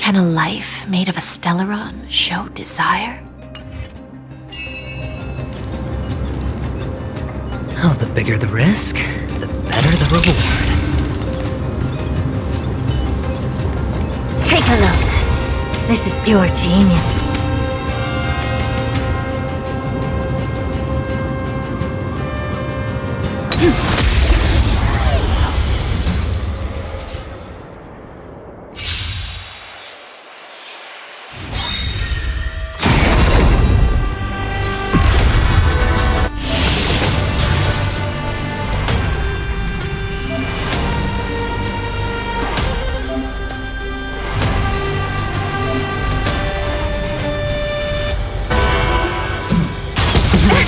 Can a life made of a Stellaron show desire? Oh, the bigger the risk, the better the reward. Take a look. This is pure genius.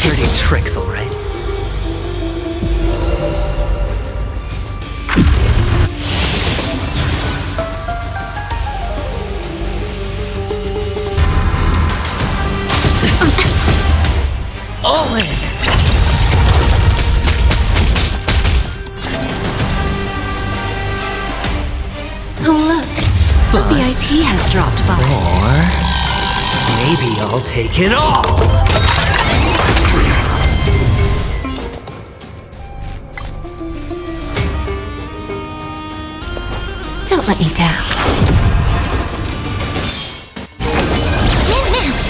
Dirty tricks, all right. All in. Oh look, the VIP has dropped by. Or maybe I'll take it all. Don't let me down.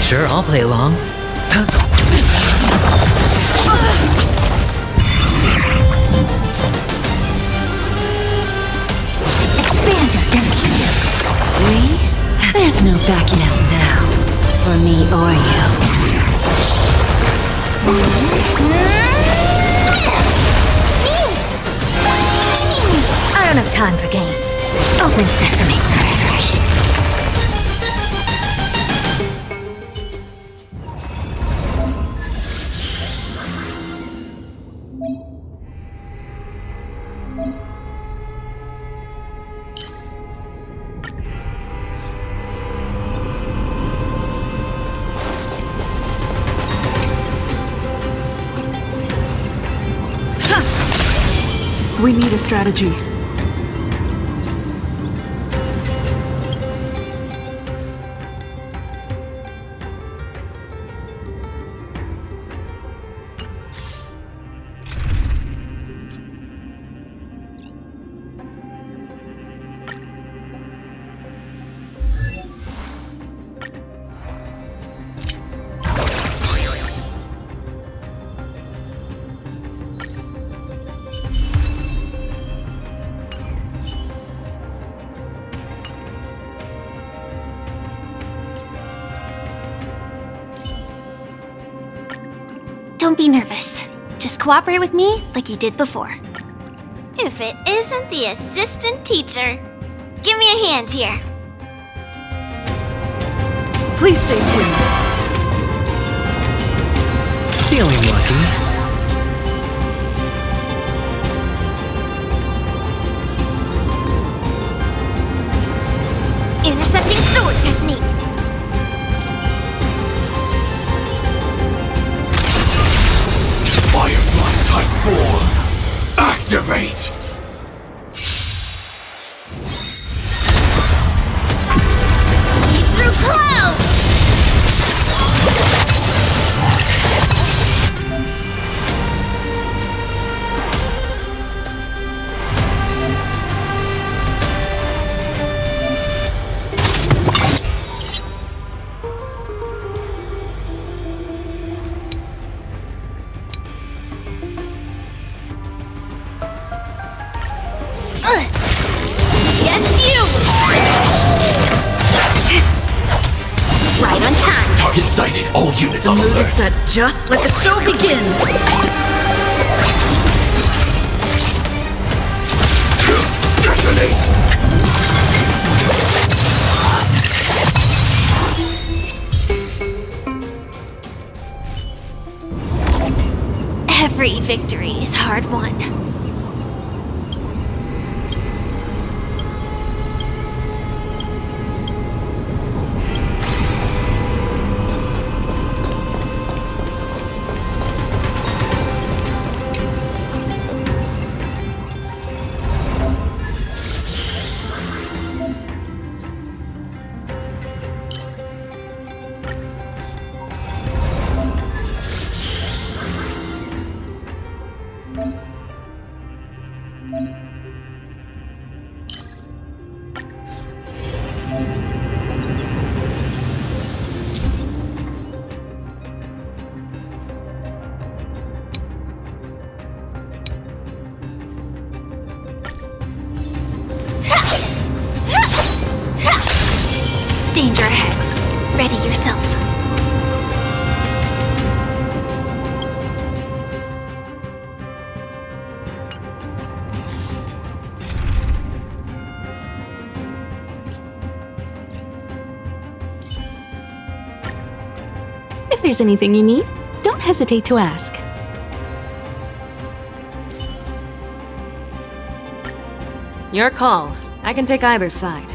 Sure, I'll play along. Expand your energy. There's no backing out now, for me or you. I don't have time for games. Open sesame. We need a strategy. Don't be nervous. Just cooperate with me like you did before. If it isn't the assistant teacher, give me a hand here. Please stay tuned. Feeling lucky. Intercepting sword technique. Firefly type form. Activate. Through clouds. Yes, you! Right on time. Target sighted. All units The on mood is alert. set. Just let the show begin. Detonate. Every victory is hard won. Danger ahead. Ready yourself. If there's anything you need, don't hesitate to ask. Your call. I can take either side.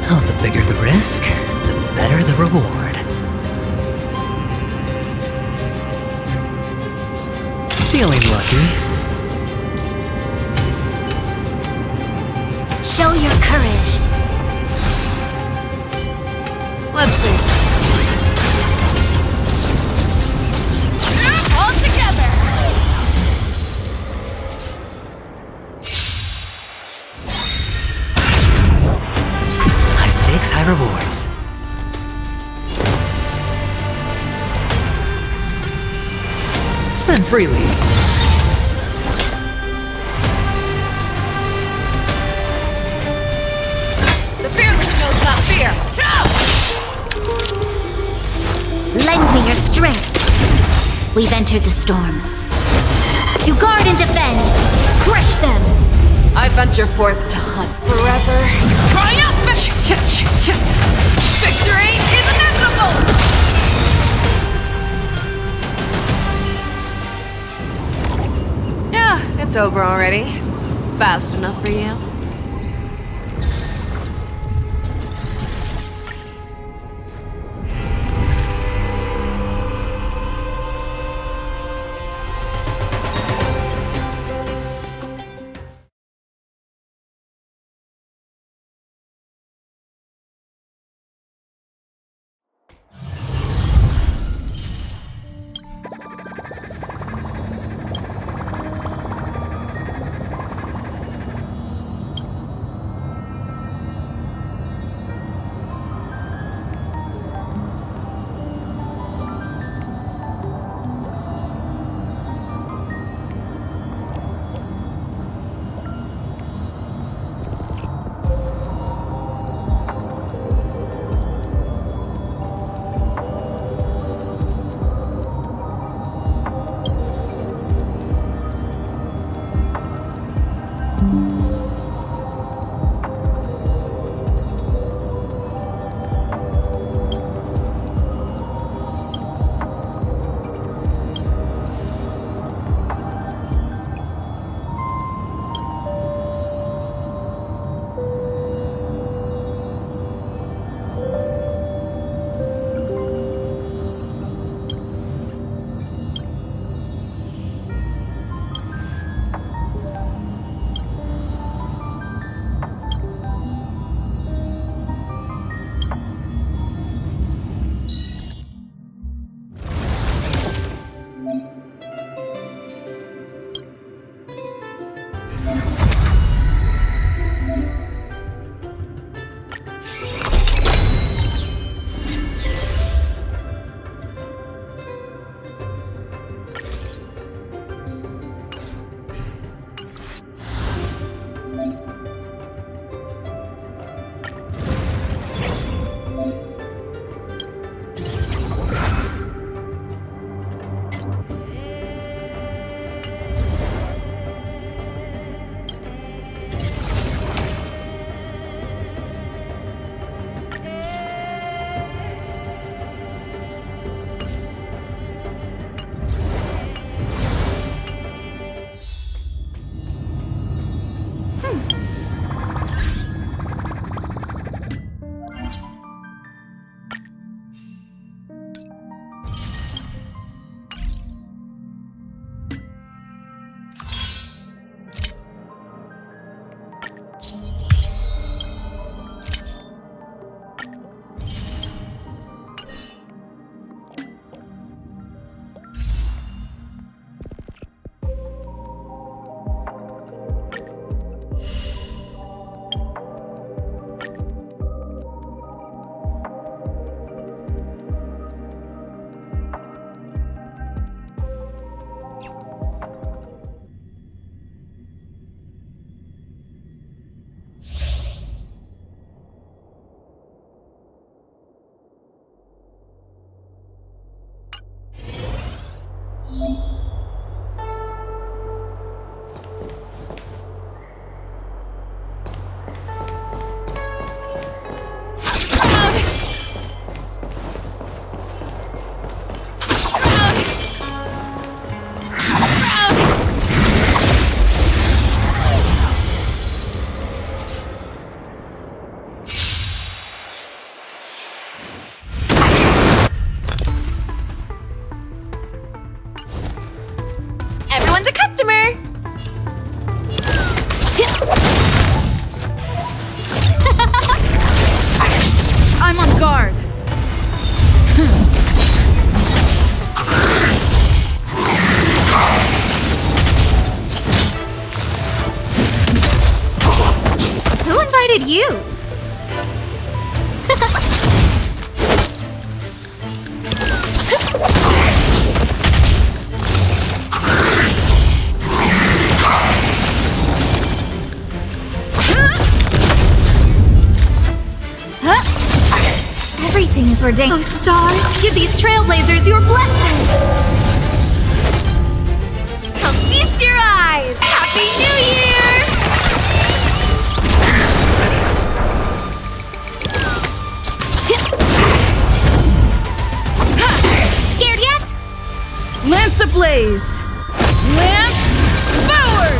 Oh, the bigger the risk, the better the reward. Feeling lucky. Show your courage. Let's see something. All together! High stakes, high rewards. Spend freely. Lend me your strength. We've entered the storm. To guard and defend, crush them. I venture forth to hunt forever. Triumphant! Victory is inevitable! Yeah, it's over already. Fast enough for you? did you? is ordained. Oh, stars, give these trailblazers your blessing. Oh, feast your eyes. Happy New Year! Scared yet? Lance ablaze! Lance forward!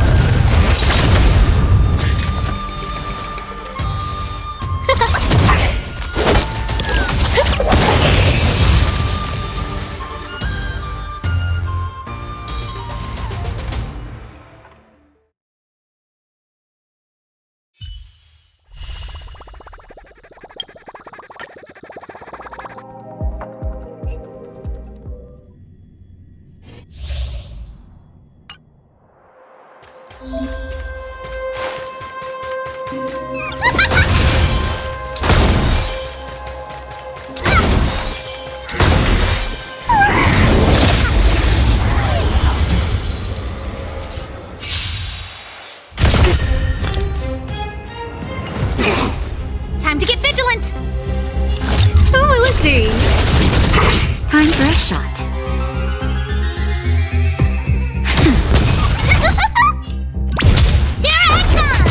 Time to get vigilant! Who will it be? Time for a shot. Here I come!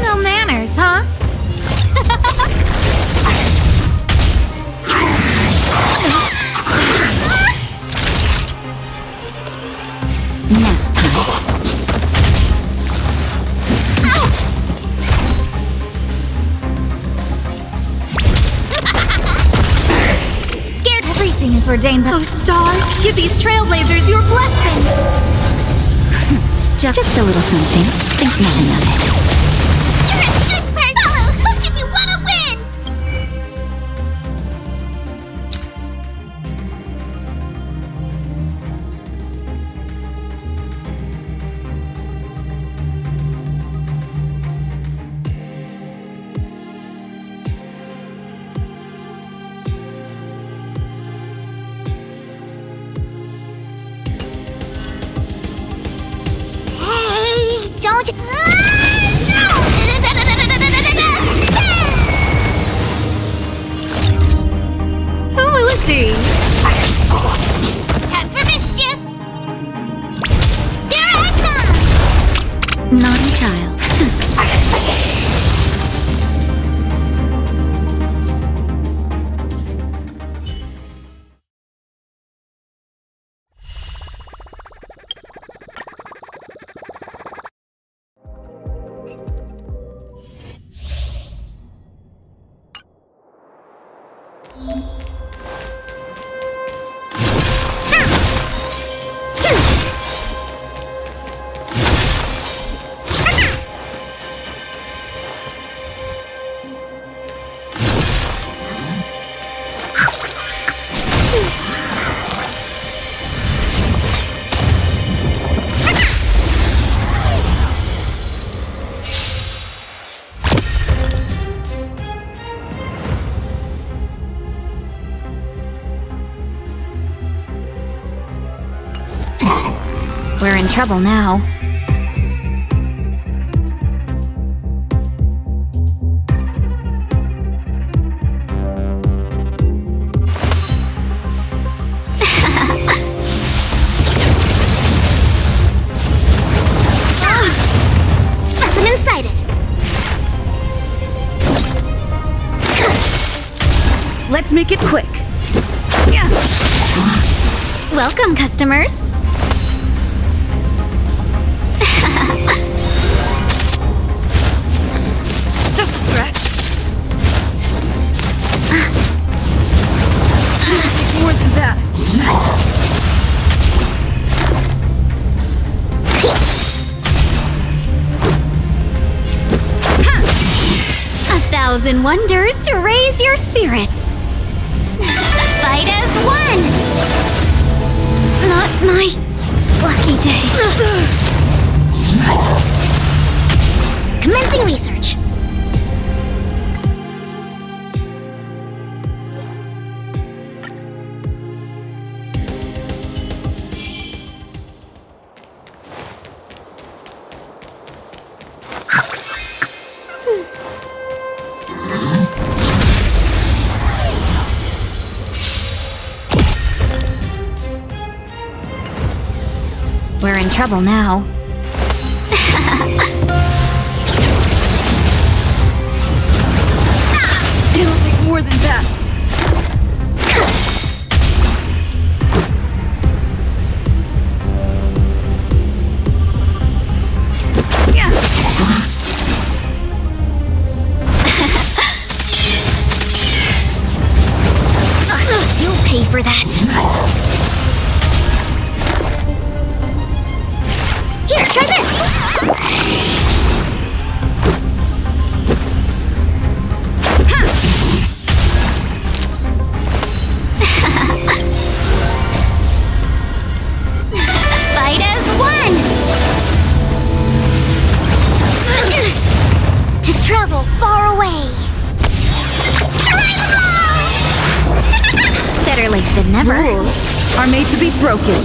No manners, huh? Nap time. Scared everything is ordained by— Oh, stars, give these trailblazers your blessing! Just a little something. Think nothing of it. You're a good bird! Follow hook if you want to win! Hey, don't— Who will it be? Time for mischief! Here I come! Naughty child. We're in trouble now. Specimen sighted! Let's make it quick. Yeah. Welcome, customers! Just a scratch. More than that. A thousand wonders to raise your spirits! Fight as one! Not my lucky day. Commencing research. in trouble now. It'll take more than that. Yeah. You'll pay for that. Here, try this! Fight as one! To travel far away. Better late than never. Rules are made to be broken.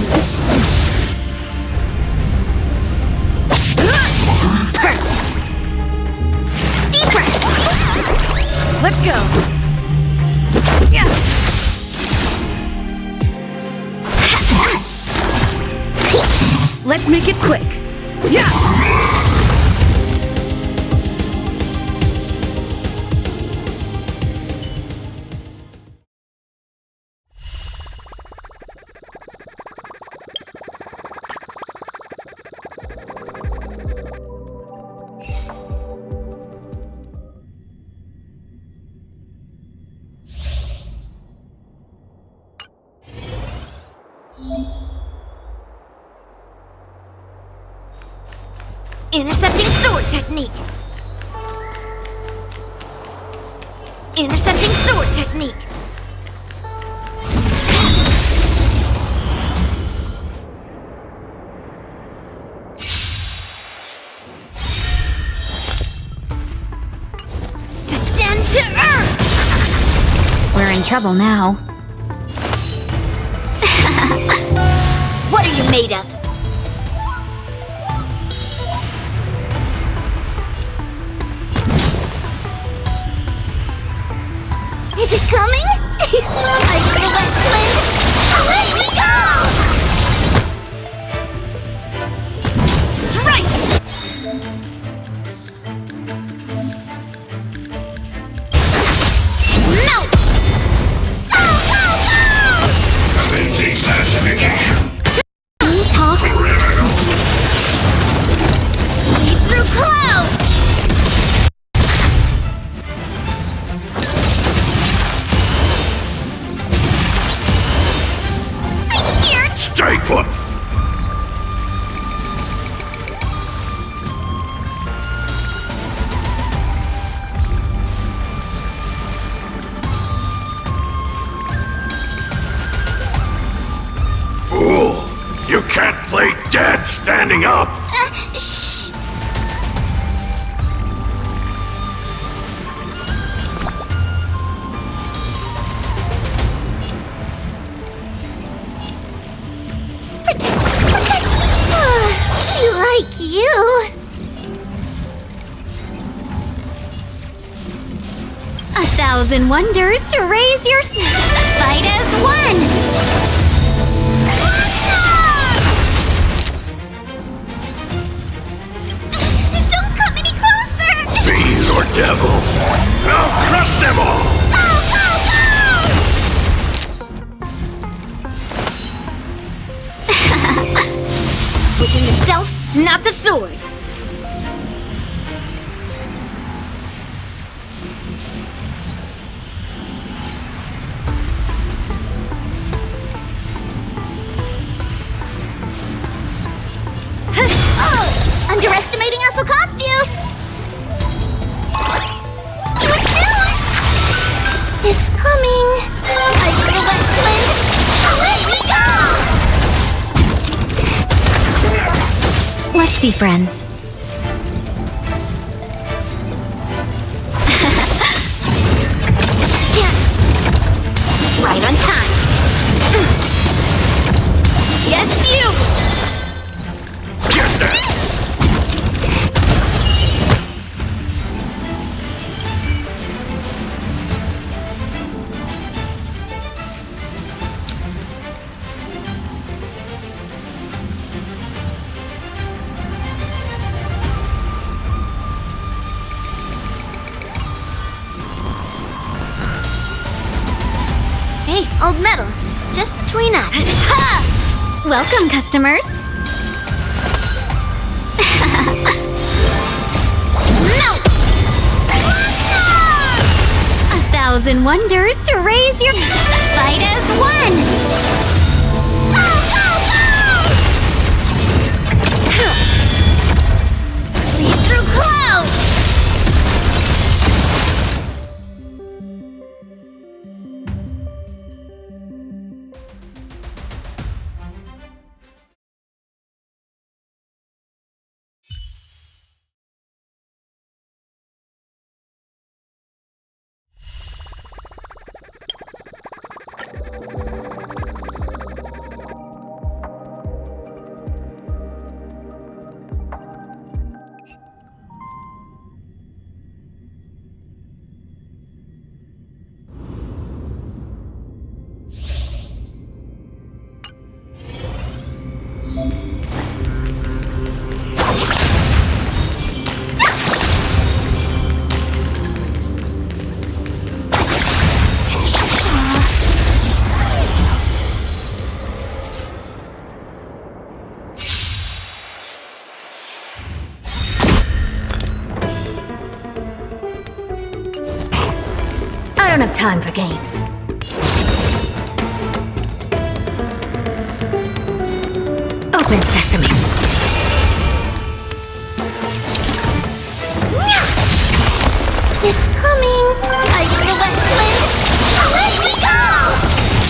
Deep breath. Let's go. Yeah. Let's make it quick. Yeah. Intercepting sword technique. Intercepting sword technique. Descend to earth. We're in trouble now. What are you made of? Is it coming? I feel that flame! Away we go! Strike! Melt! Go, go, go! Commencing classification. Can you talk? Lead through clouds! Stay put! Fool! You can't play dead standing up! Shh! Like you. 1,000 wonders to raise your fight as one. Don't come any closer. Fiends or devils! I'll crush them all! Within the self, not the sword. Oh, underestimating us will cost you. It's coming. I feel that flame. Away we go! Let's be friends. Yeah. Right on time. Yes, you! Get that! Old metal, just between us. Ha! Welcome, customers. Melt! 1,000 wonders to raise your fight as one. Lead through clouds. I don't have time for games. Open sesame. It's coming. Are you the West Wind? Let me go!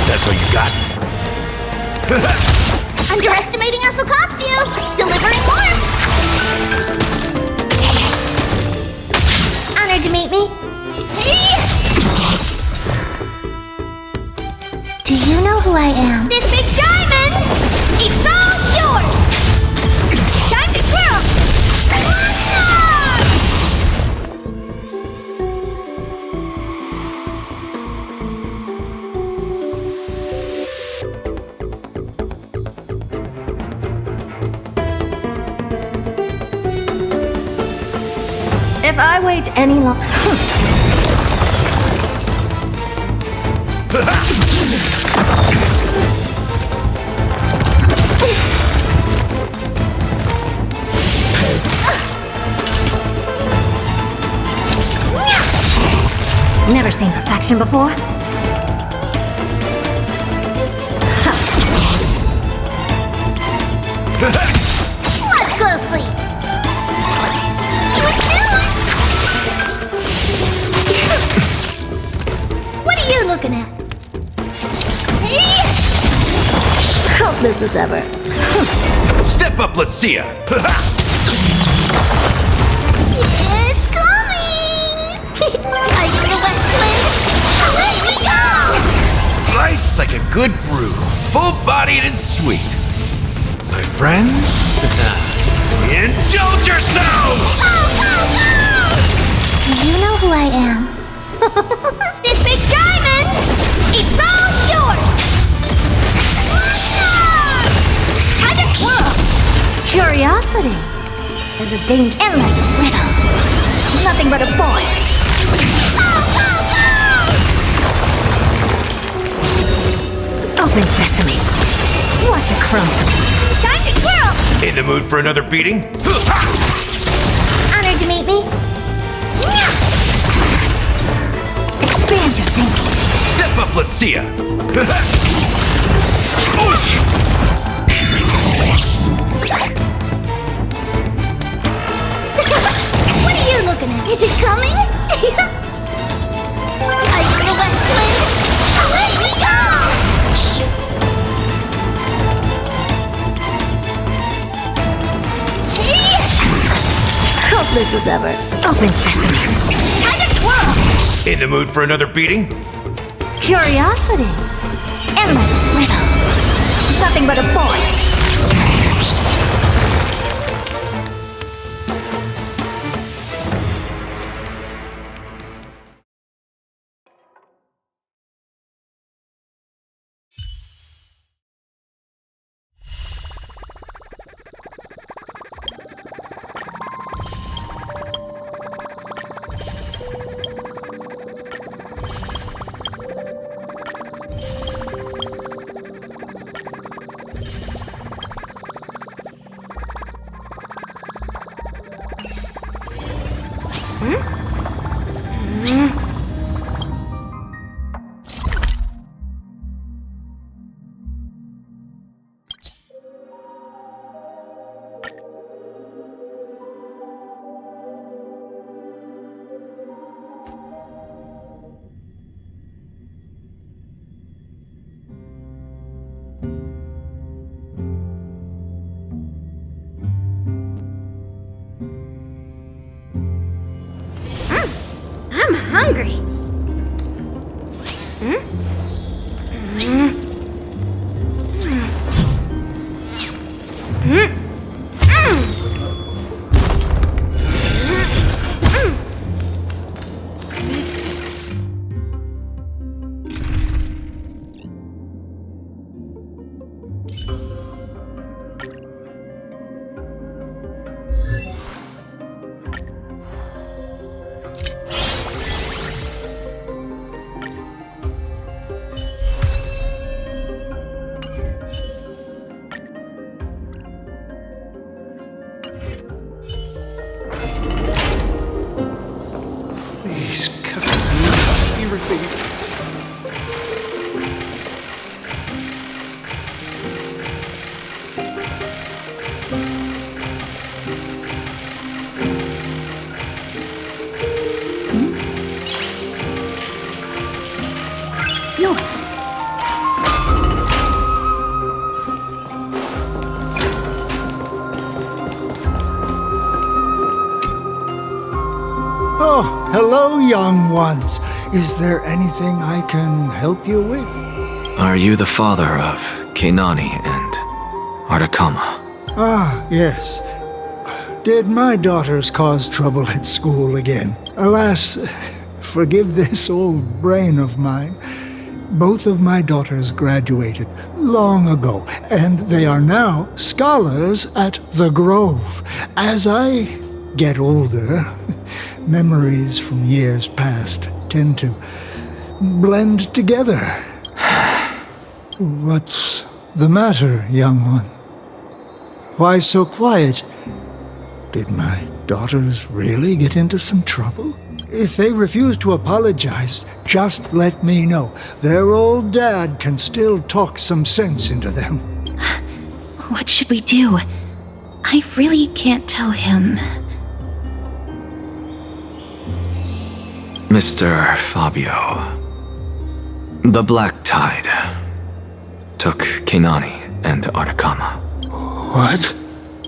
That's all you got? Underestimating us will cost you. Delivering warmth. Honored to meet me. Do you know who I am? This big diamond! It's all yours! Time to twirl! If I wait any longer... Never seen perfection before. Watch closely! What are you looking at? Helpless as ever. Step up, let's see ya! It's coming! Are you the West Wind? Let me go! Nice like a good brew, full-bodied and sweet. My friends, indulge yourselves! Do you know who I am? This big diamond! It's all yours! Time to twirl! Curiosity is a endless riddle. Nothing but a boy. Open sesame. Watch it crumble. Time to twirl! In the mood for another beating? Honored to meet me. Expand your thinking. Step up, let's see ya! What are you looking at? Is it coming? Are you the West Wind? Let me go! Helpless as ever. Open sesame. Time to twirl! In the mood for another beating? Curiosity. Endless riddle. Nothing but a boy. I'm hungry. This is... Please, God, be relieved. Noise. Oh, hello, young ones. Is there anything I can help you with? Are you the father of Keinani and Artakama? Ah, yes. Did my daughters cause trouble at school again? Alas, forgive this old brain of mine. Both of my daughters graduated long ago, and they are now scholars at the Grove. As I get older, memories from years past tend to blend together. What's the matter, young one? Why so quiet? Did my daughters really get into some trouble? If they refuse to apologize, just let me know. Their old dad can still talk some sense into them. What should we do? I really can't tell him. Mr. Fabio, the Black Tide took Keinani and Artakama. What?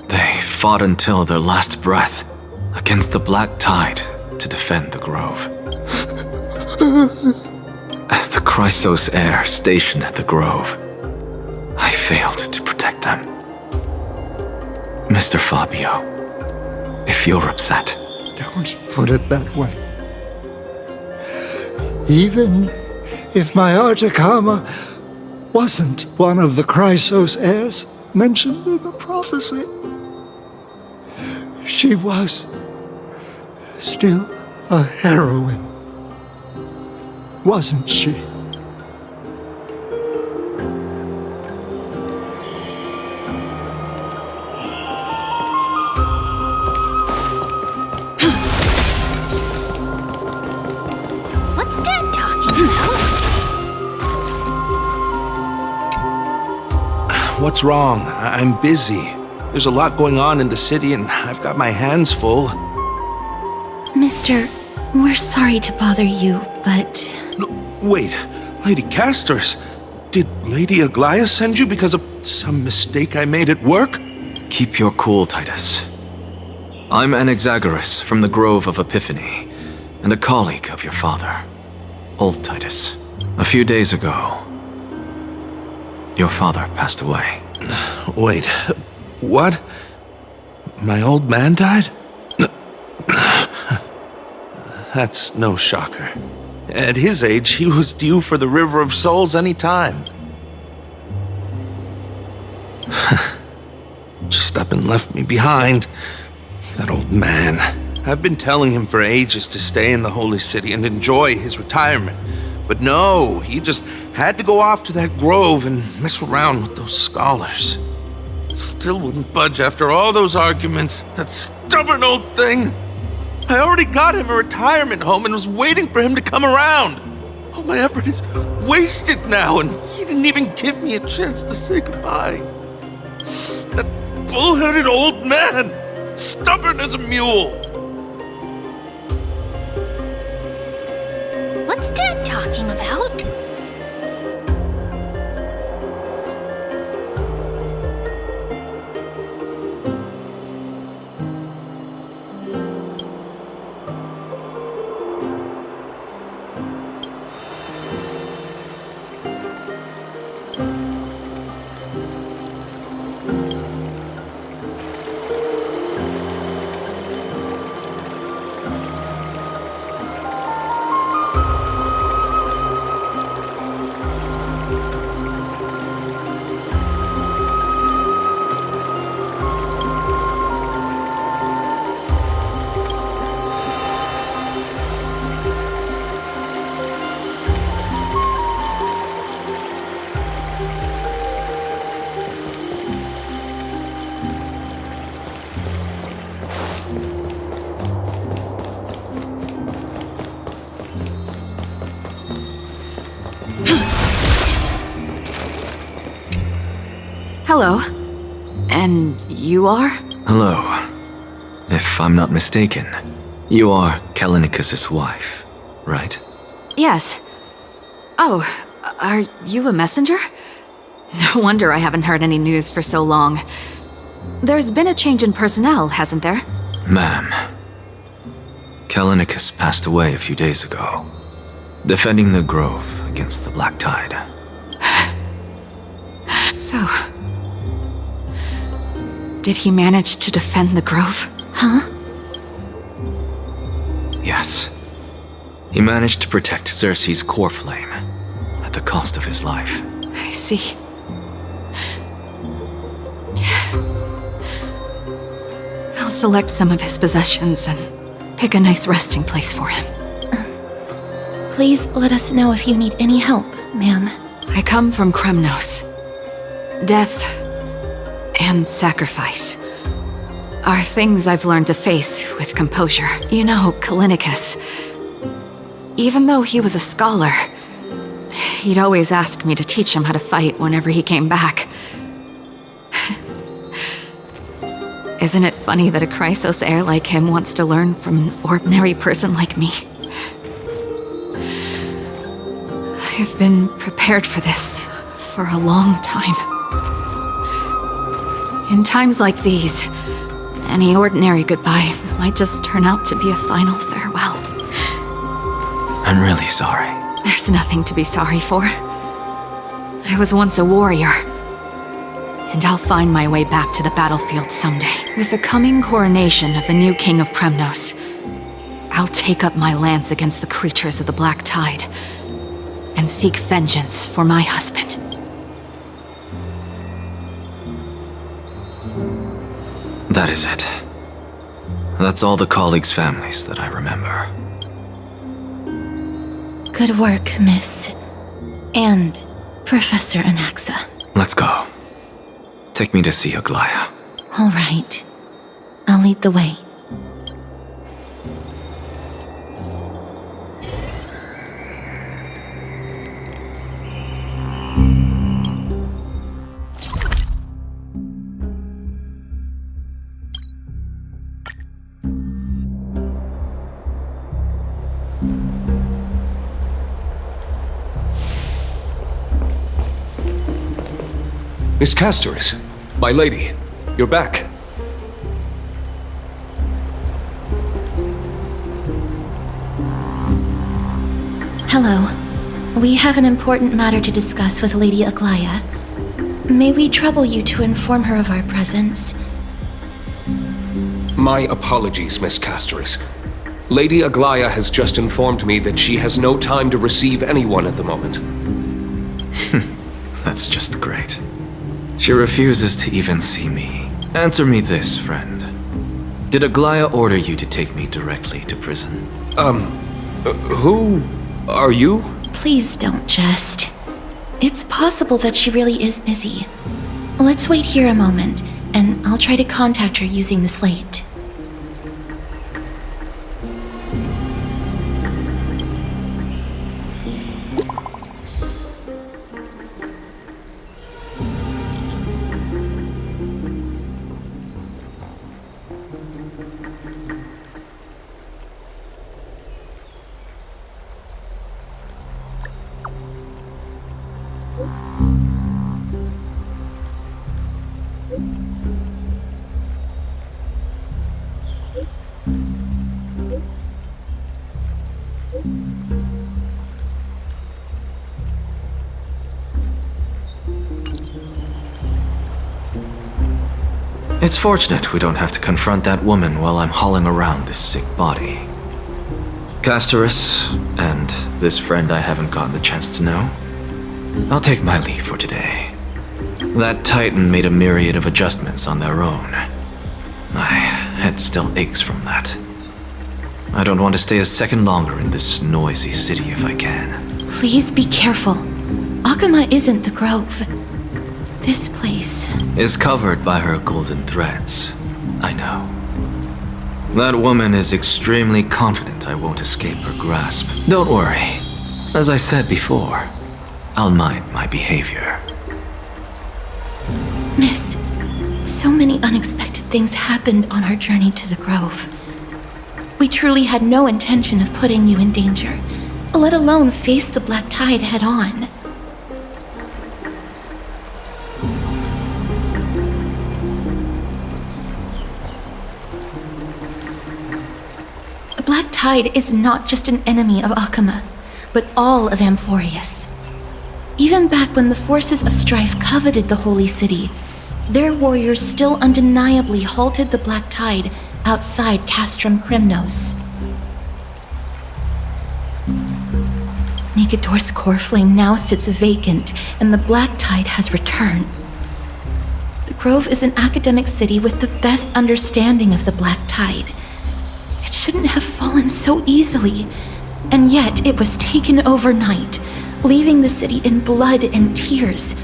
They fought until their last breath against the Black Tide to defend the Grove. As the Chrysos heir stationed at the Grove, I failed to protect them. Mr. Fabio, if you're upset... Don't put it that way. Even if my Artakama wasn't one of the Chrysos heirs mentioned in the prophecy, she was still a heroine, wasn't she? What's Dad talking about? What's wrong? I'm busy. There's a lot going on in the city, and I've got my hands full. Mister, we're sorry to bother you, but... Wait, Lady Castors, did Lady Aglaia send you because of some mistake I made at work? Keep your cool, Titus. I'm Anaxagoras from the Grove of Epiphany, and a colleague of your father, old Titus. A few days ago, your father passed away. Wait, what? My old man died? That's no shocker. At his age, he was due for the River of Souls any time. Just up and left me behind. That old man. I've been telling him for ages to stay in the Holy City and enjoy his retirement. But no, he just had to go off to that grove and mess around with those scholars. Still wouldn't budge after all those arguments. That stubborn old thing. I already got him a retirement home and was waiting for him to come around. All my effort is wasted now, and he didn't even give me a chance to say goodbye. That bull-headed old man, stubborn as a mule. What's Dad talking about? Hello. And you are? Hello. If I'm not mistaken, you are Callinicus's wife, right? Yes. Oh, are you a messenger? No wonder I haven't heard any news for so long. There's been a change in personnel, hasn't there? Ma'am, Callinicus passed away a few days ago, defending the Grove against the Black Tide. So, did he manage to defend the Grove? Huh? Yes. He managed to protect Cersei's core flame at the cost of his life. I see. I'll select some of his possessions and pick a nice resting place for him. Please let us know if you need any help, ma'am. I come from Kremnos. Death and sacrifice are things I've learned to face with composure. You know, Callinicus, even though he was a scholar, he'd always ask me to teach him how to fight whenever he came back. Isn't it funny that a Chrysos heir like him wants to learn from an ordinary person like me? I've been prepared for this for a long time. In times like these, any ordinary goodbye might just turn out to be a final farewell. I'm really sorry. There's nothing to be sorry for. I was once a warrior, and I'll find my way back to the battlefield someday. With the coming coronation of the new king of Kremnos, I'll take up my lance against the creatures of the Black Tide and seek vengeance for my husband. That is it. That's all the colleagues' families that I remember. Good work, Miss. And Professor Anaxa. Let's go. Take me to see Aglaya. All right. I'll lead the way. Miss Castoris, my lady, you're back. Hello. We have an important matter to discuss with Lady Aglaya. May we trouble you to inform her of our presence? My apologies, Miss Castoris. Lady Aglaya has just informed me that she has no time to receive anyone at the moment. That's just great. She refuses to even see me. Answer me this, friend. Did Aglaya order you to take me directly to prison? Who are you? Please don't jest. It's possible that she really is busy. Let's wait here a moment, and I'll try to contact her using the slate. It's fortunate we don't have to confront that woman while I'm hauling around this sick body. Castorus, and this friend I haven't gotten the chance to know, I'll take my leave for today. That Titan made a myriad of adjustments on their own. My head still aches from that. I don't want to stay a second longer in this noisy city if I can. Please be careful. Akama isn't the Grove. This place is covered by her golden threads. I know. That woman is extremely confident I won't escape her grasp. Don't worry. As I said before, I'll mind my behavior. Miss, so many unexpected things happened on our journey to the Grove. We truly had no intention of putting you in danger, let alone face the Black Tide head on. The Black Tide is not just an enemy of Akama, but all of Amphorius. Even back when the forces of strife coveted the Holy City, their warriors still undeniably halted the Black Tide outside Castrum Krymnos. Nigador's core flame now sits vacant, and the Black Tide has returned. The Grove is an academic city with the best understanding of the Black Tide. It shouldn't have fallen so easily, and yet it was taken overnight, leaving the city in blood and tears,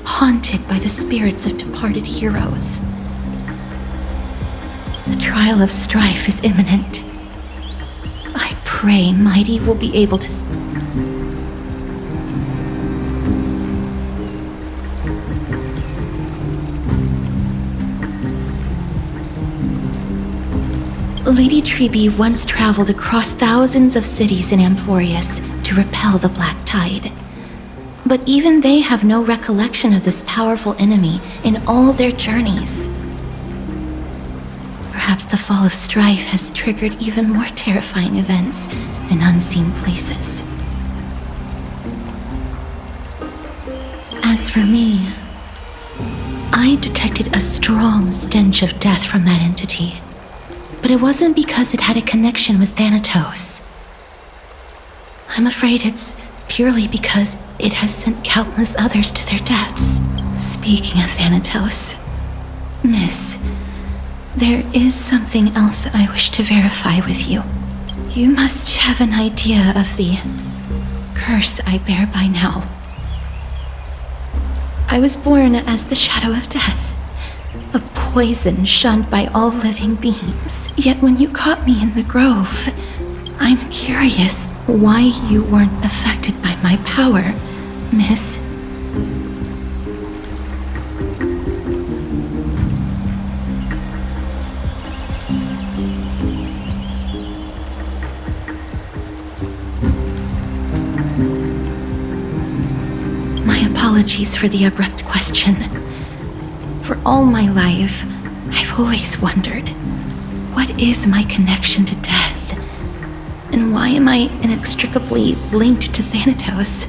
haunted by the spirits of departed heroes. The trial of strife is imminent. I pray Mighty will be able to... Lady Treeby once traveled across thousands of cities in Amphorius to repel the Black Tide. But even they have no recollection of this powerful enemy in all their journeys. Perhaps the fall of strife has triggered even more terrifying events in unseen places. As for me, I detected a strong stench of death from that entity. But it wasn't because it had a connection with Thanatos. I'm afraid it's purely because it has sent countless others to their deaths. Speaking of Thanatos, Miss, there is something else I wish to verify with you. You must have an idea of the curse I bear by now. I was born as the shadow of death, a poison shunned by all living beings. Yet when you caught me in the Grove, I'm curious why you weren't affected by my power, Miss. My apologies for the abrupt question. For all my life, I've always wondered, what is my connection to death? And why am I inextricably linked to Thanatos?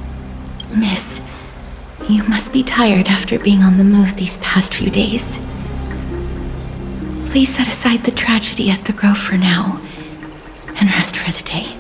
Miss, you must be tired after being on the move these past few days. Please set aside the tragedy at the Grove for now, and rest for the day.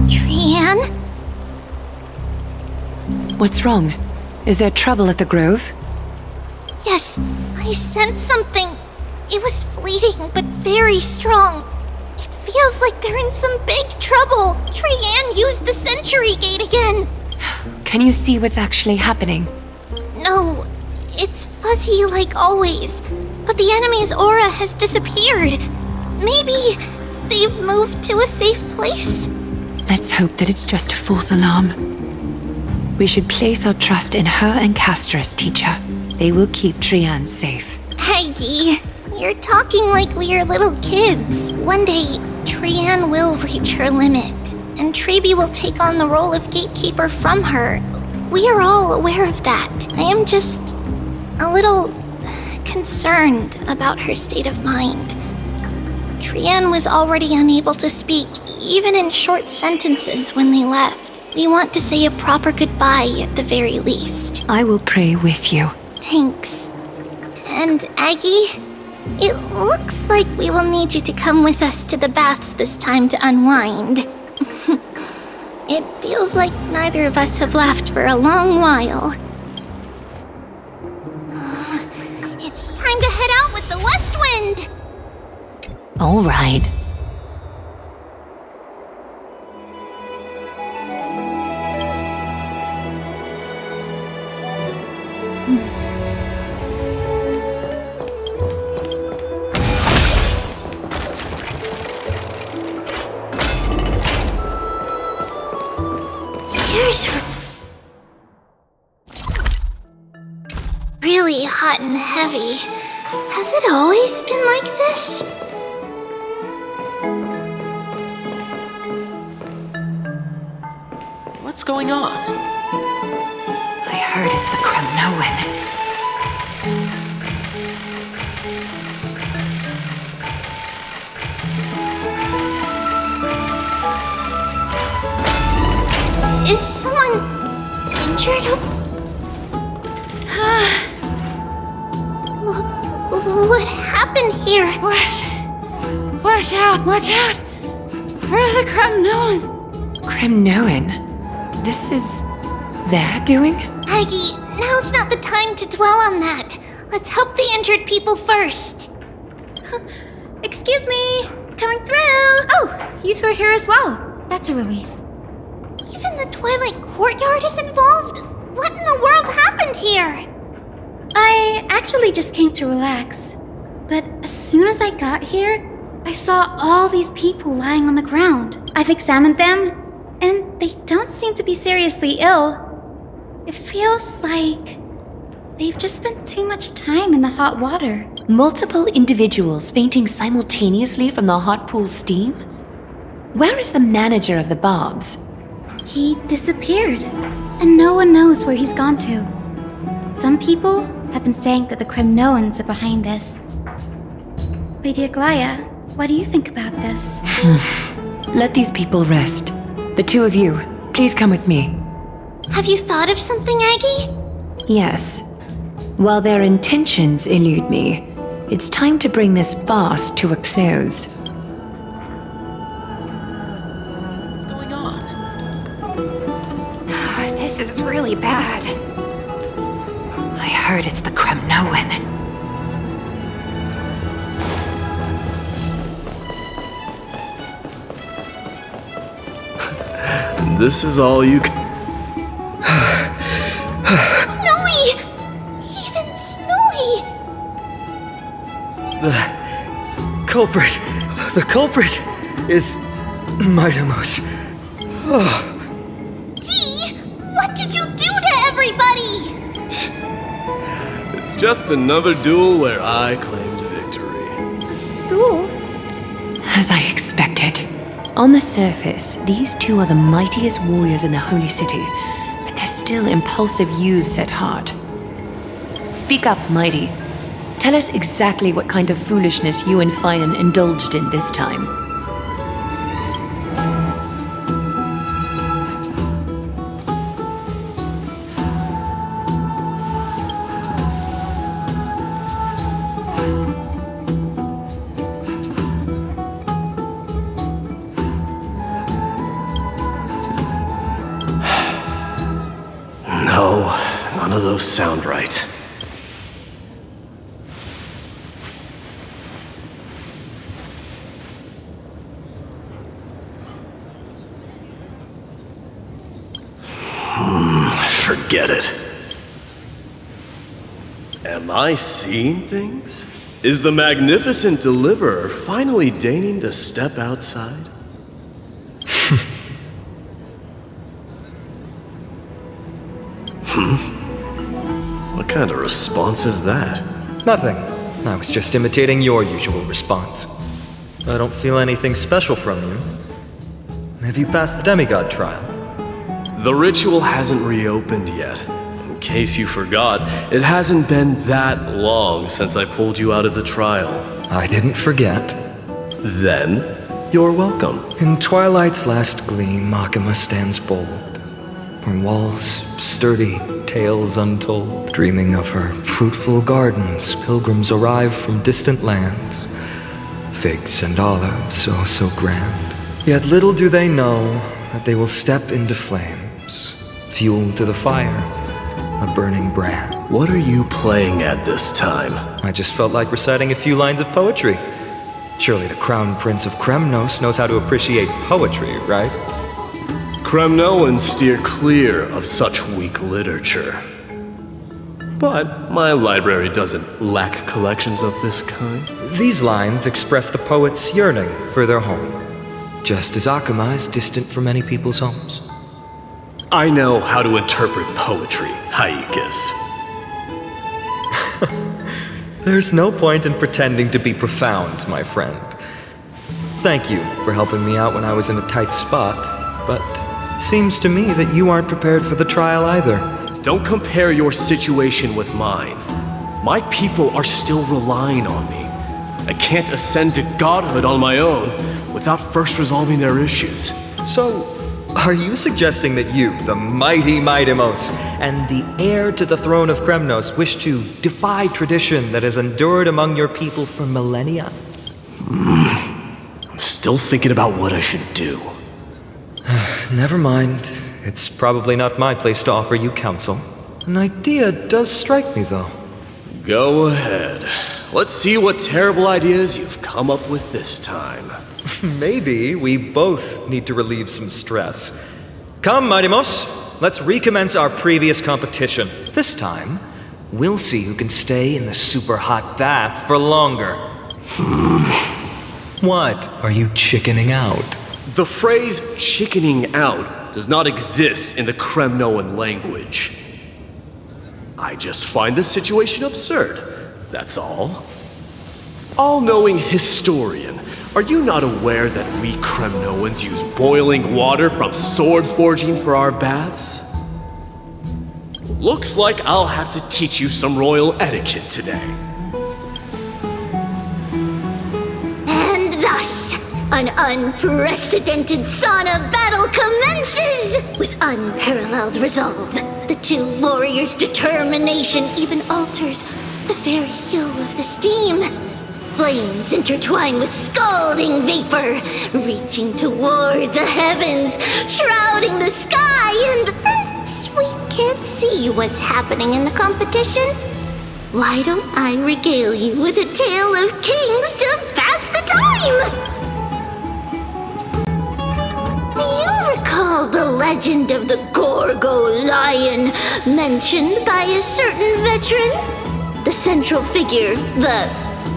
Trianne? What's wrong? Is there trouble at the Grove? Yes, I sensed something. It was fleeting, but very strong. It feels like they're in some big trouble. Trianne used the Century Gate again. Can you see what's actually happening? No, it's fuzzy like always. But the enemy's aura has disappeared. Maybe they've moved to a safe place? Let's hope that it's just a false alarm. We should place our trust in her and Castris, teacher. They will keep Trianne safe. Aggie, you're talking like we are little kids. One day, Trianne will reach her limit, and Trebi will take on the role of gatekeeper from her. We are all aware of that. I am just a little concerned about her state of mind. Trianne was already unable to speak, even in short sentences when they left. We want to say a proper goodbye at the very least. I will pray with you. Thanks. And Aggie, it looks like we will need you to come with us to the baths this time to unwind. It feels like neither of us have laughed for a long while. It's time to head out with the west wind! All right. Here's really hot and heavy. Has it always been like this? What's going on? I heard it's the Kremnoan. Is someone injured? What happened here? Watch out! Watch out! For the Kremnoan! Kremnoan? This is their doing? Aggie, now's not the time to dwell on that. Let's help the injured people first. Excuse me! Coming through! Oh, you two are here as well. That's a relief. Even the Twilight Courtyard is involved? What in the world happened here? I actually just came to relax. But as soon as I got here, I saw all these people lying on the ground. I've examined them, and they don't seem to be seriously ill. It feels like they've just spent too much time in the hot water. Multiple individuals fainting simultaneously from the hot pool steam? Where is the manager of the baths? He disappeared, and no one knows where he's gone to. Some people have been saying that the Kremnoans are behind this. Lady Aglaya, what do you think about this? Let these people rest. The two of you, please come with me. Have you thought of something, Aggie? Yes. While their intentions elude me, it's time to bring this farce to a close. What's going on? This is really bad. I heard it's the Kremnoan. This is all you can. Snowy! Even Snowy! The culprit is Mightimos. Dee! What did you do to everybody? It's just another duel where I claimed victory. Duel? As I expected. On the surface, these two are the mightiest warriors in the Holy City, but they're still impulsive youths at heart. Speak up, Mighty. Tell us exactly what kind of foolishness you and Finan indulged in this time. None of those sound right. Forget it. Am I seeing things? Is the magnificent deliverer finally deigning to step outside? What kind of response is that? Nothing. I was just imitating your usual response. I don't feel anything special from you. Have you passed the demigod trial? The ritual hasn't reopened yet. In case you forgot, it hasn't been that long since I pulled you out of the trial. I didn't forget. Then, you're welcome. In twilight's last gleam, Makima stands bold. Her walls sturdy, tales untold. Dreaming of her fruitful gardens, pilgrims arrive from distant lands. Figs and olives, oh so grand. Yet little do they know that they will step into flames, fuel to the fire, a burning brand. What are you playing at this time? I just felt like reciting a few lines of poetry. Surely the Crown Prince of Kremnos knows how to appreciate poetry, right? Kremnoans steer clear of such weak literature. But my library doesn't lack collections of this kind. These lines express the poet's yearning for their home, just as Akama is distant from many people's homes. I know how to interpret poetry, Haikis. There's no point in pretending to be profound, my friend. Thank you for helping me out when I was in a tight spot, but it seems to me that you aren't prepared for the trial either. Don't compare your situation with mine. My people are still relying on me. I can't ascend to godhood on my own without first resolving their issues. So, are you suggesting that you, the mighty Mightimos, and the heir to the throne of Kremnos, wish to defy tradition that has endured among your people for millennia? I'm still thinking about what I should do. Never mind. It's probably not my place to offer you counsel. An idea does strike me, though. Go ahead. Let's see what terrible ideas you've come up with this time. Maybe we both need to relieve some stress. Come, Mightimos, let's recommence our previous competition. This time, we'll see who can stay in the super hot bath for longer. What? Are you chickening out? The phrase chickening out does not exist in the Kremnoan language. I just find this situation absurd, that's all. All-knowing historian, are you not aware that we Kremnoans use boiling water from sword forging for our baths? Looks like I'll have to teach you some royal etiquette today. And thus, an unprecedented sauna battle commences! With unparalleled resolve, the two warriors' determination even alters the very hue of the steam. Flames intertwine with scalding vapor, reaching toward the heavens, shrouding the sky, and since we can't see what's happening in the competition, why don't I regale you with a tale of kings to pass the time? Do you recall the legend of the Gorgo lion mentioned by a certain veteran? The central figure, the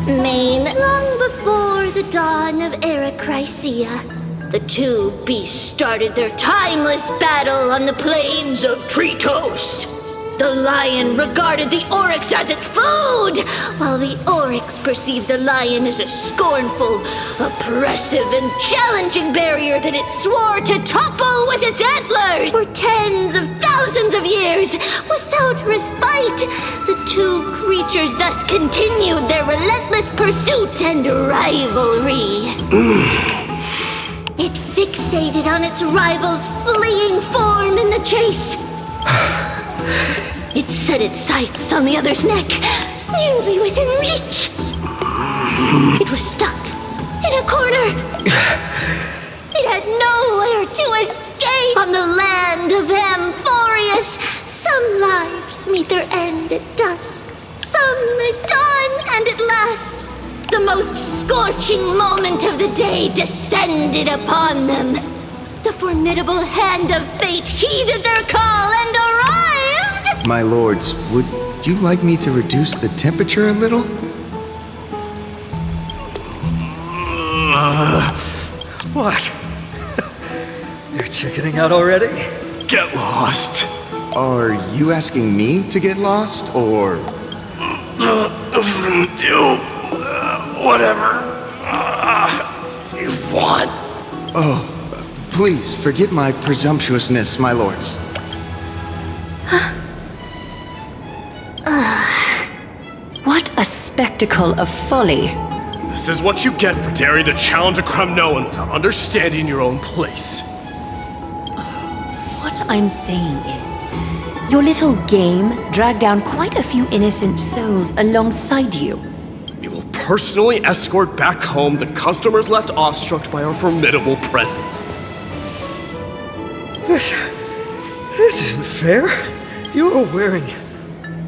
main. Long before the dawn of Erechrysia, the two beasts started their timeless battle on the plains of Tritos. The lion regarded the oryx as its food, while the oryx perceived the lion as a scornful, oppressive, and challenging barrier that it swore to topple with its antlers. For tens of thousands of years, without respite, the two creatures thus continued their relentless pursuit and rivalry. It fixated on its rival's fleeing form in the chase. It set its sights on the other's neck, nearly within reach. It was stuck in a corner. It had nowhere to escape. On the land of Amphorius, some lives gods meet their end at dusk. Some at dawn, and at last, the most scorching moment of the day descended upon them. The formidable hand of fate heeded their call and arrived! My lords, would you like me to reduce the temperature a little? What? You're chickening out already? Get lost. Are you asking me to get lost, or... Do whatever you want. Oh, please forgive my presumptuousness, my lords. What a spectacle of folly. This is what you get for daring to challenge a Kremnoan without understanding your own place. What I'm saying is, your little game dragged down quite a few innocent souls alongside you. We will personally escort back home the customers left awestruck by our formidable presence. This isn't fair. You are wearing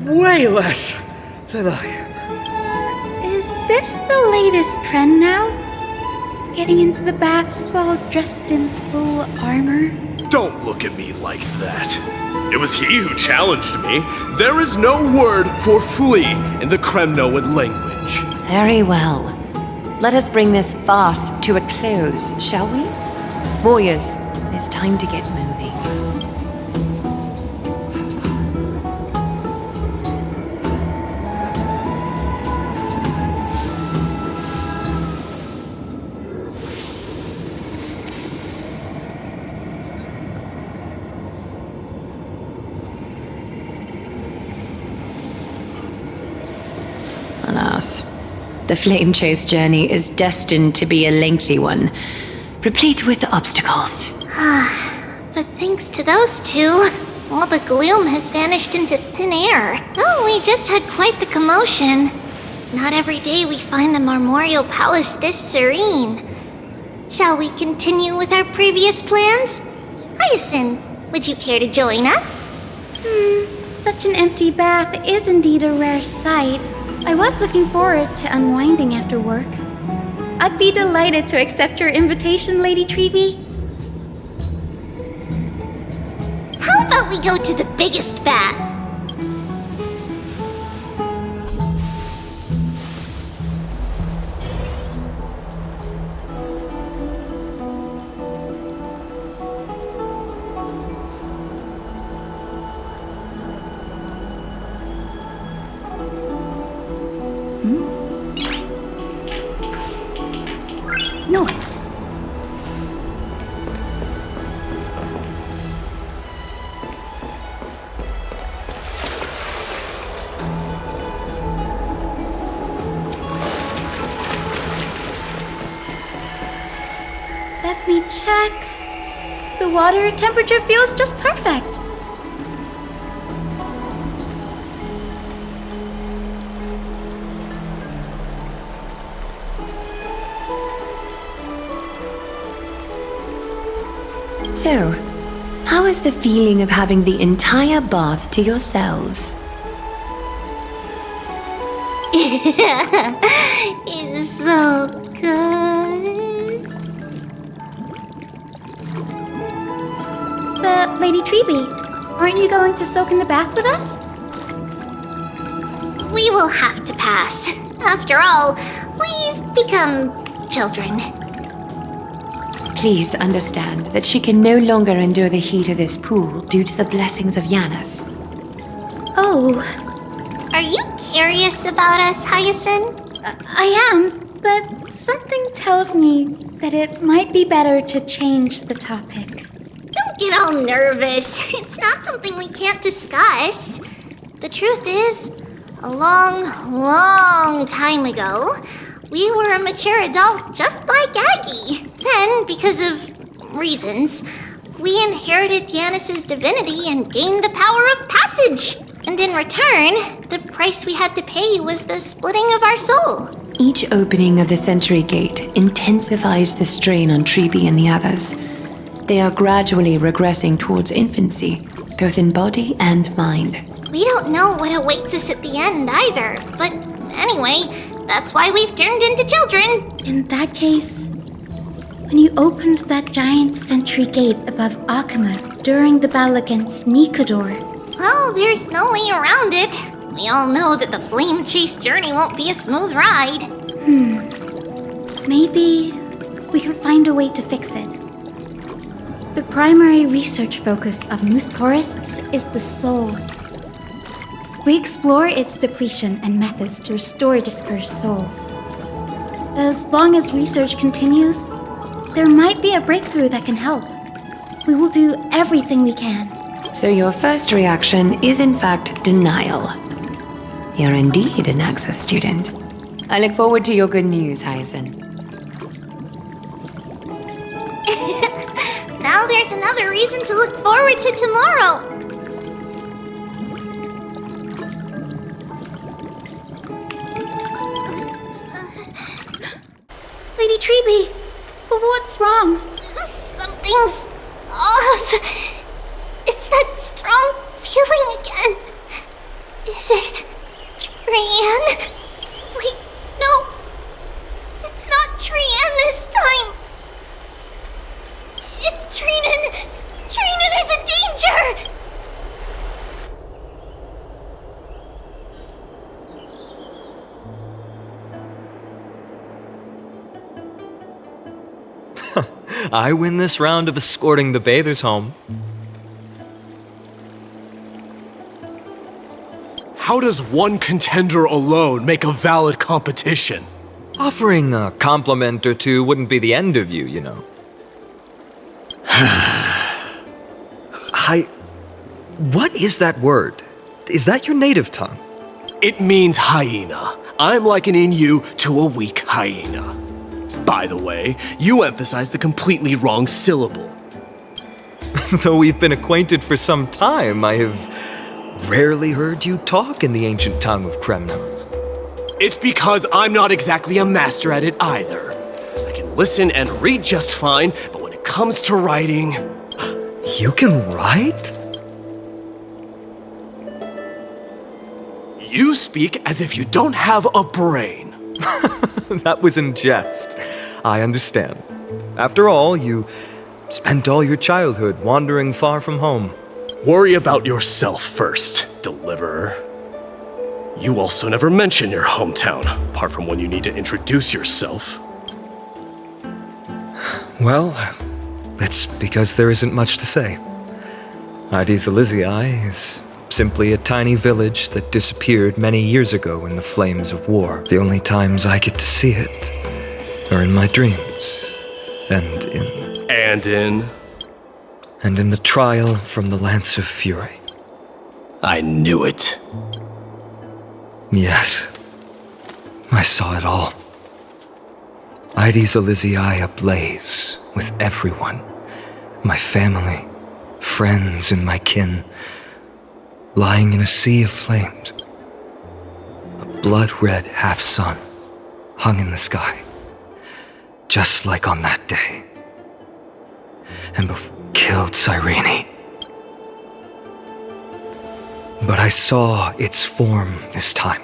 way less than I am. Is this the latest trend now? Getting into the baths while dressed in full armor? Don't look at me like that. It was he who challenged me. There is no word for flee in the Kremnoan language. Very well. Let us bring this farce to a close, shall we? Warriors, it's time to get moving. Alas, the flame chase journey is destined to be a lengthy one, replete with obstacles. But thanks to those two, all the gloom has vanished into thin air. Oh, we just had quite the commotion. It's not every day we find the Marmorial Palace this serene. Shall we continue with our previous plans? Hyacinth, would you care to join us? Such an empty bath is indeed a rare sight. I was looking forward to unwinding after work. I'd be delighted to accept your invitation, Lady Treeby. How about we go to the biggest bath? Nice. Let me check. The water temperature feels just perfect. So, how is the feeling of having the entire bath to yourselves? It's so good. But, Lady Treeby, aren't you going to soak in the bath with us? We will have to pass. After all, we've become children. Please understand that she can no longer endure the heat of this pool due to the blessings of Yanis. Oh, Are you curious about us, Hyacinth? I am, but something tells me that it might be better to change the topic. Don't get all nervous. It's not something we can't discuss. The truth is, a long, long time ago, we were a mature adult just like Aggie. Then, because of reasons, we inherited Yanis's divinity and gained the power of passage. And in return, the price we had to pay was the splitting of our soul. Each opening of the Century Gate intensifies the strain on Treeby and the others. They are gradually regressing towards infancy, both in body and mind. We don't know what awaits us at the end either. But anyway, that's why we've turned into children. In that case, when you opened that giant sentry gate above Akama during the battle against Nikador, Well, there's no way around it. We all know that the flame chase journey won't be a smooth ride. maybe we can find a way to fix it. The primary research focus of Noosporists is the soul. We explore its depletion and methods to restore dispersed souls. As long as research continues, there might be a breakthrough that can help. We will do everything we can. So your first reaction is in fact denial. You're indeed an Access student. I look forward to your good news, Hyacinth. Now there's another reason to look forward to tomorrow. Lady Treeby, what's wrong? Something's off. It's that strong feeling again. Is it Trian? Wait, no. It's not Trian this time. It's Trinan. Trinan is in danger. I win this round of escorting the bathers home. How does one contender alone make a valid competition? Offering a compliment or two wouldn't be the end of you, you know. What is that word? Is that your native tongue? It means hyena. I'm likening you to a weak hyena. By the way, you emphasized the completely wrong syllable. Though we've been acquainted for some time, I have rarely heard you talk in the ancient tongue of Kremnos. It's because I'm not exactly a master at it either. I can listen and read just fine, but when it comes to writing... You can write? You speak as if you don't have a brain. That was in jest. I understand. After all, you spent all your childhood wandering far from home. Worry about yourself first, Deliverer. You also never mention your hometown, apart from when you need to introduce yourself. Well, it's because there isn't much to say. Ides Elysiae is simply a tiny village that disappeared many years ago in the flames of war. The only times I get to see it are in my dreams, and in the trial from the Lance of Fury. I knew it. Yes, I saw it all. Ides Elysiae ablaze with everyone. My family, friends, and my kin, lying in a sea of flames. A blood-red half-sun hung in the sky, just like on that day. And killed Cyrene. But I saw its form this time.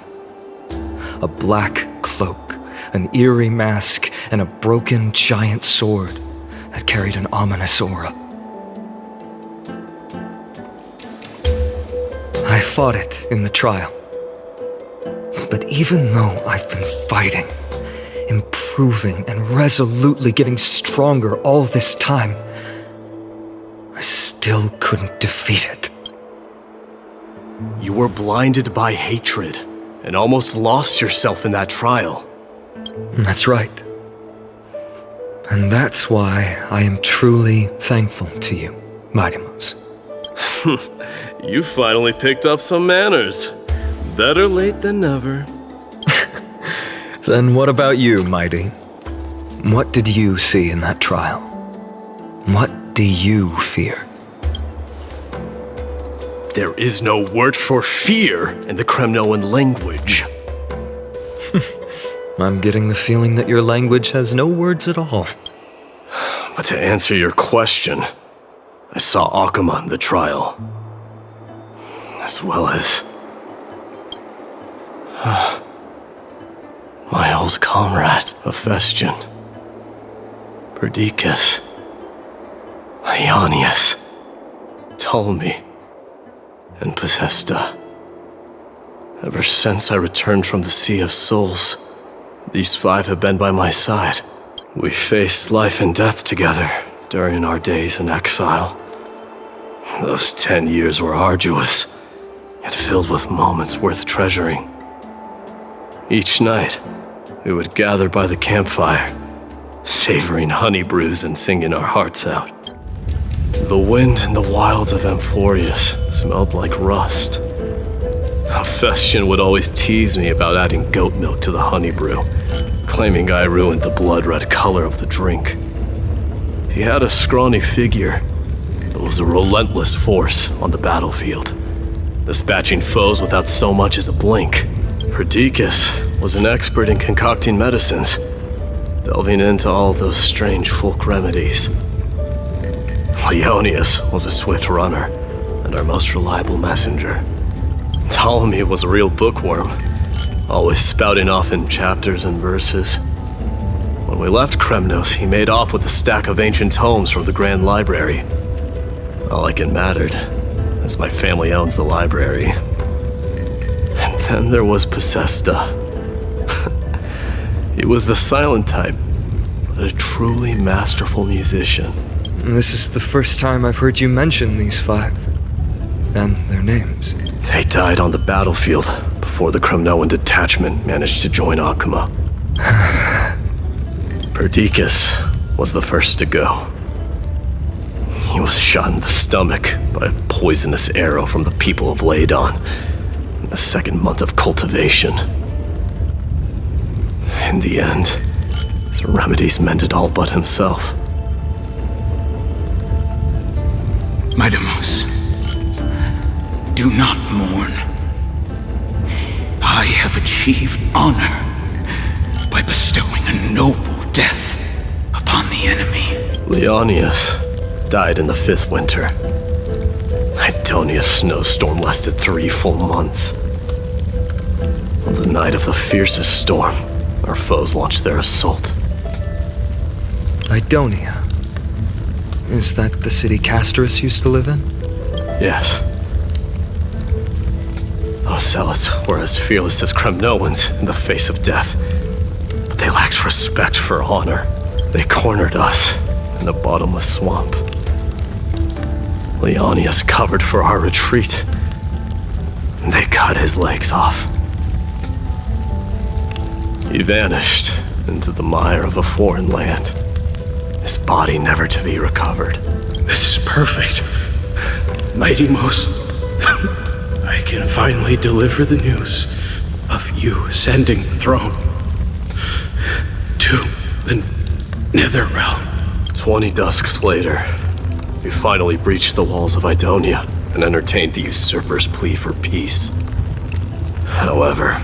A black cloak, an eerie mask, and a broken giant sword that carried an ominous aura. I fought it in the trial. But even though I've been fighting, improving, and resolutely getting stronger all this time, I still couldn't defeat it. You were blinded by hatred, and almost lost yourself in that trial. That's right. And that's why I am truly thankful to you, Marimos. You finally picked up some manners. Better late than never. Then what about you, Mighty? What did you see in that trial? What do you fear? There is no word for fear in the Kremnoan language. I'm getting the feeling that your language has no words at all. But to answer your question, I saw Akama in the trial. as well as my old comrades, Hephaestion, Perdiccas, Ionius, Ptolemy, and Possesta. Ever since I returned from the Sea of Souls, these 5 have been by my side. We faced life and death together during our days in exile. Those 10 years were arduous, yet filled with moments worth treasuring. Each night, we would gather by the campfire, savoring honey brews and singing our hearts out. The wind in the wilds of Emphorius smelled like rust. Hephaestion would always tease me about adding goat milk to the honey brew, claiming I ruined the blood-red color of the drink. He had a scrawny figure, but was a relentless force on the battlefield, dispatching foes without so much as a blink. Perdiccas was an expert in concocting medicines, delving into all those strange folk remedies. Ionius was a swift runner and our most reliable messenger. Ptolemy was a real bookworm, always spouting off in chapters and verses. When we left Kremnos, he made off with a stack of ancient tomes from the Grand Library. Not like it mattered, as my family owns the library. And then there was Possesta. He was the silent type, but a truly masterful musician. This is the first time I've heard you mention these 5. And their names. They died on the battlefield before the Kremnoan detachment managed to join Akuma. Perdiccas was the first to go. He was shot in the stomach by a poisonous arrow from the people of Ladon in the 2nd month of cultivation. In the end, his remedies mended all but himself. Midamos, do not mourn. I have achieved honor by bestowing a noble death upon the enemy. Leonius died in the 5th winter. Idonia's snowstorm lasted 3 full months. On the night of the fiercest storm, our foes launched their assault. Idonia. Is that the city Castorus used to live in? Yes. Those zealots were as fearless as Kremnoans in the face of death. But they lacked respect for honor. They cornered us in a bottomless swamp. Leonius covered for our retreat. And they cut his legs off. He vanished into the mire of a foreign land, his body never to be recovered. This is perfect. Midamos, I can finally deliver the news of you ascending the throne to the Netherrealm. 20 dusks later, we finally breached the walls of Idonia and entertained the usurper's plea for peace. However,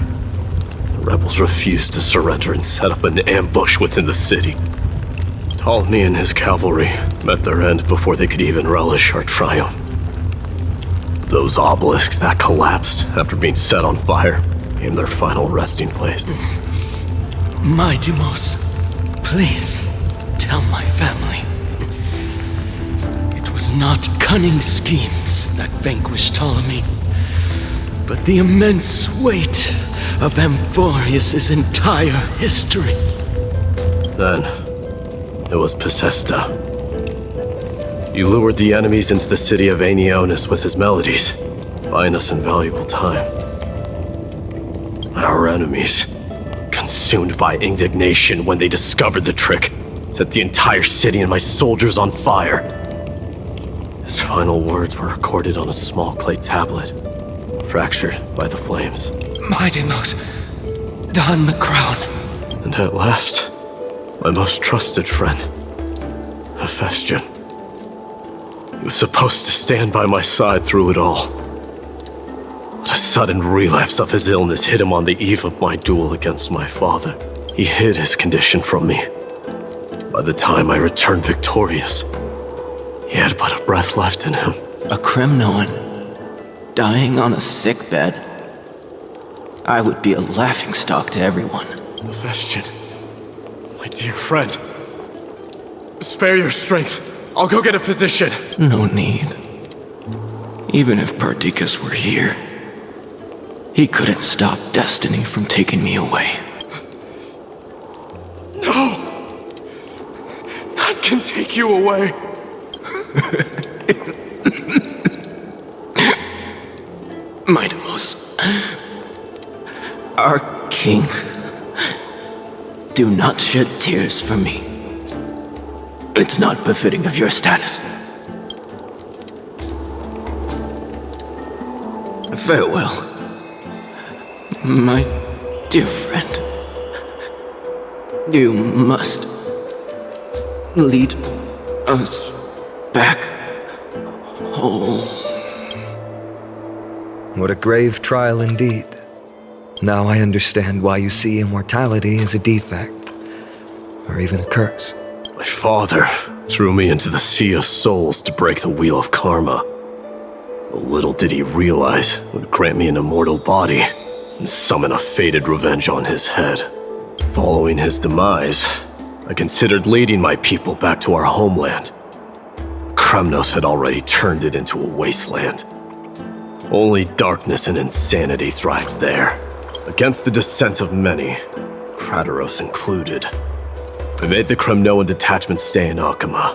the rebels refused to surrender and set up an ambush within the city. Ptolemy and his cavalry met their end before they could even relish our triumph. Those obelisks that collapsed after being set on fire became their final resting place. Midamos, please tell my family. It was not cunning schemes that vanquished Ptolemy, but the immense weight of Amphorius' entire history. Then, it was Possesta. You lured the enemies into the city of Aenionis with his melodies, buying us invaluable time. Our enemies, consumed by indignation when they discovered the trick, set the entire city and my soldiers on fire. His final words were recorded on a small clay tablet, fractured by the flames. Midamos, don the crown. And at last, my most trusted friend, Hephaestion. He was supposed to stand by my side through it all. But a sudden relapse of his illness hit him on the eve of my duel against my father. He hid his condition from me. By the time I returned victorious, he had but a breath left in him. A Kremnoan dying on a sick bed, I would be a laughingstock to everyone. Vestian, my dear friend, spare your strength. I'll go get a physician. No need. Even if Perdiccas were here, he couldn't stop destiny from taking me away. No! None can take you away. Mightimos, our king, do not shed tears for me. It's not befitting of your status. Farewell, my dear friend. You must lead us back home. What a grave trial indeed. Now I understand why you see immortality as a defect, or even a curse. My father threw me into the sea of souls to break the wheel of karma. But little did he realize it would grant me an immortal body and summon a fated revenge on his head. Following his demise, I considered leading my people back to our homeland. Kremnos had already turned it into a wasteland. Only darkness and insanity thrives there, against the dissent of many, Krateros included. I made the Kremnoan detachment stay in Akama.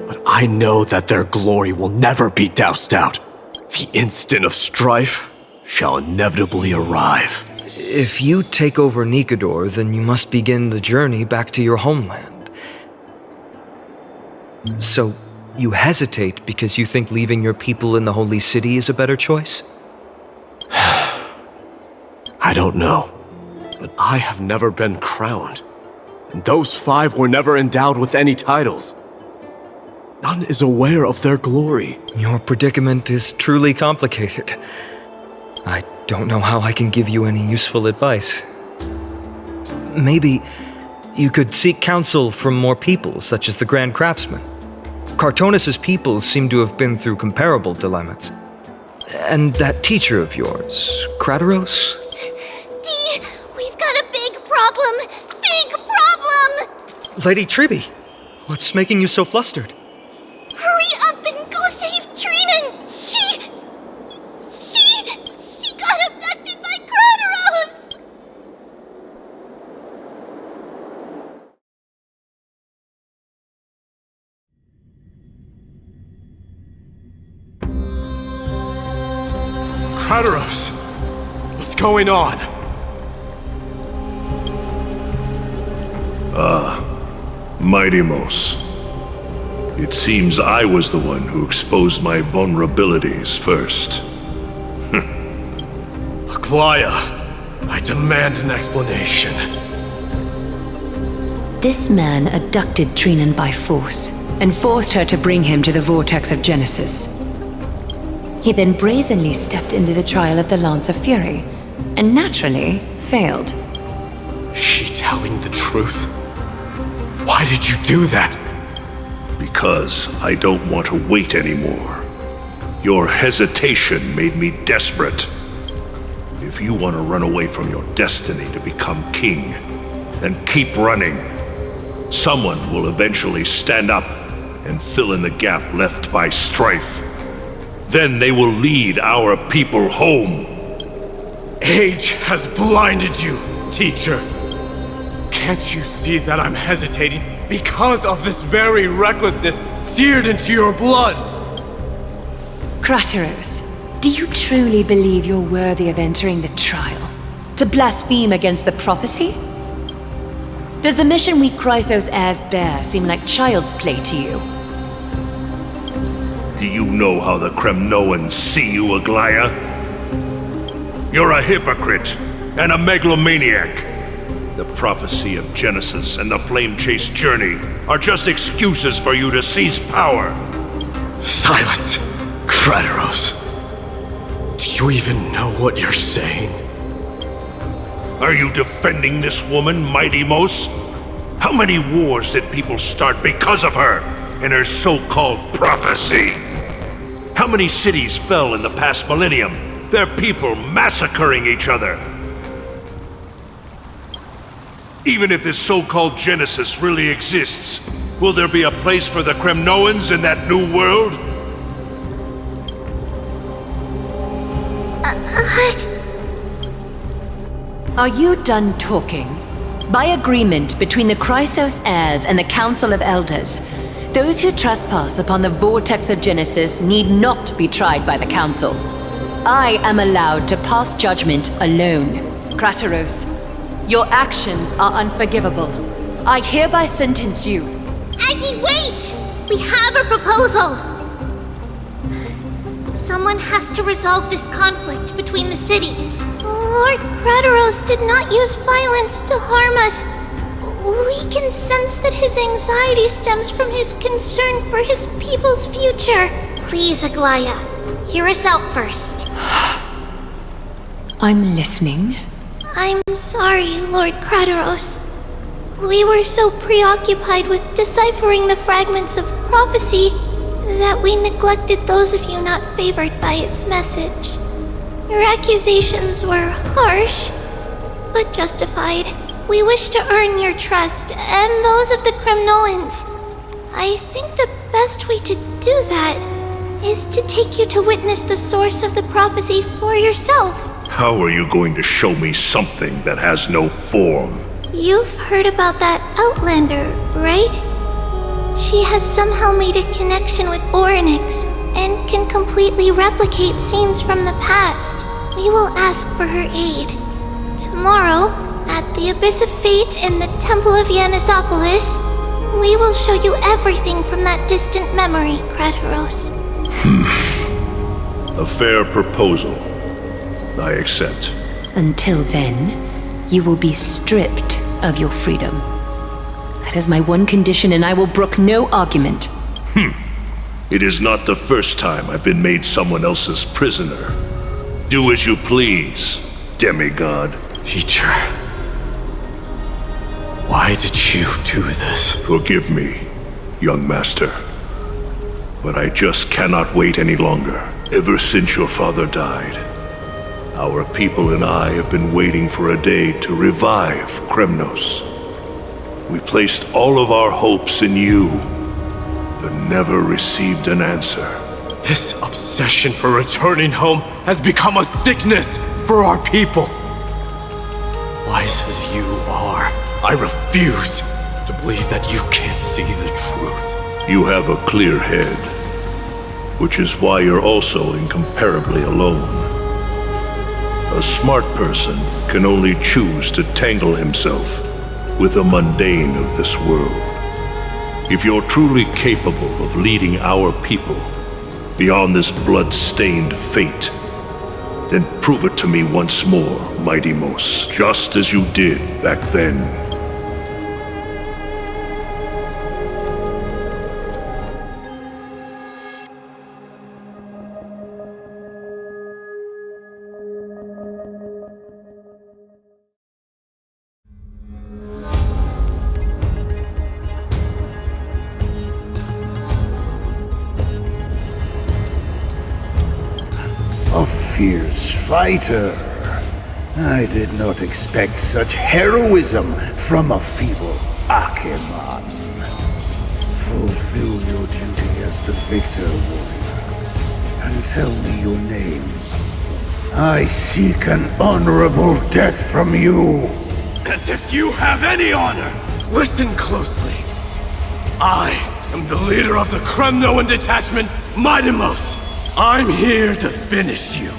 But I know that their glory will never be doused out. The instant of strife shall inevitably arrive. If you take over Nikador, then you must begin the journey back to your homeland. So, you hesitate because you think leaving your people in the Holy City is a better choice? I don't know, but I have never been crowned. And those 5 were never endowed with any titles. None is aware of their glory. Your predicament is truly complicated. I don't know how I can give you any useful advice. Maybe you could seek counsel from more people, such as the Grand Craftsman. Cartonis' people seem to have been through comparable dilemmas. And that teacher of yours, Krateros? Dee, we've got a big problem! Big problem! Lady Triby, what's making you so flustered? Hurry up and go save Trinan! She got abducted by Krateros! Krateros! What's going on? Mightimos. It seems I was the one who exposed my vulnerabilities first. Aglaya, I demand an explanation. This man abducted Trinan by force and forced her to bring him to the vortex of Genesis. He then brazenly stepped into the trial of the Lance of Fury, and naturally failed. She telling the truth? Why did you do that? Because I don't want to wait anymore. Your hesitation made me desperate. If you want to run away from your destiny to become king, then keep running. Someone will eventually stand up and fill in the gap left by strife. Then they will lead our people home. Age has blinded you, teacher. Can't you see that I'm hesitating because of this very recklessness seared into your blood? Krateros, do you truly believe you're worthy of entering the trial? To blaspheme against the prophecy? Does the mission we Chrysos heirs bear seem like child's play to you? Do you know how the Kremnoans see you, Aglaya? You're a hypocrite and a megalomaniac. The prophecy of Genesis and the Flame Chase journey are just excuses for you to seize power. Silence, Krateros. Do you even know what you're saying? Are you defending this woman, Mightimos? How many wars did people start because of her and her so-called prophecy? How many cities fell in the past millennium? Their people massacring each other. Even if this so-called Genesis really exists, will there be a place for the Kremnoans in that new world? Are you done talking? By agreement between the Chrysos heirs and the Council of Elders, those who trespass upon the vortex of Genesis need not be tried by the Council. I am allowed to pass judgment alone. Krateros, your actions are unforgivable. I hereby sentence you. Aggie, wait! We have a proposal! Someone has to resolve this conflict between the cities. Lord Krateros did not use violence to harm us. We can sense that his anxiety stems from his concern for his people's future. Please, Aglaya, hear us out first. I'm listening. I'm sorry, Lord Krateros. We were so preoccupied with deciphering the fragments of prophecy that we neglected those of you not favored by its message. Your accusations were harsh, but justified. We wish to earn your trust and those of the Kremnoans. I think the best way to do that is to take you to witness the source of the prophecy for yourself. How are you going to show me something that has no form? You've heard about that Outlander, right? She has somehow made a connection with Orynyx and can completely replicate scenes from the past. We will ask for her aid. Tomorrow, at the Abyss of Fate in the Temple of Yanisopolis, we will show you everything from that distant memory, Krateros. A fair proposal. I accept. Until then, you will be stripped of your freedom. That is my one condition, and I will brook no argument. It is not the first time I've been made someone else's prisoner. Do as you please, demigod. Teacher, why did you do this? Forgive me, young master. But I just cannot wait any longer. Ever since your father died, our people and I have been waiting for a day to revive Kremnos. We placed all of our hopes in you, but never received an answer. This obsession for returning home has become a sickness for our people. Wise as you are, I refuse to believe that you can't see the truth. You have a clear head, which is why you're also incomparably alone. A smart person can only choose to tangle himself with the mundane of this world. If you're truly capable of leading our people beyond this blood-stained fate, then prove it to me once more, Mighty Mos, just as you did back then. A fierce fighter. I did not expect such heroism from a feeble Acheman. Fulfill your duty as the victor, warrior, and tell me your name. I seek an honorable death from you. As if you have any honor! Listen closely. I am the leader of the Kremnoan detachment, Mighty Mos. I'm here to finish you,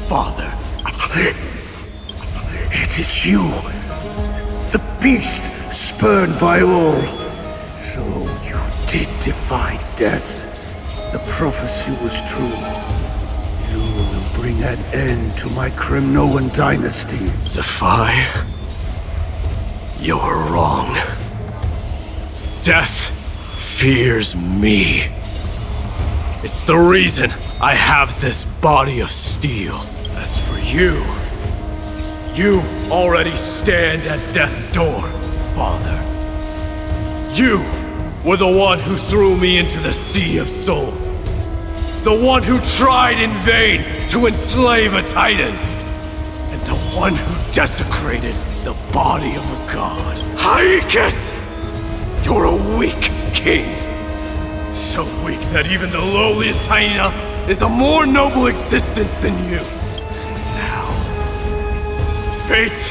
Father. It is you, the beast spurned by all. So you did defy death. The prophecy was true. You will bring an end to my Kremnoan dynasty. Defy? You're wrong. Death fears me. It's the reason I have this body of steel. As for you, you already stand at death's door, Father. You were the one who threw me into the Sea of Souls. The one who tried in vain to enslave a titan. And the one who desecrated the body of a god. Hyakis! You're a weak king. So weak that even the lowliest hyena is a more noble existence than you. And now, fate's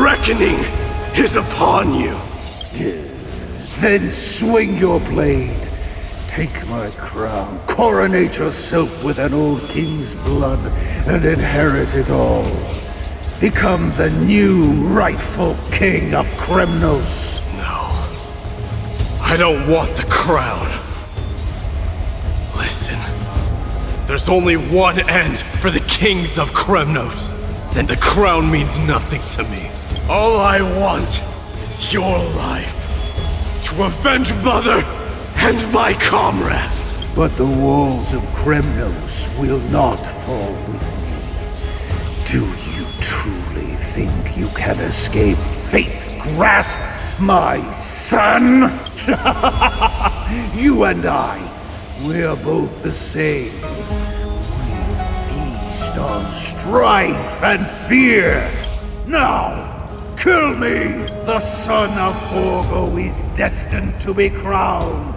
reckoning is upon you. Then swing your blade. Take my crown. Coronate yourself with an old king's blood and inherit it all. Become the new rightful king of Kremnos. No. I don't want the crown. Listen. If there's only one end for the kings of Kremnos, then the crown means nothing to me. All I want is your life. To avenge Mother and my comrades. But the walls of Kremnos will not fall with me. Do you truly think you can escape fate's grasp, my son? You and I, we're both the same. We feast on strife and fear. Now, kill me! The son of Borgo is destined to be crowned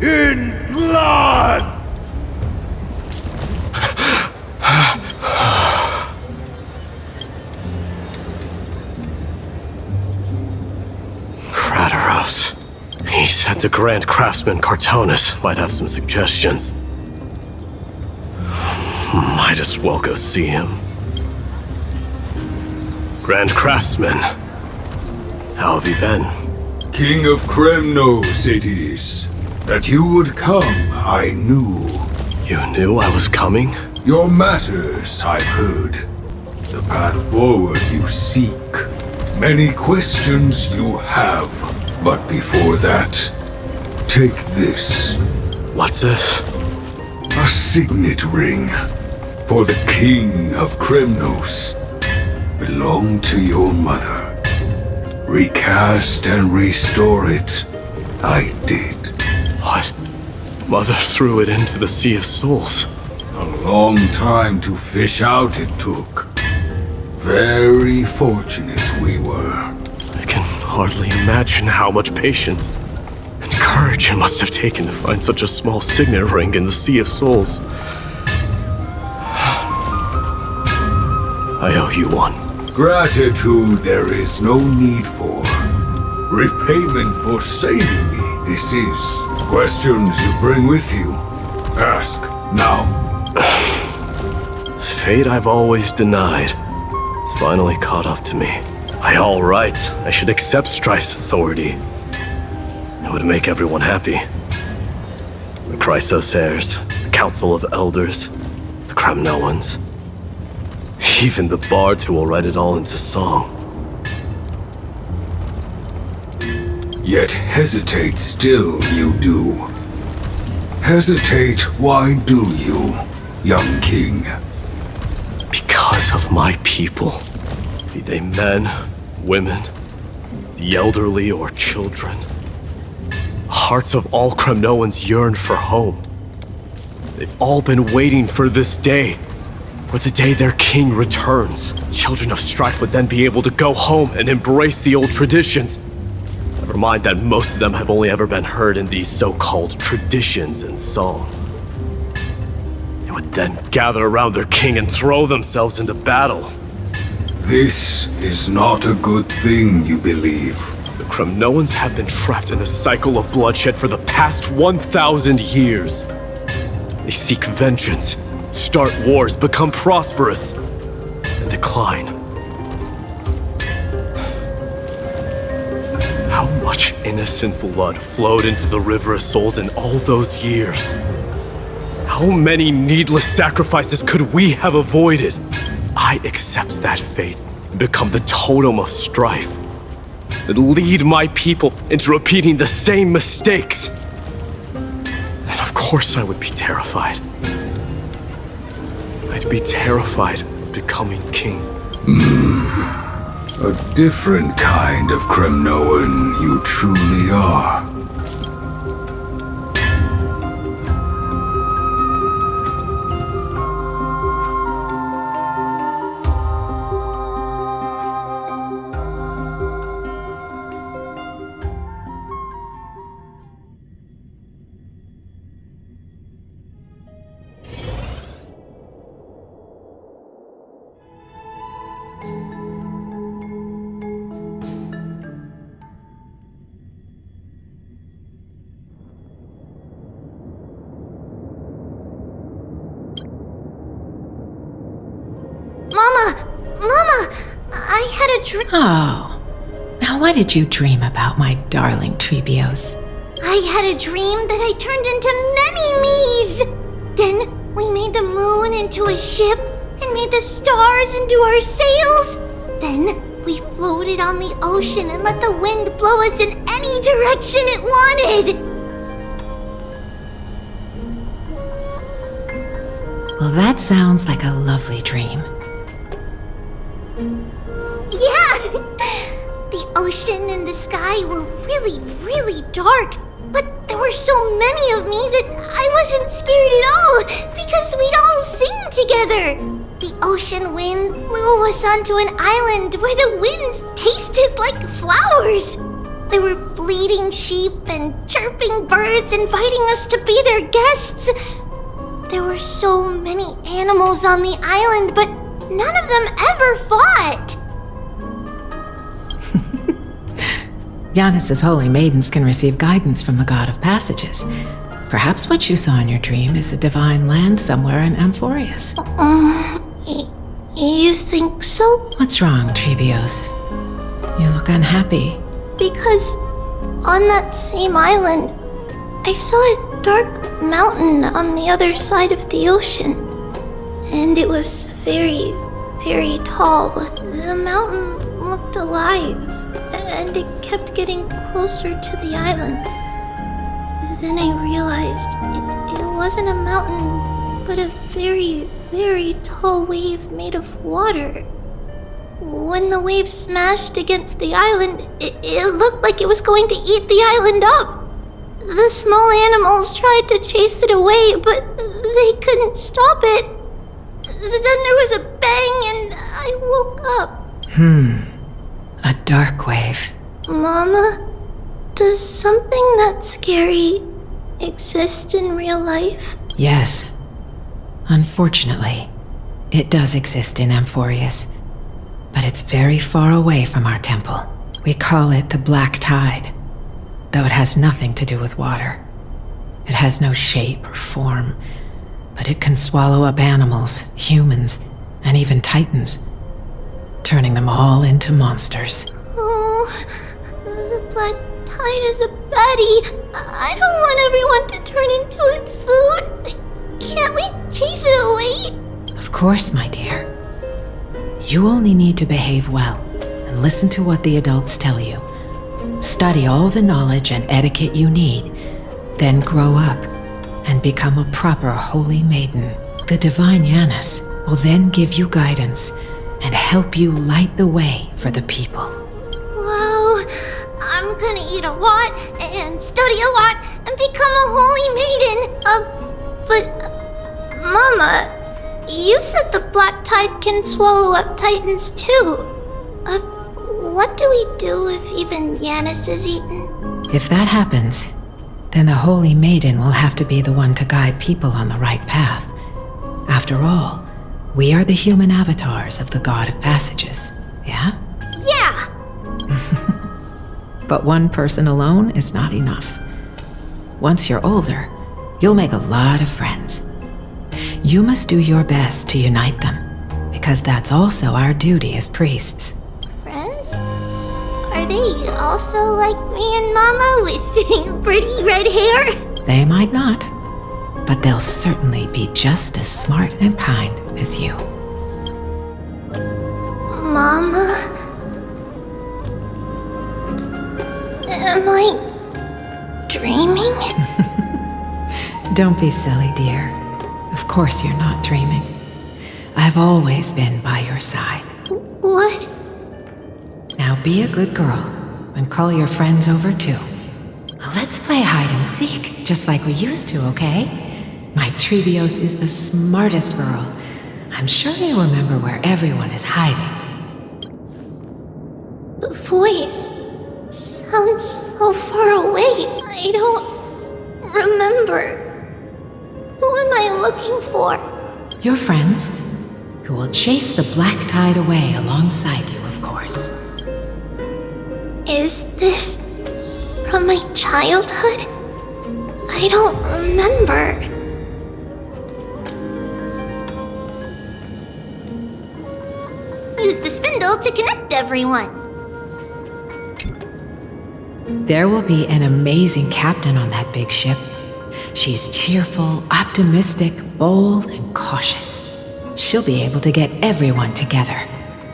in blood! Kratos. He said the Grand Craftsman Cartonus might have some suggestions. Might as well go see him. Grand Craftsman, how have you been? King of Kremnos it is. That you would come, I knew. You knew I was coming? Your matters, I've heard. The path forward you seek. Many questions you have. But before that, take this. What's this? A signet ring. For the King of Kremnos. Belonged to your mother. Recast and restore it. I did. What? Mother threw it into the Sea of Souls. A long time to fish out it took. Very fortunate we were. I can hardly imagine how much patience and courage it must have taken to find such a small signet ring in the Sea of Souls. I owe you one. Gratitude there is no need for. Repayment for saving me, this is. Questions you bring with you. Ask, now. Fate I've always denied. It's finally caught up to me. By all rights, I should accept Strife's authority. It would make everyone happy. The Chrysos heirs, the Council of Elders, the Kremnoans. Even the bards who will write it all into song. Yet hesitate still you do. Hesitate, why do you, young king? Because of my people. Be they men, women, the elderly or children. Hearts of all Kremnoans yearn for home. They've all been waiting for this day. For the day their king returns. Children of Strife would then be able to go home and embrace the old traditions. Never mind that most of them have only ever been heard in these so-called traditions and song. They would then gather around their king and throw themselves into battle. This is not a good thing, you believe. The Kremnoans have been trapped in a cycle of bloodshed for the past 1,000 years. They seek vengeance, start wars, become prosperous, and decline. How much innocent blood flowed into the River of Souls in all those years? How many needless sacrifices could we have avoided? I accept that fate and become the totem of strife. That lead my people into repeating the same mistakes. Then of course I would be terrified. I'd be terrified of becoming king. A different kind of Kremnoan you truly are. I had a dream. Oh. Now what did you dream about, my darling Trebios? I had a dream that I turned into many me's. Then we made the moon into a ship and made the stars into our sails. Then we floated on the ocean and let the wind blow us in any direction it wanted. Well, that sounds like a lovely dream. Yeah! The ocean and the sky were really, really dark. But there were so many of me that I wasn't scared at all because we'd all sing together. The ocean wind blew us onto an island where the wind tasted like flowers. There were bleating sheep and chirping birds inviting us to be their guests. There were so many animals on the island, but none of them ever fought. Giannis's holy maidens can receive guidance from the God of Passages. Perhaps what you saw in your dream is a divine land somewhere in Amphorius. You think so? What's wrong, Trebios? You look unhappy. Because on that same island, I saw a dark mountain on the other side of the ocean. And it was very, very tall. The mountain looked alive, and it kept getting closer to the island. Then I realized it wasn't a mountain, but a very, very tall wave made of water. When the wave smashed against the island, it looked like it was going to eat the island up. The small animals tried to chase it away, but they couldn't stop it. Then there was a bang and I woke up. A dark wave. Mama, does something that scary exist in real life? Yes. Unfortunately, it does exist in Amphorius, but it's very far away from our temple. We call it the Black Tide, though it has nothing to do with water. It has no shape or form, but it can swallow up animals, humans, and even titans, turning them all into monsters. Oh, the Black Tide is a baddie. I don't want everyone to turn into its food. Can't we chase it away? Of course, my dear. You only need to behave well and listen to what the adults tell you. Study all the knowledge and etiquette you need, then grow up and become a proper holy maiden. The divine Giannis will then give you guidance and help you light the way for the people. Wow, I'm gonna eat a lot and study a lot and become a holy maiden. But Mama, you said the Black Tide can swallow up titans too. What do we do if even Giannis is eaten? If that happens, then the holy maiden will have to be the one to guide people on the right path. After all, we are the human avatars of the God of Passages, yeah? Yeah! But one person alone is not enough. Once you're older, you'll make a lot of friends. You must do your best to unite them, because that's also our duty as priests. Friends? Are they also like me and Mama with pretty red hair? They might not, but they'll certainly be just as smart and kind as you. Mama? Am I dreaming? Don't be silly, dear. Of course you're not dreaming. I've always been by your side. What? Now be a good girl and call your friends over too. Let's play hide and seek, just like we used to, okay? My Trebios is the smartest girl. I'm sure you remember where everyone is hiding. The voice sounds so far away. I don't remember. Who am I looking for? Your friends, who will chase the Black Tide away alongside you, of course. Is this from my childhood? I don't remember. You the spindle to connect everyone. There will be an amazing captain on that big ship. She's cheerful, optimistic, bold, and cautious. She'll be able to get everyone together.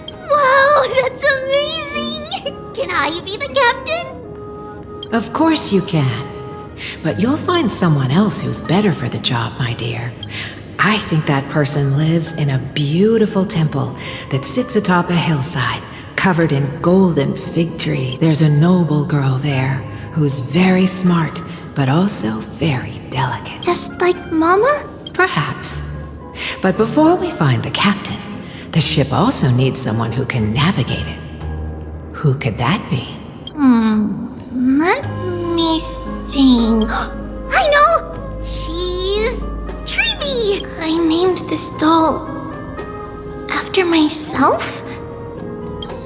Wow, that's amazing! Can I be the captain? Of course you can. But you'll find someone else who's better for the job, my dear. I think that person lives in a beautiful temple that sits atop a hillside, covered in golden fig tree. There's a noble girl there who's very smart, but also very delicate. Just like Mama? Perhaps. But before we find the captain, the ship also needs someone who can navigate it. Who could that be? Let me think. I know! She's Treeby! I named this doll after myself?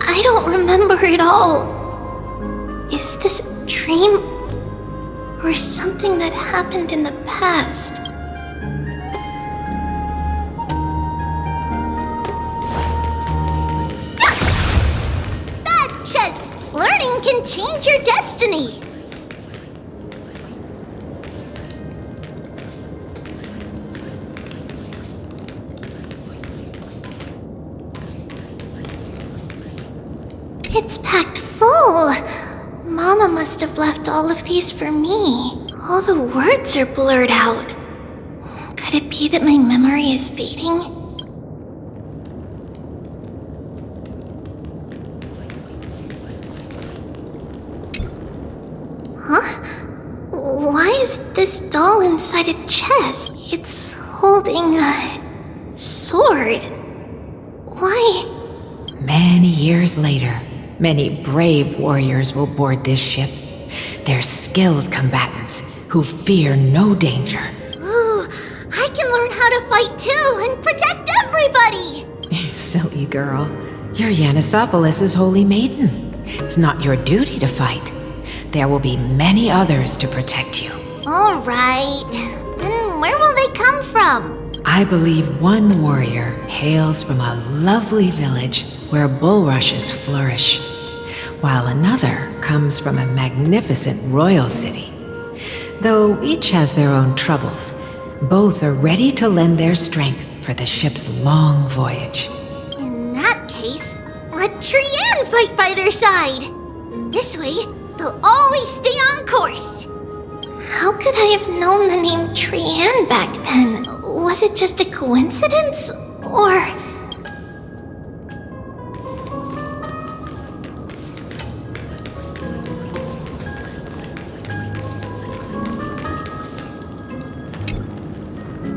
I don't remember it all. Is this a dream or something that happened in the past? Bad chest! Learning can change your destiny! It's packed full. Mama must have left all of these for me. All the words are blurred out. Could it be that my memory is fading? Huh? Why is this doll inside a chest? It's holding a sword. Why? Many years later, many brave warriors will board this ship. They're skilled combatants who fear no danger. Ooh, I can learn how to fight too and protect everybody! Silly girl. You're Yanisopoulos' holy maiden. It's not your duty to fight. There will be many others to protect you. Alright. Then where will they come from? I believe one warrior hails from a lovely village where bulrushes flourish, while another comes from a magnificent royal city. Though each has their own troubles, both are ready to lend their strength for the ship's long voyage. In that case, let Trian fight by their side. This way, they'll always stay on course. How could I have known the name Trian back then? Was it just a coincidence? Or...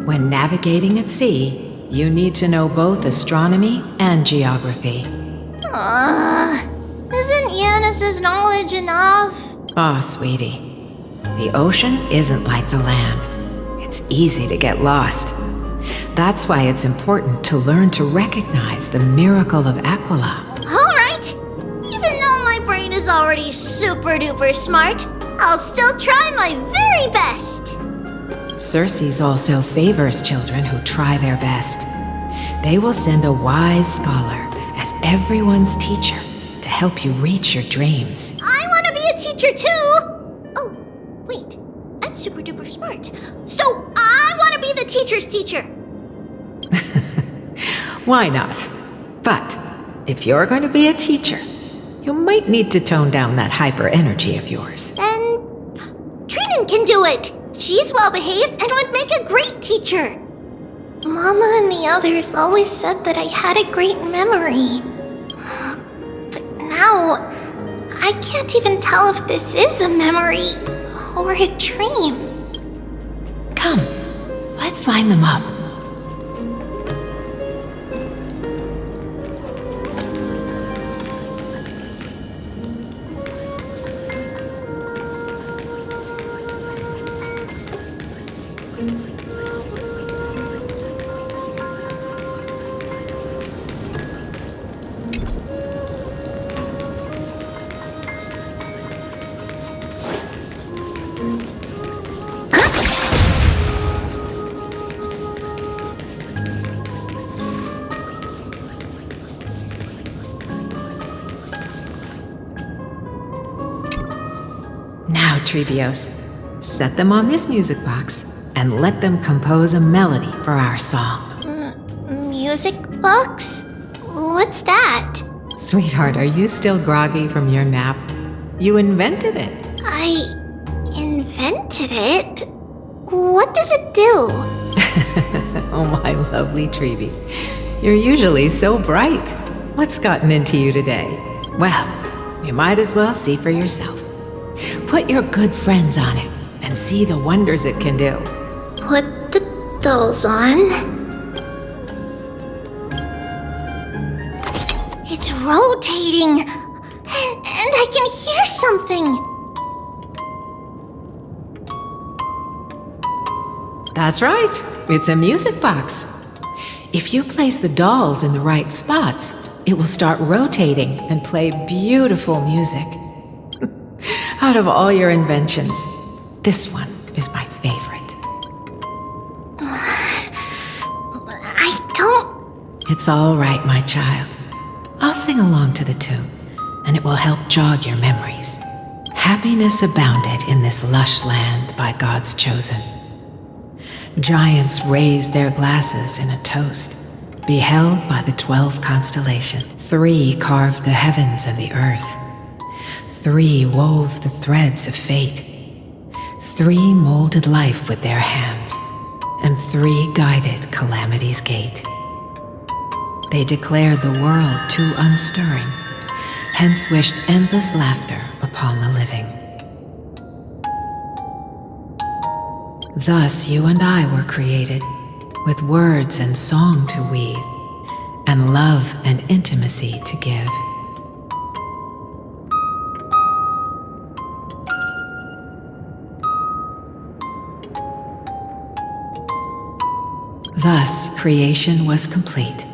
When navigating at sea, you need to know both astronomy and geography. Isn't Yanis's knowledge enough? Oh, sweetie. The ocean isn't like the land. It's easy to get lost. That's why it's important to learn to recognize the miracle of Aquila. Alright! Even though my brain is already super duper smart, I'll still try my very best! Circe also favors children who try their best. They will send a wise scholar as everyone's teacher to help you reach your dreams. I want to be a teacher too! Oh, wait. I'm super duper smart. So I want to be the teacher's teacher! Why not? But if you're going to be a teacher, you might need to tone down that hyper energy of yours. Then Trinan can do it! She's well behaved and would make a great teacher. Mama and the others always said that I had a great memory. But now, I can't even tell if this is a memory or a dream. Come, let's line them up. Trebios. Set them on this music box and let them compose a melody for our song. Music box? What's that? Sweetheart, are you still groggy from your nap? You invented it. I invented it? What does it do? Oh, my lovely Trebi. You're usually so bright. What's gotten into you today? Well, you might as well see for yourself. Put your good friends on it and see the wonders it can do. Put the dolls on. It's rotating, and I can hear something. That's right. It's a music box. If you place the dolls in the right spots, it will start rotating and play beautiful music. Out of all your inventions, this one is my favorite. I don't... It's all right, my child. I'll sing along to the tune, and it will help jog your memories. Happiness abounded in this lush land by God's chosen. Giants raised their glasses in a toast, beheld by the 12 constellations. 3 carved the heavens and the earth. 3 wove the threads of fate. 3 molded life with their hands, and 3 guided calamity's gate. They declared the world too unstirring, hence wished endless laughter upon the living. Thus you and I were created, with words and song to weave, and love and intimacy to give. Thus creation was complete.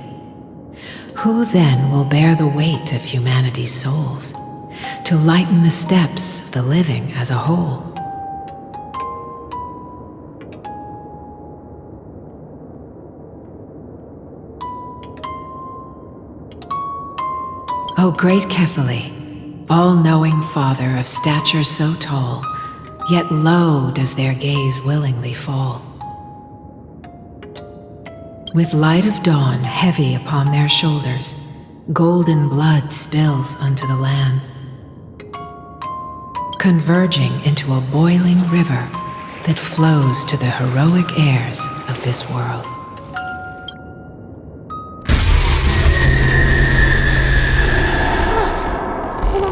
Who then will bear the weight of humanity's souls, to lighten the steps of the living as a whole? O great Kephali, all-knowing Father of stature so tall, yet low does their gaze willingly fall. With light of dawn heavy upon their shoulders, golden blood spills unto the land, converging into a boiling river that flows to the heroic heirs of this world.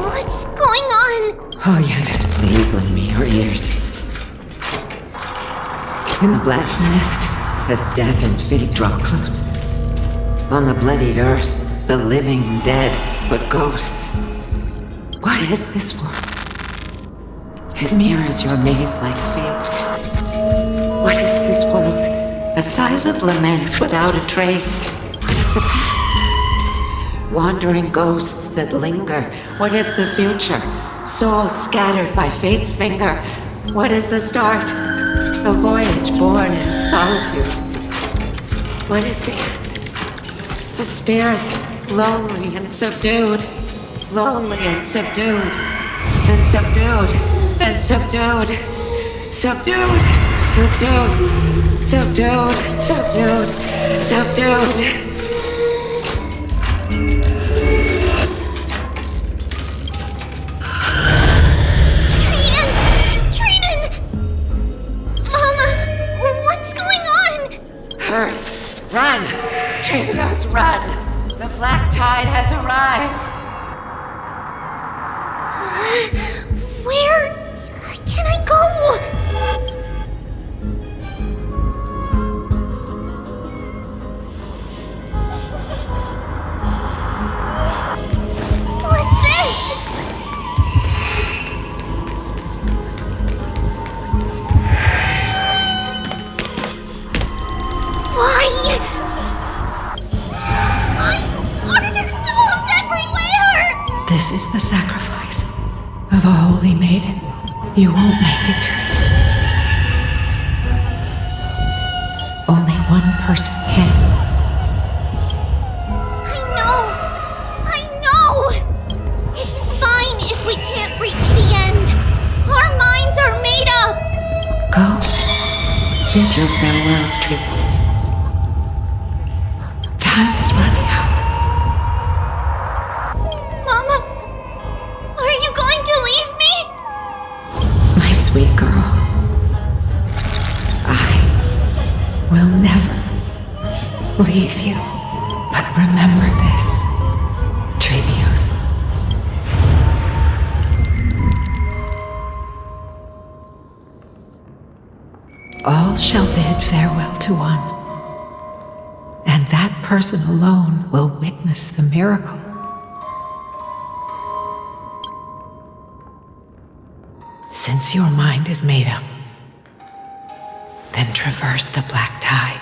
What's going on? Oh, Yanis, please lend me your ears. In the black mist, as death and fate draw close, on the bloodied earth, the living dead, but ghosts. What is this world? It mirrors your maze-like fate. What is this world? A silent lament without a trace. What is the past? Wandering ghosts that linger. What is the future? Souls scattered by fate's finger. What is the start? A voyage born in solitude. What is the end? The spirit, lonely and subdued. Lonely and subdued. And subdued. And subdued. Subdued. Subdued. Subdued. Subdued. Subdued. Run! Trebios, run! The black tide has arrived! Where can I go? What's this? Why? Are there dolls everywhere? This is the sacrifice of a holy maiden. You won't make it to the end. Only one person can. I know! It's fine if we can't reach the end. Our minds are Bid your farewells, Treehouse. Time is running out. Mama, are you going to leave me? My sweet girl. I will never leave you. But remember this, Treehouse. All shall bid farewell to one, and that person alone will witness the miracle. Since your mind is made up, then traverse the black tide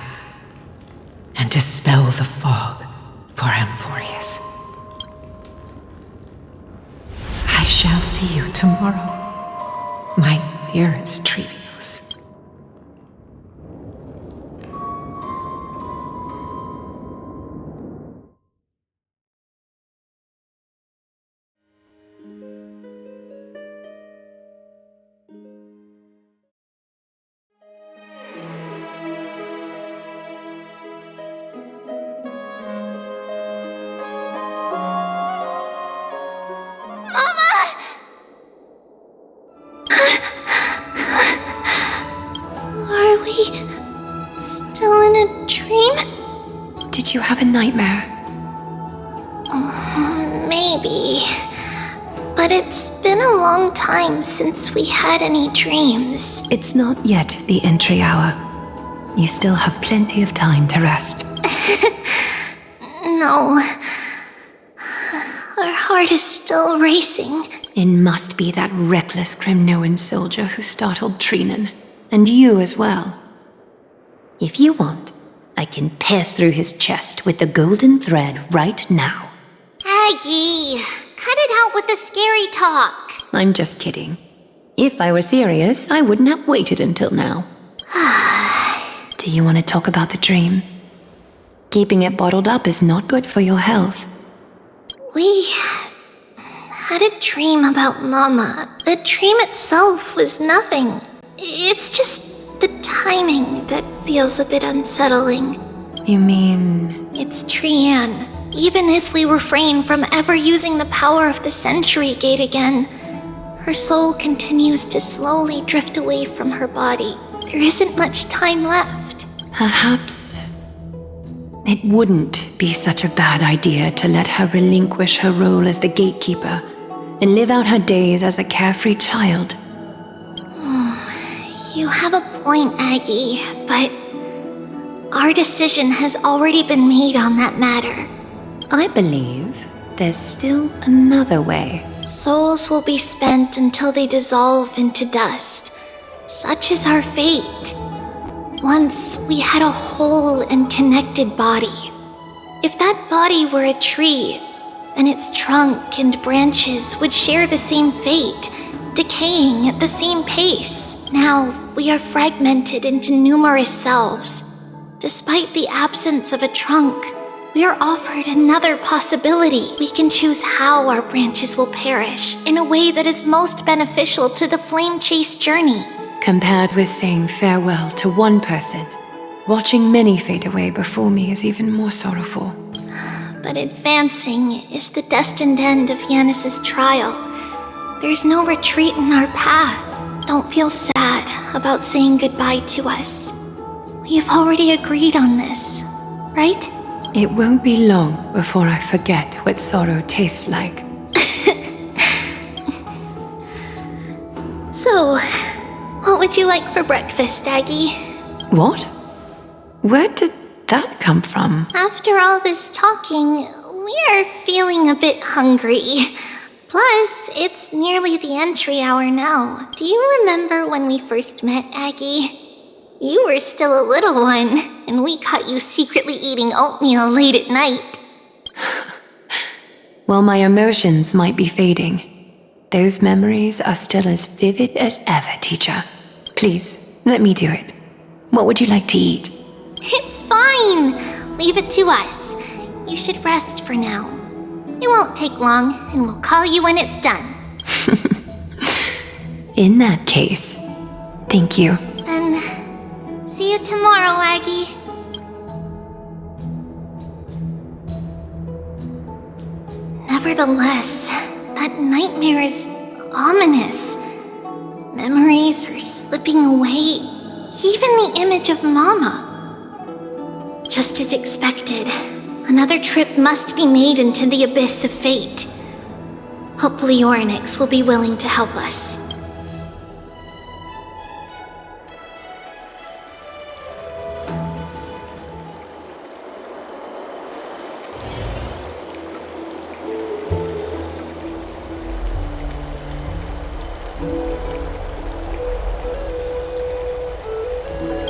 and dispel the fog for Amphorius. I shall see you tomorrow, my dearest Treehouse. Are we still in a dream? Did you have a nightmare? Maybe. But it's been a long time since we had any dreams. It's not yet the entry hour. You still have plenty of time to rest. No. Our heart is still racing. It must be that reckless Kremnoan soldier who startled Trinan. And you as well. If you want, I can pass through his chest with the golden thread right now. Aggie, cut it out with the scary talk. I'm just kidding. If I were serious, I wouldn't have waited until now. Do you want to talk about the dream? Keeping it bottled up is not good for your health. We had a dream about Mama. The dream itself was nothing. It's just the timing that feels a bit unsettling. You mean... It's Trian. Even if we refrain from ever using the power of the Century Gate again, her soul continues to slowly drift away from her body. There isn't much time left. Perhaps it wouldn't be such a bad idea to let her relinquish her role as the gatekeeper and live out her days as a carefree child. You have a point, Aggie, but our decision has already been made on that matter. I believe there's still another way. Souls will be spent until they dissolve into dust. Such is our fate. Once we had a whole and connected body. If that body were a tree, then its trunk and branches would share the same fate, decaying at the same pace. Now, we are fragmented into numerous selves. Despite the absence of a trunk, we are offered another possibility. We can choose how our branches will perish in a way that is most beneficial to the flame chase journey. Compared with saying farewell to one person, watching many fade away before me is even more sorrowful. But advancing is the destined end of Yanis's trial. There's no retreat in our path. Don't feel sad about saying goodbye to us. We have already agreed on this, right? It won't be long before I forget what sorrow tastes like. So, what would you like for breakfast, Aggie? What? Where did that come from? After all this talking, we are feeling a bit hungry. Plus, it's nearly the entry hour now. Do you remember when we first met, Aggie? You were still a little one, and we caught you secretly eating oatmeal late at night. While my emotions might be fading, those memories are still as vivid as ever, teacher. Please, let me do it. What would you like to eat? It's fine. Leave it to us. You should rest for now. It won't take long, and we'll call you when it's done. In that case, thank you. Then, See you tomorrow, Aggie. Nevertheless, that nightmare is ominous. Memories are slipping away, even the image of Mama. Just as expected, another trip must be made into the abyss of fate. Hopefully Orynyx will be willing to help us.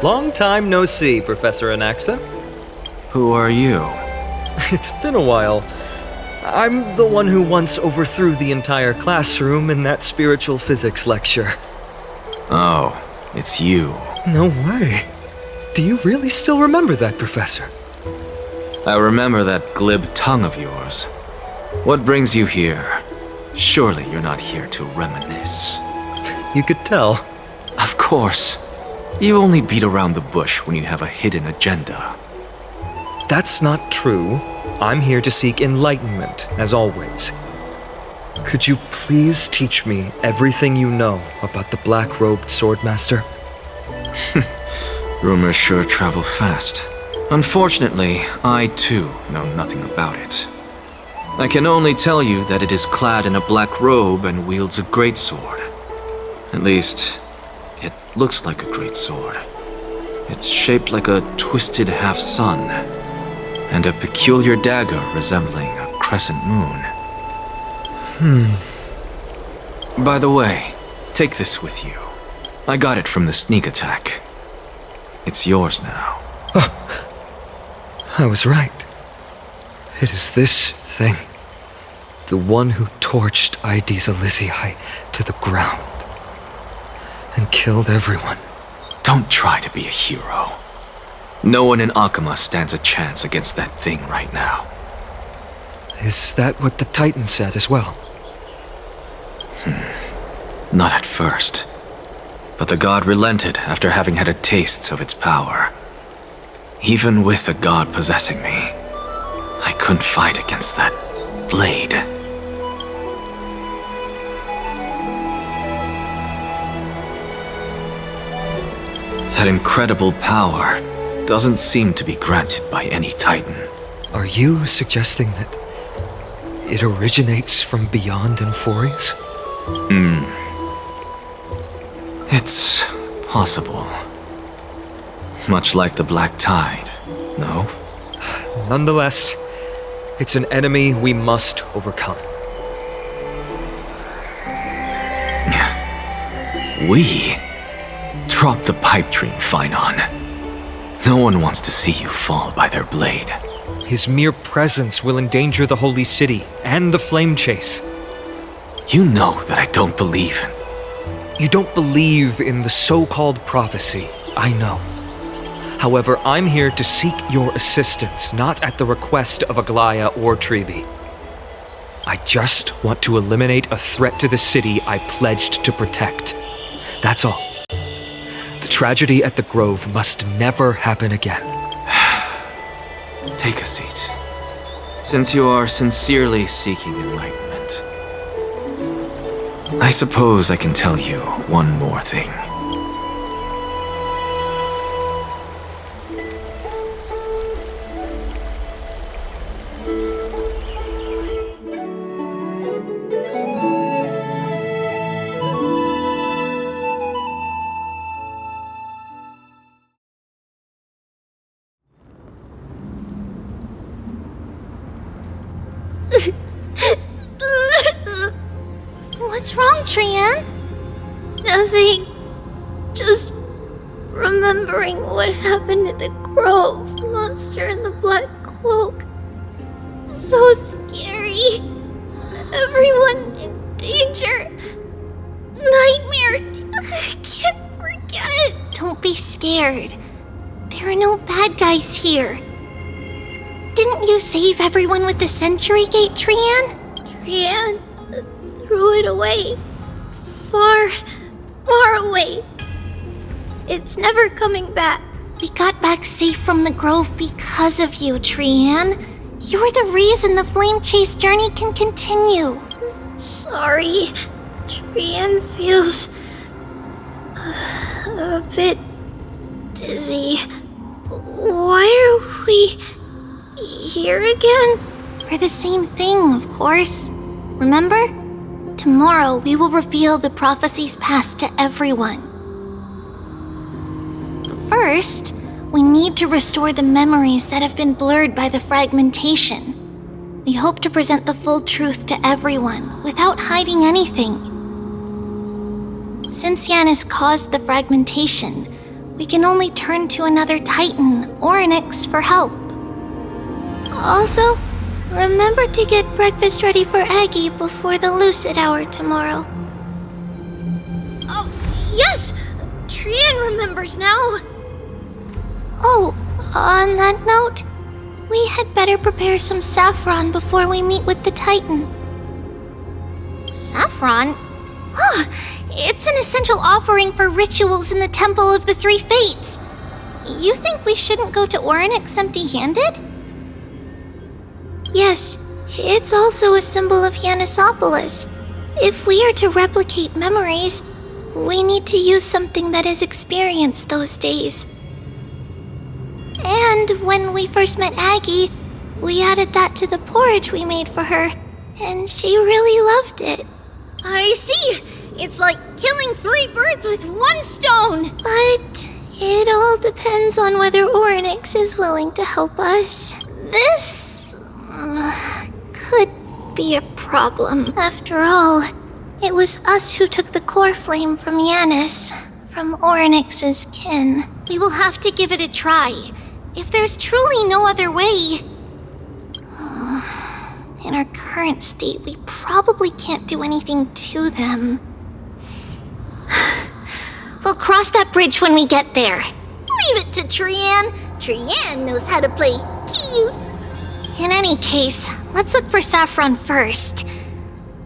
Long time no see, Professor Anaxa. Who are you? It's been a while. I'm the one who once overthrew the entire classroom in that spiritual physics lecture. Oh, it's you. No way. Do you really still remember that, Professor? I remember that glib tongue of yours. What brings you here? Surely you're not here to reminisce. You could tell. Of course. You only beat around the bush when you have a hidden agenda. That's not true. I'm here to seek enlightenment, as always. Could you please teach me everything you know about the black-robed swordmaster? Rumors sure travel fast. Unfortunately, I too know nothing about it. I can only tell you that it is clad in a black robe and wields a greatsword. At least, it looks like a greatsword. It's shaped like a twisted half-sun, and a peculiar dagger resembling a crescent moon. By the way, take this with you. I got it from the sneak attack. It's yours now. I was right. It is this thing. The one who torched Aedes Elysiae to the ground. And killed everyone. Don't try to be a hero. No one in Akama stands a chance against that thing right now. Is that what the Titan said as well? Not at first. But the god relented after having had a taste of its power. Even with the god possessing me, I couldn't fight against that blade. That incredible power doesn't seem to be granted by any Titan. Are you suggesting that it originates from beyond Emphorius? It's possible. Much like the Black Tide, no? Nonetheless, it's an enemy we must overcome. We? Drop the pipe dream, Phynon. No one wants to see you fall by their blade. His mere presence will endanger the Holy City and the Flame Chase. You know that I don't believe in... You don't believe in the so-called prophecy, I know. However, I'm here to seek your assistance, not at the request of Aglaya or Treeby. I just want to eliminate a threat to the city I pledged to protect. That's all. The tragedy at the Grove must never happen again. Take a seat. Since you are sincerely seeking enlightenment, I suppose I can tell you one more thing. What's wrong, Trian? Nothing. Just remembering what happened at the Grove. The monster in the black cloak. So scary. Everyone in danger. Nightmare. I can't forget. Don't be scared. There are no bad guys here. Didn't you save everyone with the Century Gate, Trian? Trian threw it away. Far, far away. It's never coming back. We got back safe from the grove because of you, Trian. You're the reason the flame chase journey can continue. Sorry. Trian feels a bit dizzy. Why are we here again? For the same thing, of course. Remember? Tomorrow we will reveal the prophecies past to everyone. But first, we need to restore the memories that have been blurred by the fragmentation. We hope to present the full truth to everyone without hiding anything. Since Yanis caused the fragmentation, we can only turn to another Titan, Orynyx, for help. Also, remember to get breakfast ready for Aggie before the lucid hour tomorrow. Oh, yes! Trian remembers now! Oh, on that note, we had better prepare some saffron before we meet with the Titan. Saffron? Huh, it's an essential offering for rituals in the Temple of the Three Fates. You think we shouldn't go to Orynyx empty-handed? Yes, it's also a symbol of Yanisopolis. If we are to replicate memories, we need to use something that has experienced those days. And when we first met Aggie, we added that to the porridge we made for her, and she really loved it. I see! It's like killing 3 birds with 1 stone! But it all depends on whether Orynyx is willing to help us. This could be a problem. After all, it was us who took the core flame from Yanis, from Orynyx's kin. We will have to give it a try. If there's truly no other way... In our current state, we probably can't do anything to them. We'll cross that bridge when we get there. Leave it to Trian. Trian knows how to play cute. In any case, let's look for saffron first.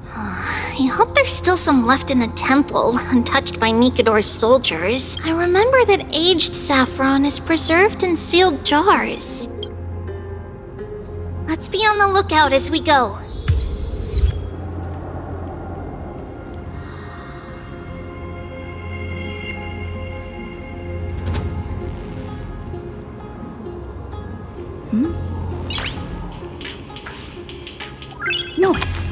I hope there's still some left in the temple, untouched by Nikador's soldiers. I remember that aged saffron is preserved in sealed jars. Let's be on the lookout as we go. Noise.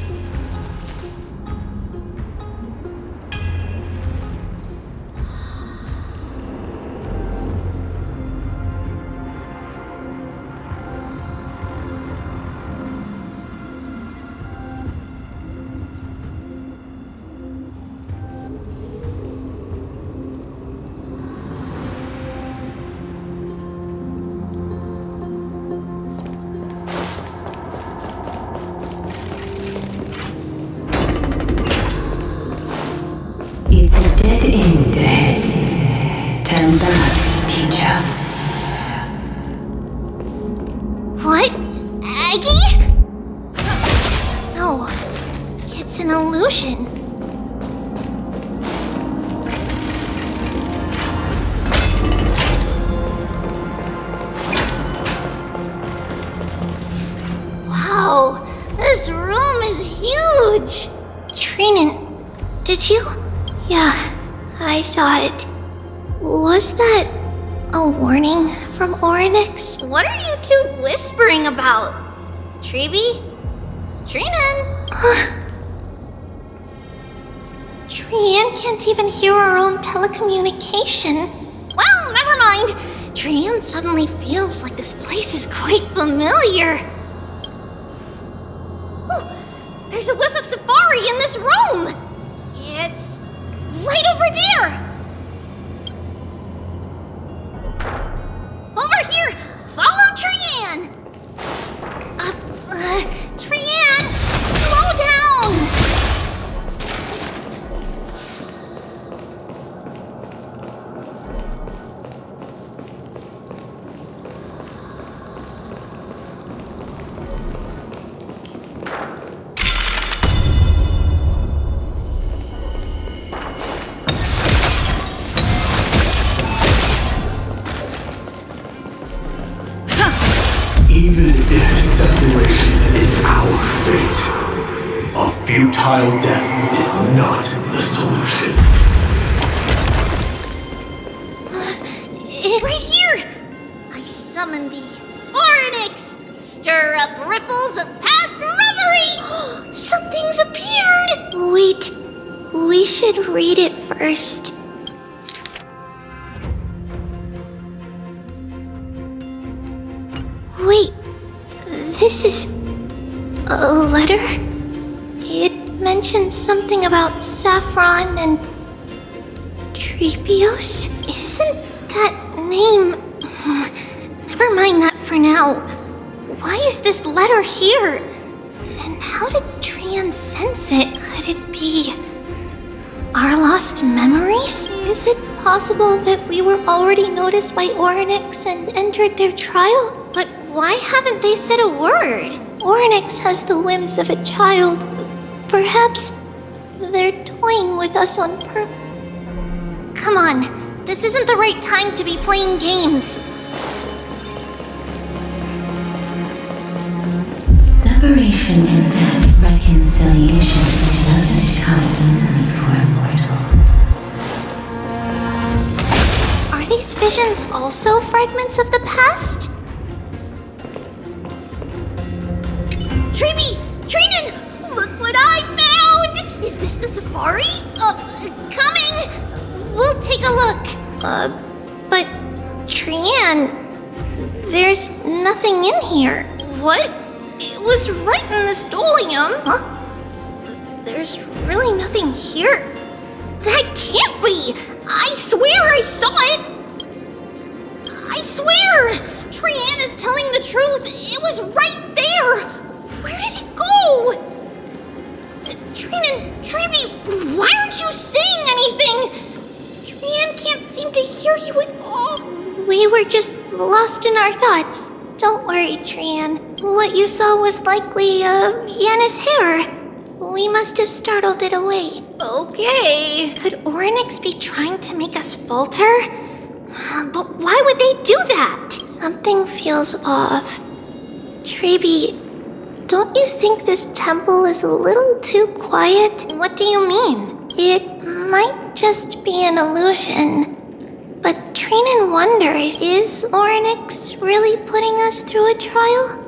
It's a dead end ahead. Turn back, teacher. What? Aggie? No, it's an illusion. Wow, this room is huge! Trinan, did you? Yeah, I saw it. Was that a warning from Orynyx? What are you two whispering about? Treeby? Trinan? Trian can't even hear our own telecommunication. Well, never mind. Trian suddenly feels like this place is quite familiar. Oh, there's a whiff of safari in this room. It's right over there! Over here! Follow Trian! Trian! Slow down! Even if separation is our fate, a futile death is not the solution. Right here! I summon thee, Orynyx! Stir up ripples of past reverie! Something's appeared! Wait, we should read it first. Wait, this is a letter? It mentions something about Saffron and Treebios? Isn't that name... Never mind that for now. Why is this letter here? And how did Trian sense it? Could it be our lost memories? Is it possible that we were already noticed by Orynyx and entered their trial? But why haven't they said a word? Orynyx has the whims of a child. Perhaps they're toying with us on purpose. Come on, this isn't the right time to be playing games. Separation and death, reconciliation doesn't come easily for a mortal. Are these visions also fragments of the past? Treeby! Trinan! Look what I found! Is this the safari? Coming! We'll take a look. But Trian, there's nothing in here. What? It was right in the stolium. Huh? There's really nothing here. That can't be! I swear I saw it! I swear! Trian is telling the truth. It was right there! Where did it go? Trinan, Treeby, why aren't you saying anything? Trian can't seem to hear you at all. We were just lost in our thoughts. Don't worry, Trian. What you saw was likely, Yanis' hair. We must have startled it away. Okay. Could Orynyx be trying to make us falter? But why would they do that? Something feels off. Treeby, don't you think this temple is a little too quiet? What do you mean? It might just be an illusion. But Trinan wonders, is Orynyx really putting us through a trial?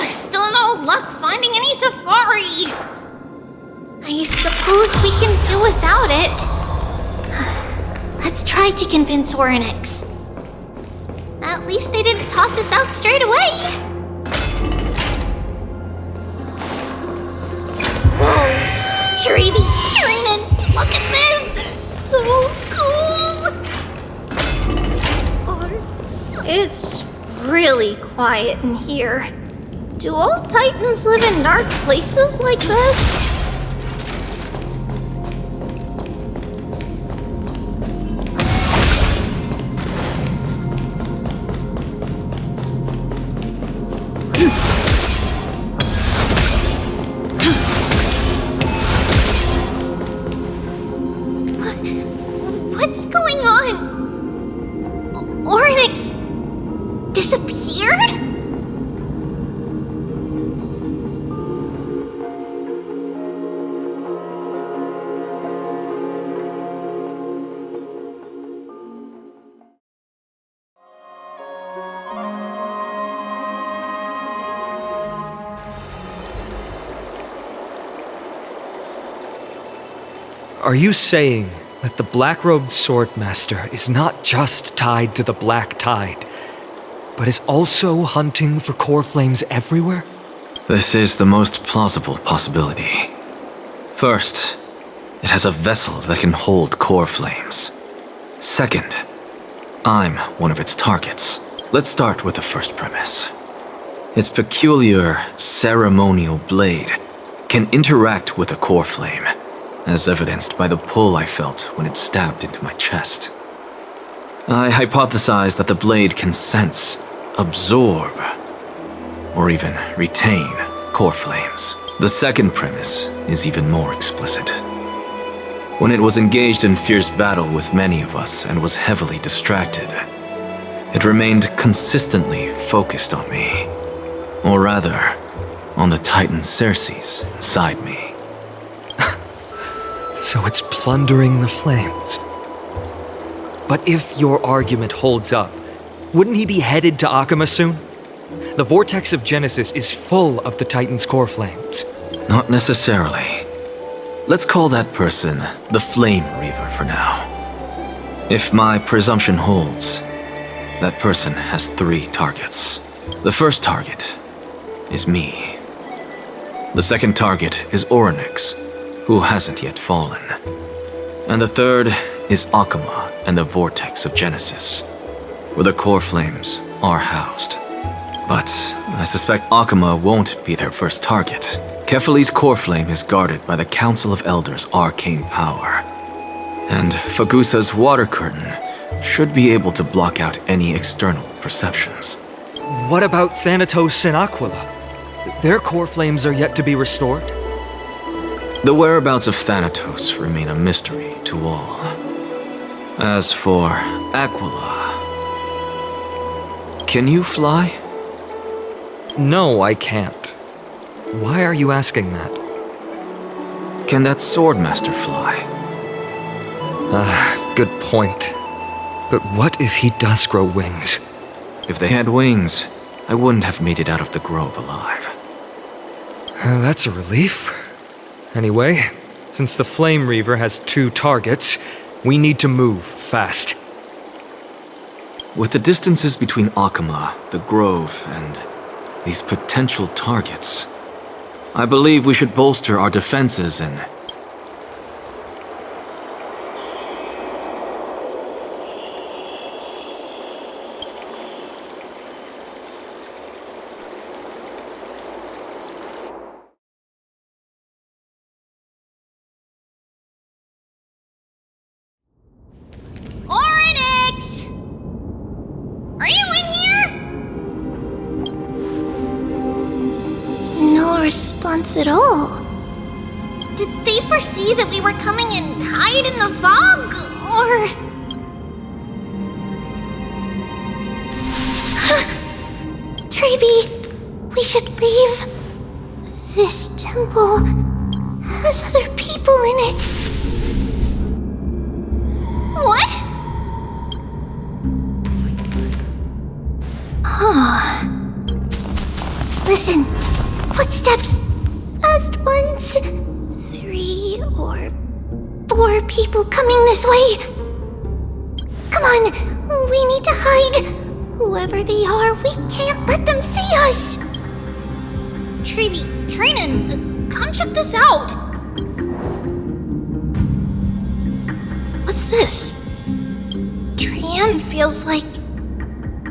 Still no luck finding any safari. I suppose we can do without it. Let's try to convince Orynyx. At least they didn't toss us out straight away. Whoa, Treeby, Trinan, look at this! So cool! It's really quiet in here. Do all Titans live in dark places like this? What's going on? Orynyx disappeared? Are you saying that the black-robed swordmaster is not just tied to the Black Tide, but is also hunting for core flames everywhere? This is the most plausible possibility. First, it has a vessel that can hold core flames. Second, I'm one of its targets. Let's start with the first premise. Its peculiar ceremonial blade can interact with a core flame, as evidenced by the pull I felt when it stabbed into my chest. I hypothesized that the blade can sense, absorb, or even retain core flames. The second premise is even more explicit. When it was engaged in fierce battle with many of us and was heavily distracted, it remained consistently focused on me. Or rather, on the Titan Circes inside me. So it's plundering the flames. But if your argument holds up, wouldn't he be headed to Akama soon? The vortex of Genesis is full of the Titan's core flames. Not necessarily. Let's call that person the Flame Reaver for now. If my presumption holds, that person has 3 targets. The first target is me. The second target is Orynyx, who hasn't yet fallen. And the third is Akama and the Vortex of Genesis, where the core flames are housed. But I suspect Akama won't be their first target. Kefali's core flame is guarded by the Council of Elders' arcane power. And Fagusa's water curtain should be able to block out any external perceptions. What about Thanatos and Aquila? Their core flames are yet to be restored? The whereabouts of Thanatos remain a mystery to all. As for Aquila... Can you fly? No, I can't. Why are you asking that? Can that Swordmaster fly? Good point. But what if he does grow wings? If they had wings, I wouldn't have made it out of the grove alive. That's a relief. Anyway, since the Flame Reaver has 2 targets, we need to move fast. With the distances between Akama, the grove, and these potential targets, I believe we should bolster our defenses and... Orynyx! Are you in here? No response at all. Did they foresee that we were coming and hide in the fog? Or... Treeby, we should leave. This temple has other people in it. What? Listen, footsteps. Fast ones. 3 or 4 people coming this way. Come on, we need to hide. Whoever they are, we can't let them see us. Treeby, Trinan, come check this out. What's this? Trian feels like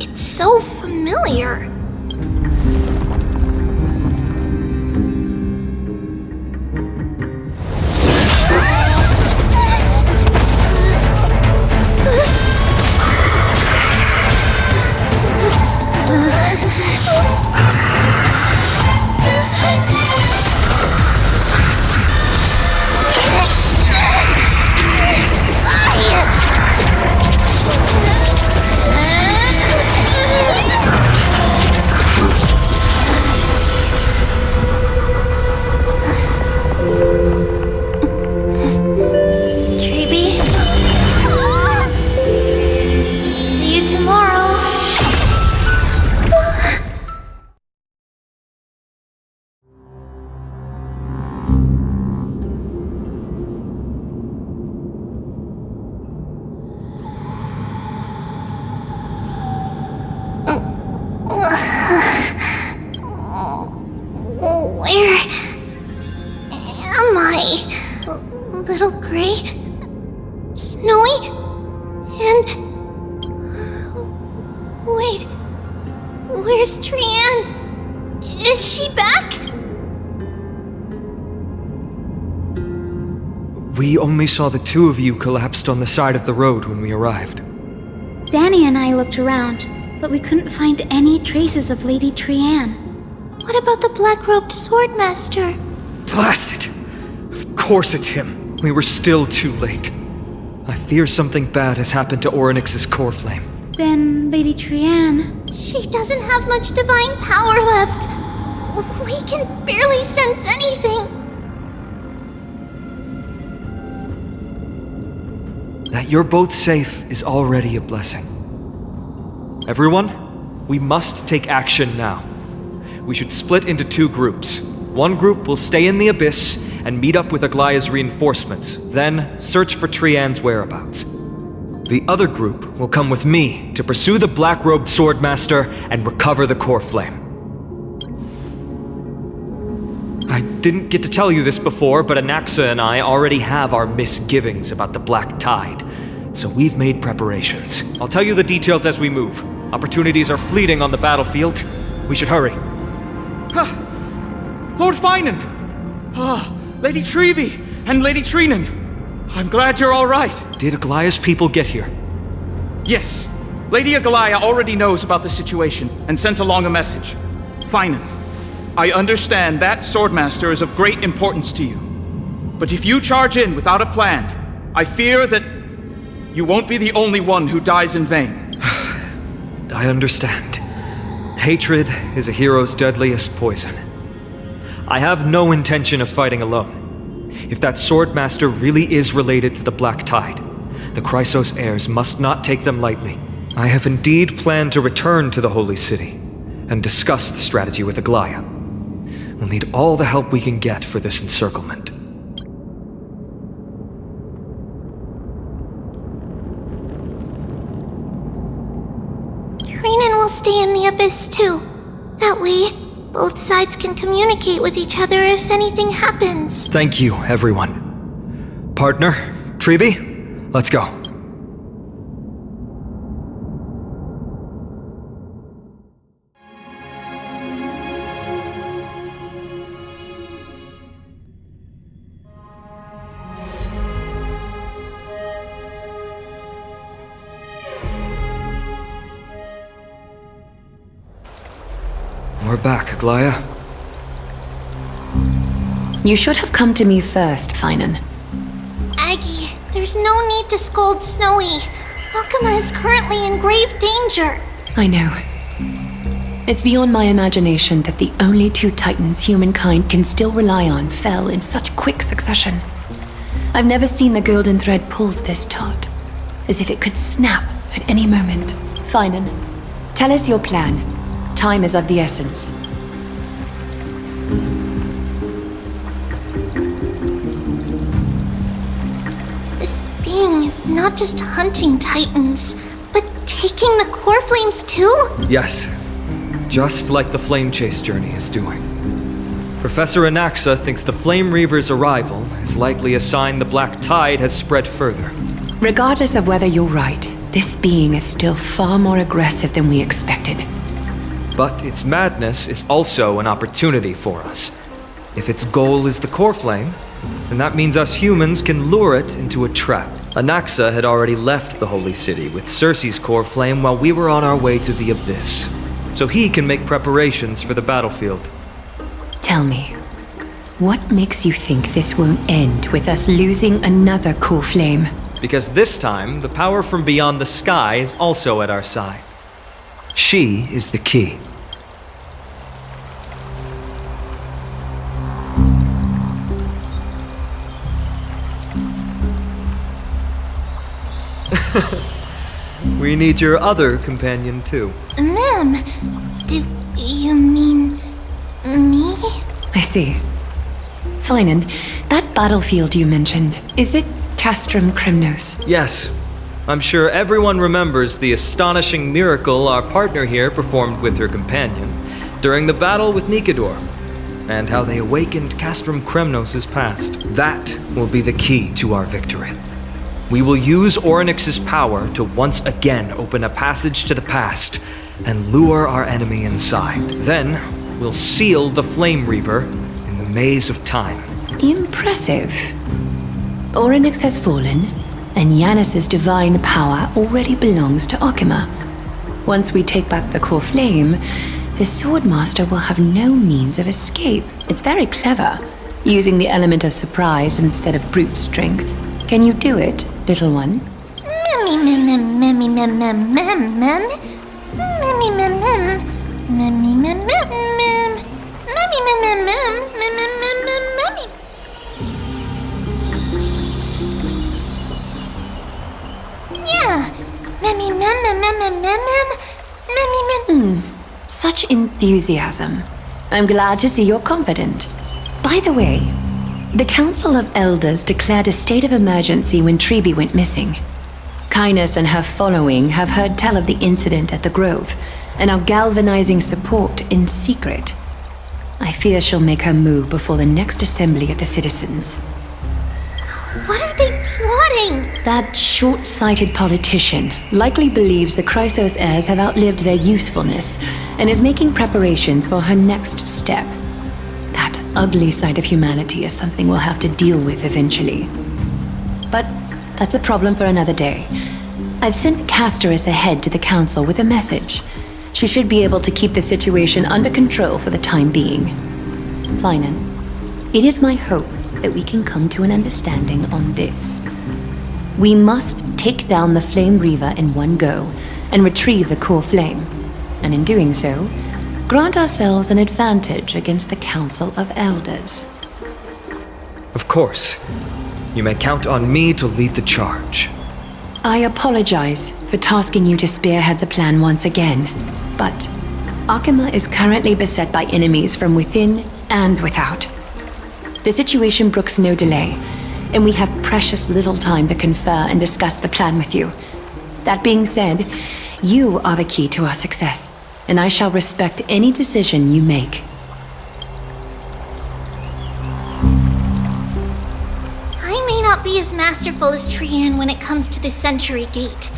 it's so familiar. Where am I? Little gray, snowy, and wait, where's Trian? Is she back? We only saw the 2 of you collapsed on the side of the road when we arrived. Danny and I looked around, but we couldn't find any traces of Lady Trian. What about the black-robed swordmaster? Blast it! Of course it's him. We were still too late. I fear something bad has happened to Orynyx's core flame. Then, Lady Trianne... She doesn't have much divine power left. We can barely sense anything. That you're both safe is already a blessing. Everyone, we must take action now. We should split into 2 groups. One group will stay in the Abyss and meet up with Aglaya's reinforcements, then search for Trianne's whereabouts. The other group will come with me to pursue the black-robed swordmaster and recover the core flame. I didn't get to tell you this before, but Anaxa and I already have our misgivings about the Black Tide, so we've made preparations. I'll tell you the details as we move. Opportunities are fleeting on the battlefield. We should hurry. Lord Finan! Lady Treby and Lady Trinan. I'm glad you're all right. Did Aglaya's people get here? Yes. Lady Aglaya already knows about the situation and sent along a message. Finan, I understand that Swordmaster is of great importance to you. But if you charge in without a plan, I fear that you won't be the only one who dies in vain. I understand. Hatred is a hero's deadliest poison. I have no intention of fighting alone. If that Swordmaster really is related to the Black Tide, the Chrysos heirs must not take them lightly. I have indeed planned to return to the Holy City and discuss the strategy with Aglaya. We'll need all the help we can get for this encirclement. Trinan will stay in the Abyss too. That way, both sides can communicate with each other if anything happens. Thank you, everyone. Partner, Treby, let's go. We're back, Aglaya. You should have come to me first, Finan. Aggie, there's no need to scold Snowy. Akuma is currently in grave danger. I know. It's beyond my imagination that the only 2 titans humankind can still rely on fell in such quick succession. I've never seen the golden thread pulled this taut, as if it could snap at any moment. Finan, tell us your plan. Time is of the essence. This being is not just hunting titans, but taking the core flames too? Yes, just like the Flame Chase journey is doing. Professor Anaxa thinks the Flame Reaver's arrival is likely a sign the Black Tide has spread further. Regardless of whether you're right, this being is still far more aggressive than we expected. But its madness is also an opportunity for us. If its goal is the core flame, then that means us humans can lure it into a trap. Anaxa had already left the Holy City with Circe's core flame while we were on our way to the Abyss, so he can make preparations for the battlefield. Tell me, what makes you think this won't end with us losing another core flame? Because this time, the power from beyond the sky is also at our side. She is the key. We need your other companion too. Ma'am, do you mean me? I see. Finan, that battlefield you mentioned, is it Castrum Kremnos? Yes. I'm sure everyone remembers the astonishing miracle our partner here performed with her companion during the battle with Nikador, and how they awakened Castrum Kremnos' past. That will be the key to our victory. We will use Orynyx's power to once again open a passage to the past and lure our enemy inside. Then, we'll seal the Flame Reaver in the maze of time. Impressive. Orynyx has fallen, and Yanis's divine power already belongs to Akuma. Once we take back the core flame, the Swordmaster will have no means of escape. It's very clever, using the element of surprise instead of brute strength. Can you do it, little one? Such enthusiasm. I'm glad to see you're confident. By the way, the Council of Elders declared a state of emergency when Treeby went missing. Kynus and her following have heard tell of the incident at the Grove and are galvanizing support in secret. I fear she'll make her move before the next assembly of the citizens. What are they plotting? That short-sighted politician likely believes the Chrysos heirs have outlived their usefulness and is making preparations for her next step. That ugly side of humanity is something we'll have to deal with eventually. But that's a problem for another day. I've sent Castoris ahead to the council with a message. She should be able to keep the situation under control for the time being. Flynan, it is my hope that we can come to an understanding on this. We must take down the Flame Reaver in one go and retrieve the core flame, and in doing so, grant ourselves an advantage against the Council of Elders. Of course. You may count on me to lead the charge. I apologize for tasking you to spearhead the plan once again, but Akima is currently beset by enemies from within and without. The situation brooks no delay, and we have precious little time to confer and discuss the plan with you. That being said, you are the key to our success, and I shall respect any decision you make. I may not be as masterful as Trian when it comes to the Century Gate,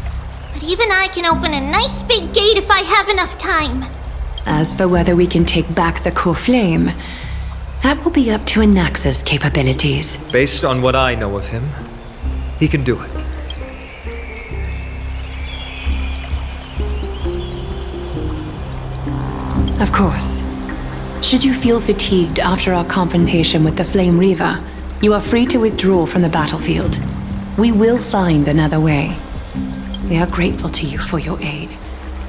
but even I can open a nice big gate if I have enough time. As for whether we can take back the core flame, that will be up to Anaxa's capabilities. Based on what I know of him, he can do it. Of course. Should you feel fatigued after our confrontation with the Flame Reaver, you are free to withdraw from the battlefield. We will find another way. We are grateful to you for your aid,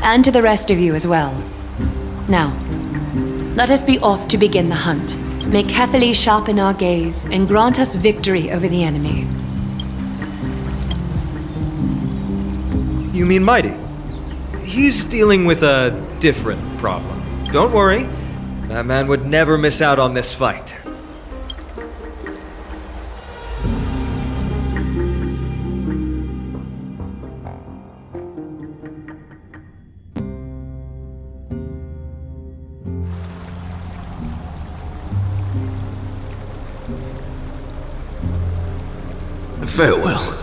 and to the rest of you as well. Now, let us be off to begin the hunt. May Kethely sharpen our gaze and grant us victory over the enemy. You mean Mighty? He's dealing with a different problem. Don't worry, that man would never miss out on this fight. Farewell,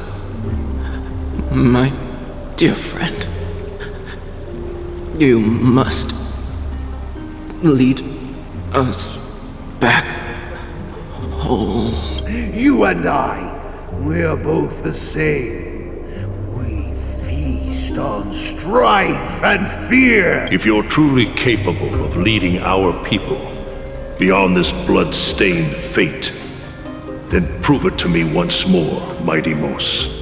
my dear friend. You must lead us back home. You and I, we're both the same. We feast on strife and fear. If you're truly capable of leading our people beyond this blood-stained fate, then prove it to me once more, Mighty Mos.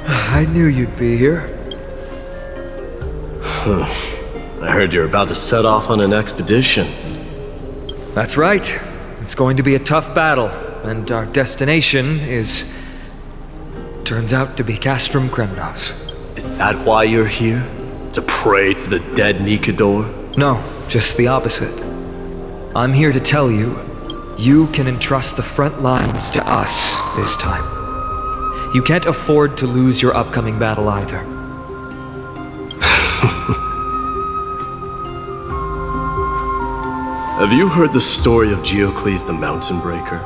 I knew you'd be here. I heard you're about to set off on an expedition. That's right. It's going to be a tough battle, and our destination turns out to be Castrum Kremnos. Is that why you're here? To pray to the dead Nikador? No, just the opposite. I'm here to tell you, you can entrust the front lines to us this time. You can't afford to lose your upcoming battle either. Have you heard the story of Geocles the Mountain Breaker?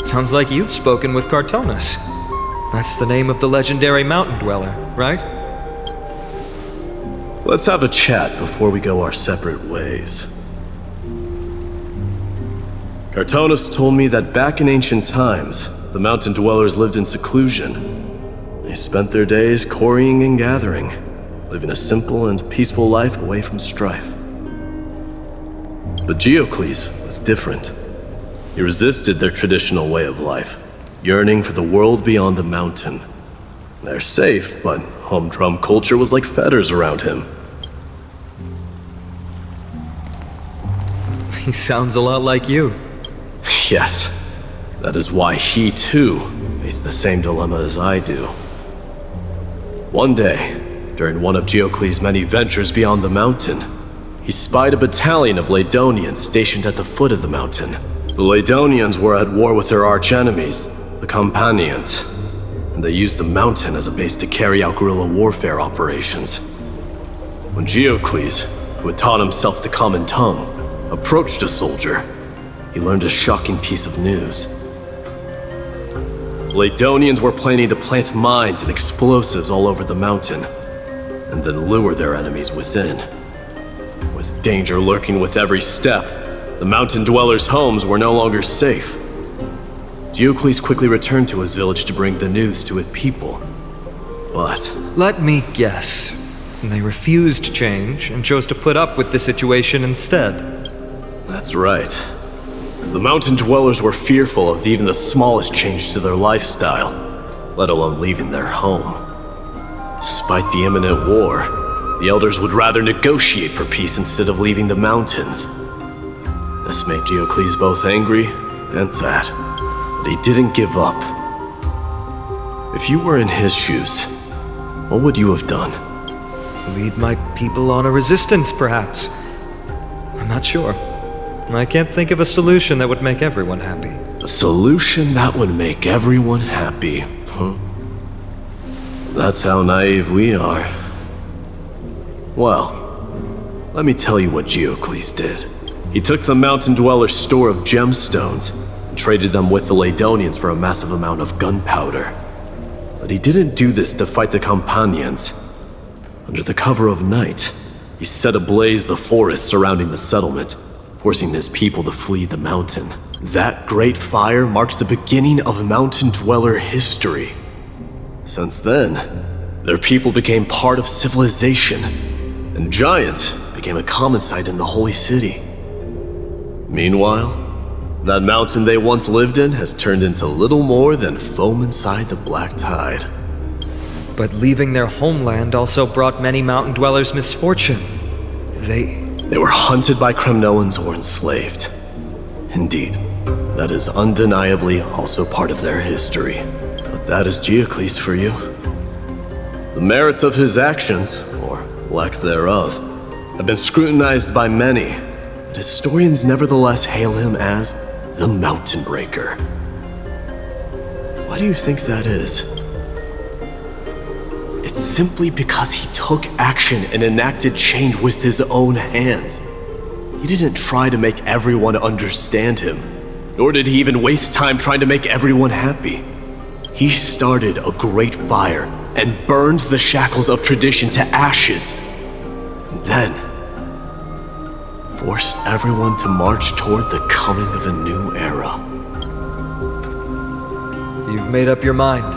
Sounds like you've spoken with Cartonus. That's the name of the legendary mountain dweller, right? Let's have a chat before we go our separate ways. Cartonus told me that back in ancient times, the mountain dwellers lived in seclusion. They spent their days quarrying and gathering, living a simple and peaceful life away from strife. But Geocles was different. He resisted their traditional way of life, yearning for the world beyond the mountain. They're safe, but humdrum culture was like fetters around him. He sounds a lot like you. Yes, that is why he too faced the same dilemma as I do. One day, during one of Geocles' many ventures beyond the mountain, he spied a battalion of Ladonians stationed at the foot of the mountain. The Ladonians were at war with their arch-enemies, the Companions, and they used the mountain as a base to carry out guerrilla warfare operations. When Geocles, who had taught himself the common tongue, approached a soldier, he learned a shocking piece of news. Ladonians were planning to plant mines and explosives all over the mountain, and then lure their enemies within. With danger lurking with every step, the mountain dwellers' homes were no longer safe. Geocles quickly returned to his village to bring the news to his people. But let me guess. They refused change and chose to put up with the situation instead. That's right. The mountain dwellers were fearful of even the smallest change to their lifestyle, let alone leaving their home. Despite the imminent war, the elders would rather negotiate for peace instead of leaving the mountains. This made Geocles both angry and sad, but he didn't give up. If you were in his shoes, what would you have done? Lead my people on a resistance, perhaps. I'm not sure. I can't think of a solution that would make everyone happy. A solution that would make everyone happy, huh? That's how naive we are. Well, let me tell you what Geocles did. He took the mountain dwellers' store of gemstones and traded them with the Ladonians for a massive amount of gunpowder. But he didn't do this to fight the Companions. Under the cover of night, he set ablaze the forest surrounding the settlement, forcing his people to flee the mountain. That great fire marked the beginning of mountain dweller history. Since then, their people became part of civilization, and giants became a common sight in the holy city. Meanwhile, that mountain they once lived in has turned into little more than foam inside the black tide. But leaving their homeland also brought many mountain dwellers misfortune. They were hunted by Kremnoans or enslaved. Indeed, that is undeniably also part of their history. But that is Geocles for you. The merits of his actions, or lack thereof, have been scrutinized by many, but historians nevertheless hail him as the Mountain Breaker. Why do you think that is? It's simply because he took action and enacted change with his own hands. He didn't try to make everyone understand him, nor did he even waste time trying to make everyone happy. He started a great fire and burned the shackles of tradition to ashes, and then forced everyone to march toward the coming of a new era. You've made up your mind,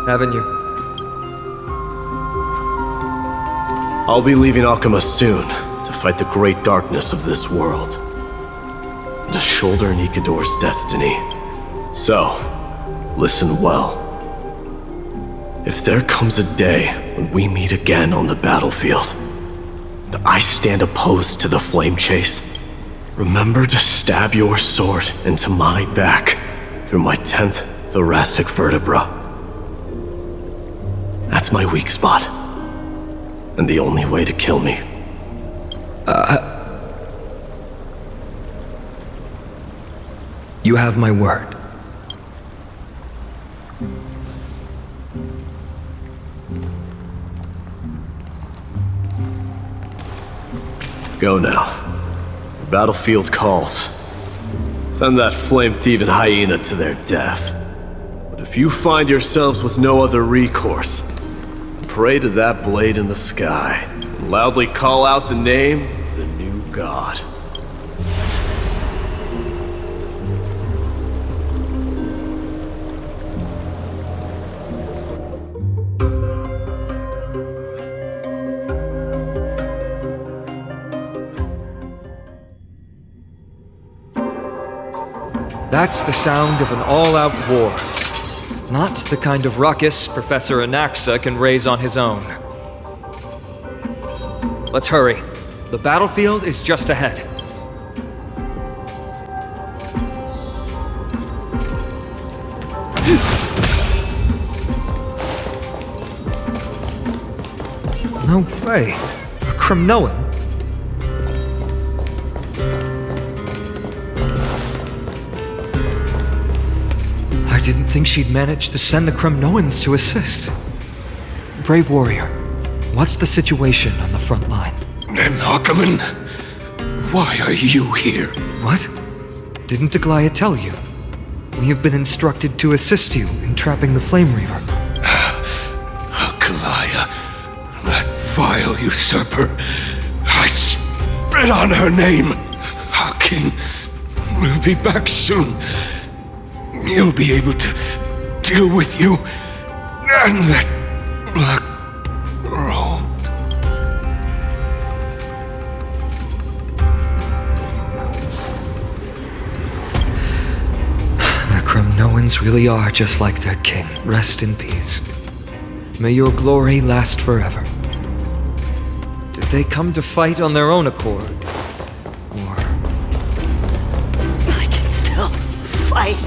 haven't you? I'll be leaving Akama soon to fight the great darkness of this world, and to shoulder Nikador's destiny. So, listen well. If there comes a day when we meet again on the battlefield, and I stand opposed to the flame chase, remember to stab your sword into my back through my 10th thoracic vertebra. That's my weak spot, and the only way to kill me. You have my word. Go now. The battlefield calls. Send that flame-thieving hyena to their death. But if you find yourselves with no other recourse, pray to that blade in the sky, and loudly call out the name of the new god. That's the sound of an all-out war. Not the kind of ruckus Professor Anaxa can raise on his own. Let's hurry. The battlefield is just ahead. No way. A Kremnoan? I didn't think she'd manage to send the Kremnoans to assist. Brave warrior, what's the situation on the front line? Nakaman, why are you here? What? Didn't Aglaya tell you? We have been instructed to assist you in trapping the Flame Reaver. Aglaya, that vile usurper. I spit on her name. Our king will be back soon. He'll be able to deal with you and that black robe. The Kremnoans really are just like their king. Rest in peace. May your glory last forever. Did they come to fight on their own accord? Or... I can still fight.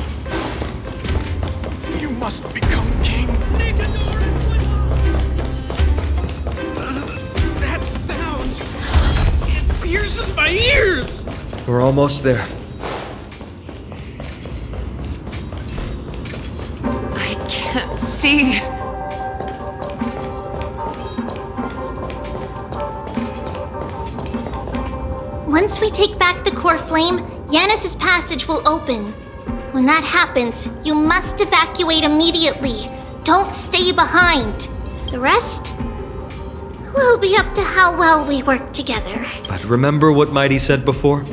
You must become king. That sound, it pierces my ears. We're almost there. I can't see. Once we take back the core flame, Yanis's passage will open. When that happens, you must evacuate immediately. Don't stay behind. The rest will be up to how well we work together. But remember what Mighty said before?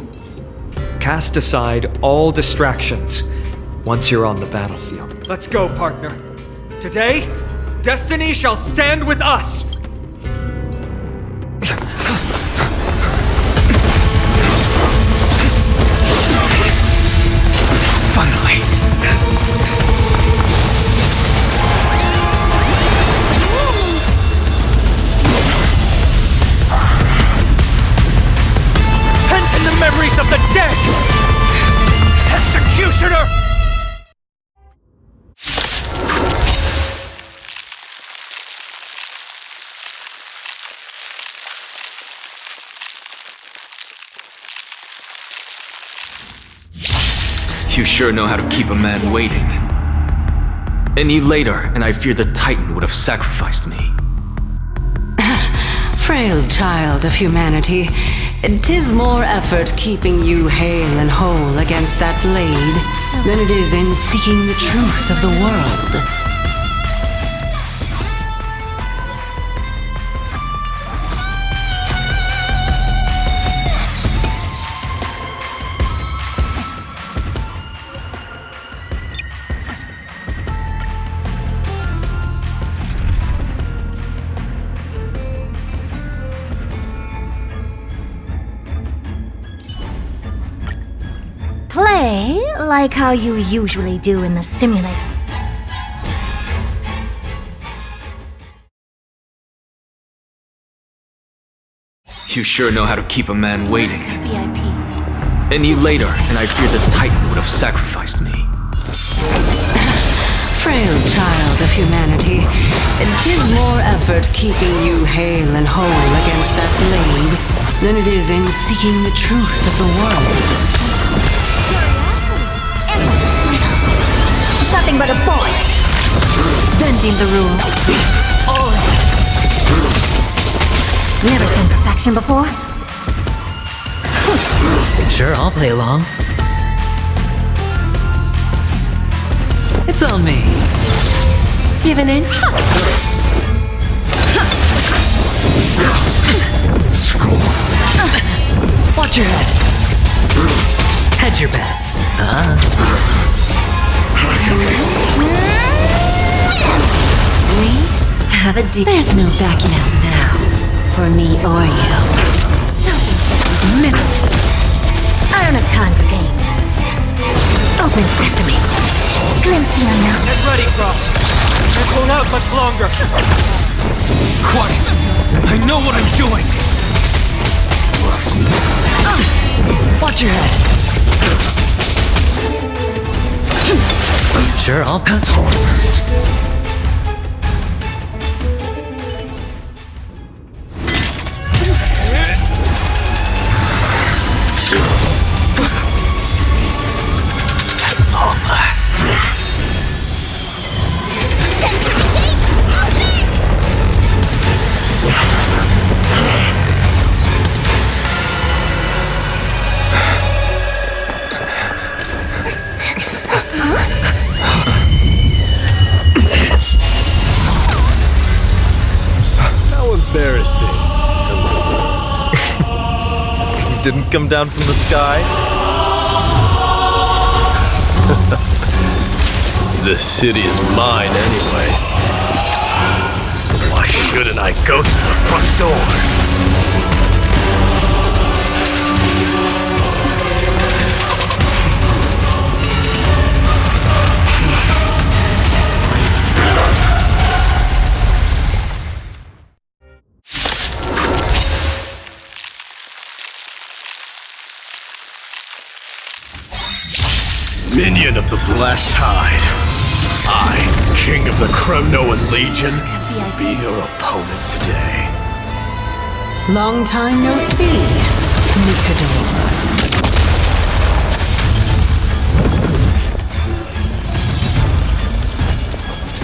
Cast aside all distractions once you're on the battlefield. Let's go, partner. Today, destiny shall stand with us! Finally. Pent in the memories of the dead! Executioner! You sure know how to keep a man waiting. Any later, and I fear the Titan would have sacrificed me. Frail child of humanity, 'tis more effort keeping you hale and whole against that blade than it is in seeking the truth of the world. Play like how you usually do in the simulator. You sure know how to keep a man waiting. Any later, and I fear the Titan would have sacrificed me. Frail child of humanity, 'tis more effort keeping you hale and whole against that blade than it is in seeking the truth of the world. Nothing but a boy. Bending the rules. Never seen perfection before? Sure, I'll play along. It's on me. Give an inch. Watch your head. Hedge your bets. We have a deal. There's no backing out now, for me or you. Selfish. Miserable. I don't have time for games. Open sesame. Glimpse the unknown. Get ready, Croft. This won't have much longer. Quiet. I know what I'm doing. Watch your head. Sure, I'll pass. Long last. How embarrassing. You didn't come down from the sky? This city is mine anyway. So why shouldn't I go through the front door? Minion of the Black Tide. I, King of the Kremnoan Legion, be your opponent today. Long time no see, Mikador.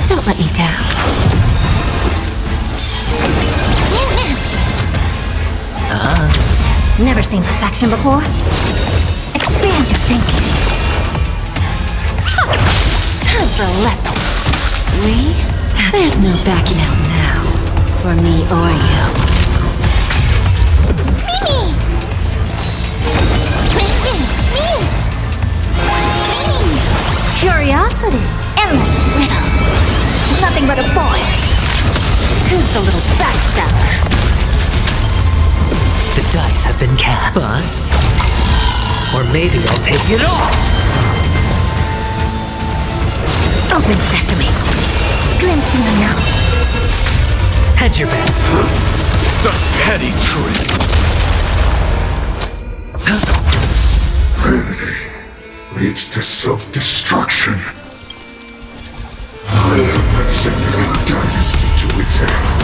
Don't let me down. Never seen perfection before? Expand your thinking. Time for a lesson. Me? There's no backing out now. For me or you. Mimi! Mimi! Curiosity. Endless riddle. Nothing but a boy. Who's the little backstabber? The dice have been cast. Bust. Or maybe I'll take it all. Open sesame. Glimpse the unknown. Hedge your bets. Such petty tricks. Vanity leads to self-destruction. I am sending a dynasty to its end.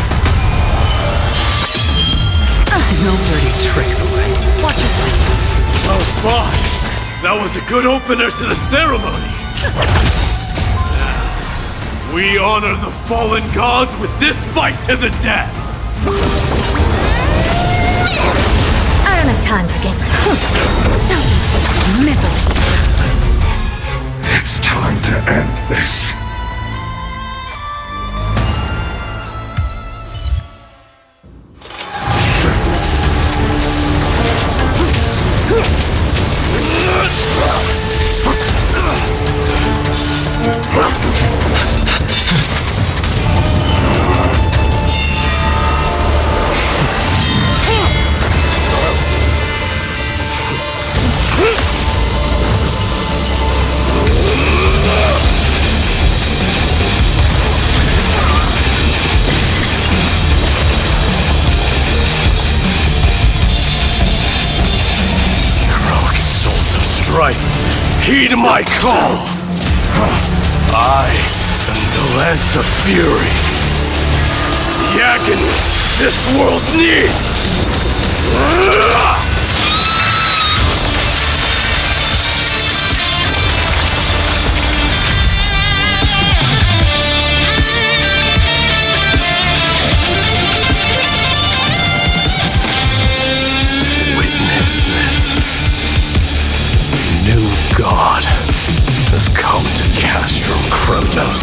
No dirty tricks, alright? Watch it. Oh, fine. That was a good opener to the ceremony. We honor the fallen gods with this fight to the death. I don't have time for game. Self-inflicted misery. It's time to end this. Heed my call! I am the Lance of Fury. The agony this world needs! Witness this. New God has come to Castrum Kremnos.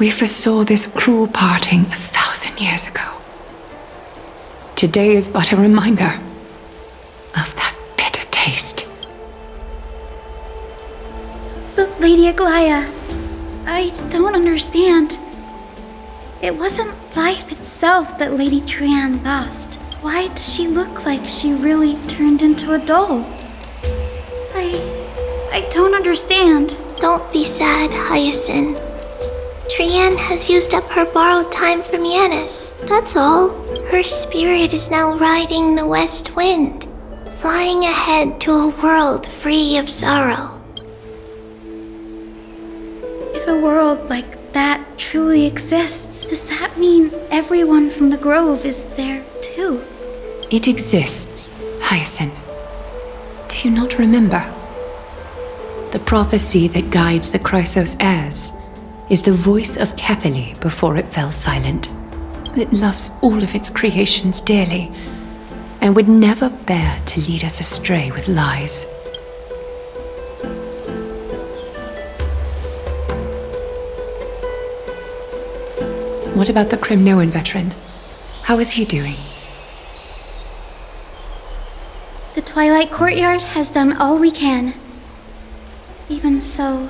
We foresaw this cruel parting 1,000 years ago. Today is but a reminder of that bitter taste. But Lady Aglaya, I don't understand. It wasn't life itself that Lady Trian lost. Why does she look like she really turned into a doll? I don't understand. Don't be sad, Hyacinth. Trian has used up her borrowed time from Yanis, that's all. Her spirit is now riding the west wind, flying ahead to a world free of sorrow. If a world like that truly exists, does that mean everyone from the Grove is there too? It exists, Hyacinth. Do you not remember? The prophecy that guides the Chrysos heirs is the voice of Kefili before it fell silent. It loves all of its creations dearly and would never bear to lead us astray with lies. What about the Crimnoan veteran? How is he doing? The Twilight Courtyard has done all we can. Even so,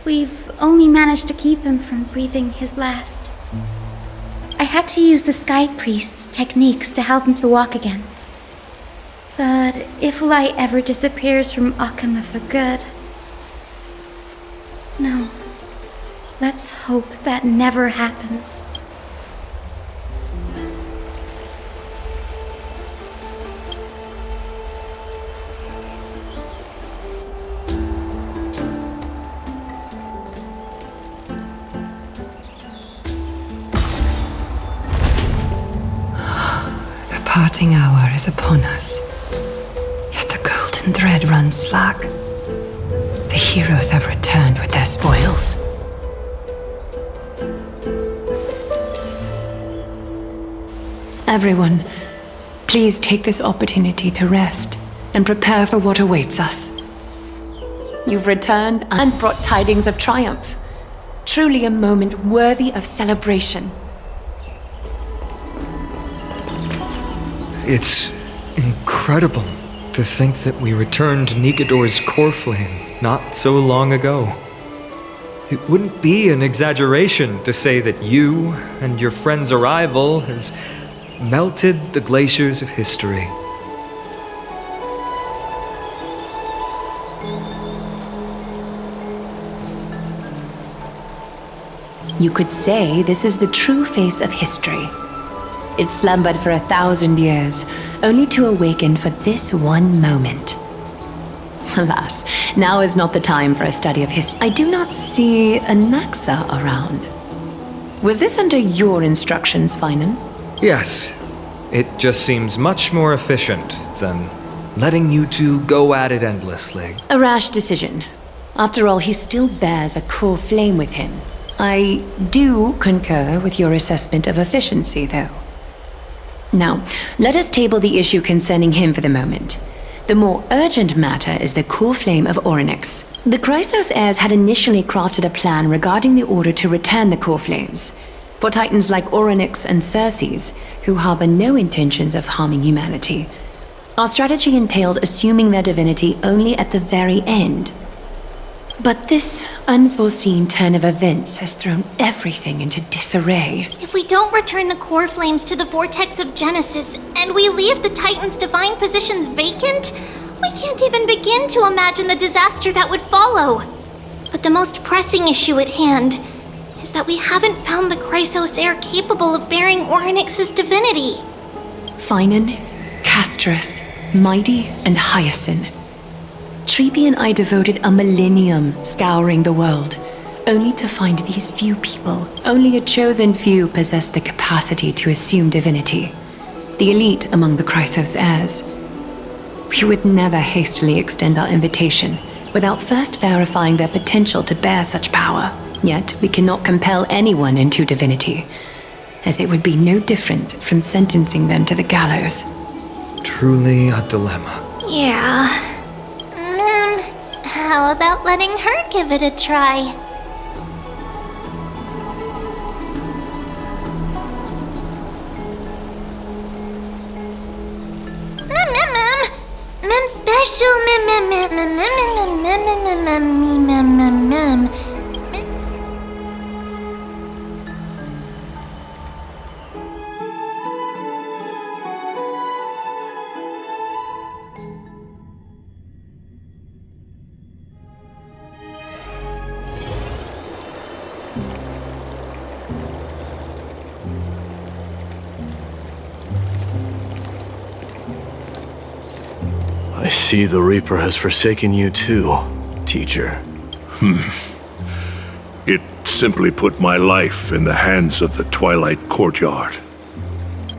we've only managed to keep him from breathing his last. I had to use the Sky Priest's techniques to help him to walk again. But if light ever disappears from Akama for good... No. Let's hope that never happens. The parting hour is upon us. Yet the golden thread runs slack. The heroes have returned with their spoils. Everyone, please take this opportunity to rest and prepare for what awaits us. You've returned and brought tidings of triumph. Truly a moment worthy of celebration. It's incredible to think that we returned Nikador's core flame not so long ago. It wouldn't be an exaggeration to say that you and your friend's arrival has melted the glaciers of history. You could say this is the true face of history. It slumbered for 1,000 years, only to awaken for this one moment. Alas, now is not the time for a study of history. I do not see a Naxa around. Was this under your instructions, Finan? Yes, it just seems much more efficient than letting you two go at it endlessly. A rash decision. After all, he still bears a core flame with him. I do concur with your assessment of efficiency, though. Now, let us table the issue concerning him for the moment. The more urgent matter is the core flame of Orynyx. The Chrysos heirs had initially crafted a plan regarding the order to return the core flames. For titans like Orynyx and Circes, who harbor no intentions of harming humanity, our strategy entailed assuming their divinity only at the very end. But this unforeseen turn of events has thrown everything into disarray. If we don't return the core flames to the vortex of Genesis, and we leave the Titan's divine positions vacant, we can't even begin to imagine the disaster that would follow. But the most pressing issue at hand is that we haven't found the Chrysos heir capable of bearing Orynyx's divinity. Finan, Castrus, Mighty, and Hyacinth. Treeby and I devoted a millennium scouring the world, only to find these few people. Only a chosen few possess the capacity to assume divinity. The elite among the Chrysos heirs. We would never hastily extend our invitation without first verifying their potential to bear such power. Yet we cannot compel anyone into divinity, as it would be no different from sentencing them to the gallows. Truly a dilemma. Yeah. How about letting her give it a try? I see the Reaper has forsaken you too, teacher. It simply put my life in the hands of the Twilight Courtyard.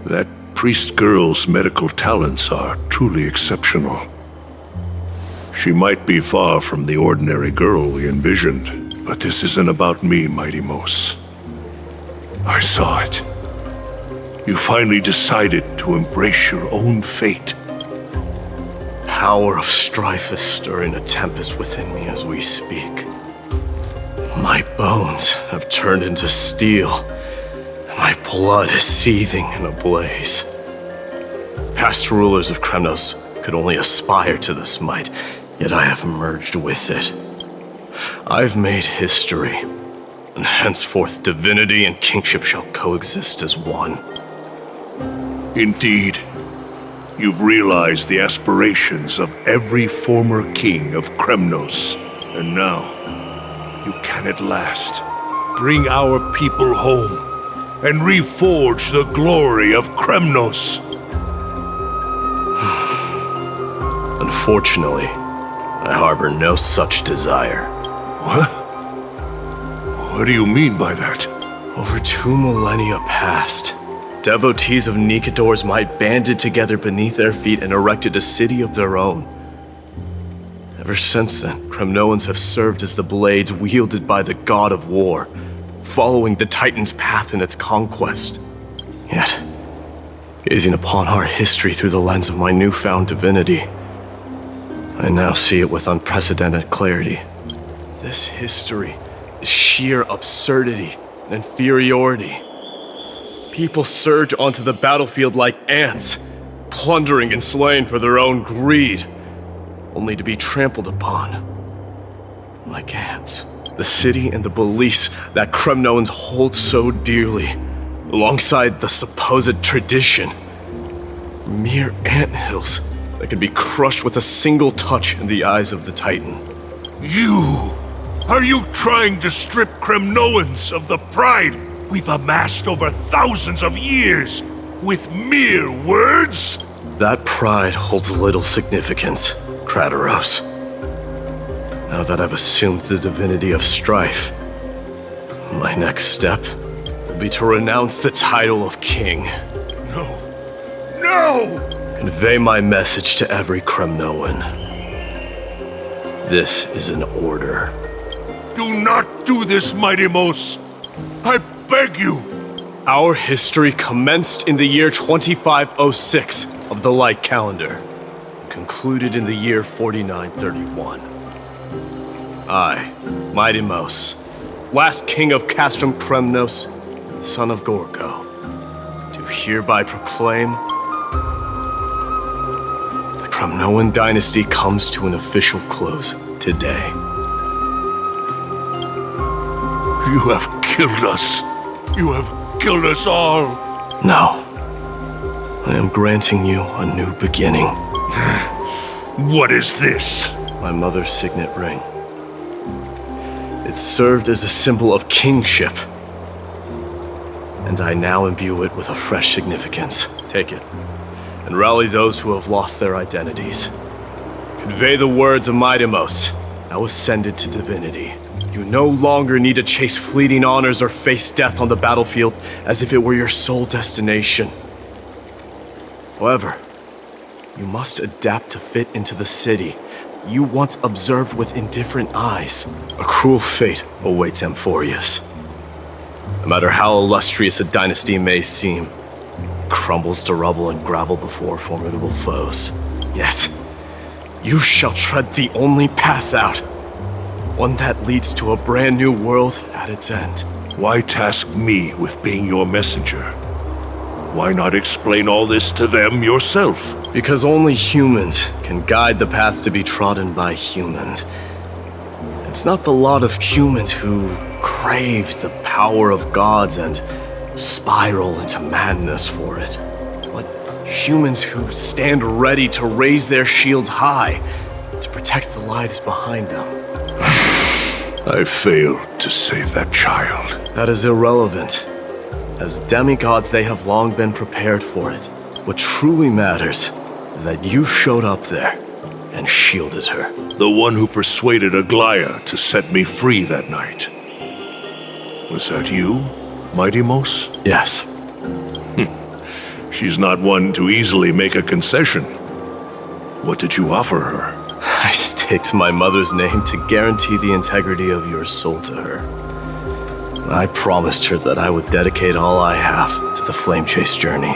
That priest girl's medical talents are truly exceptional. She might be far from the ordinary girl we envisioned, but this isn't about me, Mighty Mos. I saw it. You finally decided to embrace your own fate. Power of strife is stirring a tempest within me as we speak. My bones have turned into steel, and my blood is seething in a blaze. Past rulers of Kremnos could only aspire to this might, yet I have merged with it. I've made history, and henceforth divinity and kingship shall coexist as one. Indeed. You've realized the aspirations of every former king of Kremnos, and now you can at last bring our people home and reforge the glory of Kremnos. Unfortunately, I harbor no such desire. What? What do you mean by that? Over 2 millennia past, devotees of Nikador's might banded together beneath their feet and erected a city of their own. Ever since then, Kremnoans have served as the blades wielded by the god of war, following the Titan's path in its conquest. Yet, gazing upon our history through the lens of my newfound divinity, I now see it with unprecedented clarity. This history is sheer absurdity and inferiority. People surge onto the battlefield like ants, plundering and slaying for their own greed, only to be trampled upon like ants. The city and the beliefs that Kremnoans hold so dearly, alongside the supposed tradition, mere anthills that can be crushed with a single touch in the eyes of the Titan. Are you trying to strip Kremnoans of the pride we've amassed over thousands of years with mere words? That pride holds little significance, Krataros. Now that I've assumed the divinity of strife, my next step will be to renounce the title of king. No! Convey my message to every Kremnoan. This is an order. Do not do this, Mighty Mos. I beg you. Our history commenced in the year 2506 of the Light Calendar, concluded in the year 4931. I, Mighty Mos, last king of Castrum Kremnos, son of Gorgo, do hereby proclaim the Kremnoan dynasty comes to an official close today. You have killed us. You have killed us all. No. I am granting you a new beginning. What is this? My mother's signet ring. It served as a symbol of kingship, and I now imbue it with a fresh significance. Take it, and rally those who have lost their identities. Convey the words of Mighty Mos, now ascended to divinity. You no longer need to chase fleeting honors or face death on the battlefield as if it were your sole destination. However, you must adapt to fit into the city you once observed with indifferent eyes. A cruel fate awaits Amphorius. No matter how illustrious a dynasty may seem, it crumbles to rubble and gravel before formidable foes. Yet, you shall tread the only path out, one that leads to a brand new world at its end. Why task me with being your messenger? Why not explain all this to them yourself? Because only humans can guide the path to be trodden by humans. It's not the lot of humans who crave the power of gods and spiral into madness for it, but humans who stand ready to raise their shields high to protect the lives behind them. I failed to save that child. That is irrelevant. As demigods, they have long been prepared for it. What truly matters is that you showed up there and shielded her. The one who persuaded Aglaya to set me free that night. Was that you, Mighty Mos? Yes. She's not one to easily make a concession. What did you offer her? I staked my mother's name to guarantee the integrity of your soul to her. I promised her that I would dedicate all I have to the Flame Chase journey.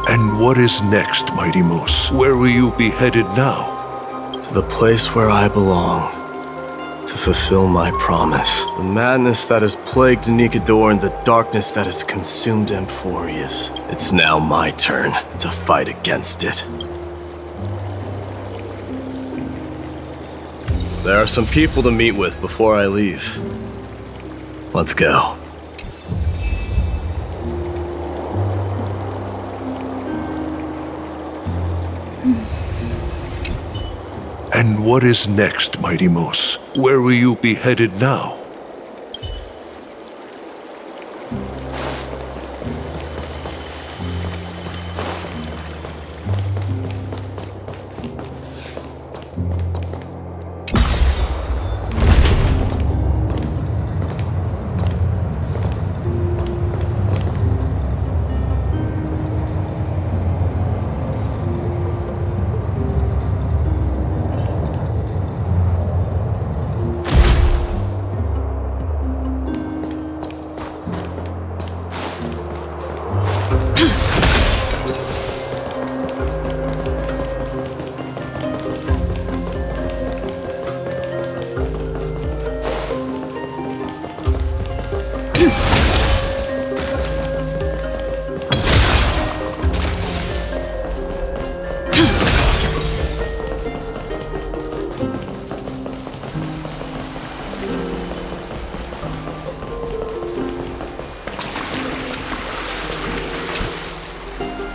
And what is next, Mighty Mos? Where will you be headed now? To the place where I belong, to fulfill my promise. The madness that has plagued Nikador and the darkness that has consumed Amphorius. It's now my turn to fight against it. There are some people to meet with before I leave. Let's go. And what is next, Mighty Mos? Where will you be headed now?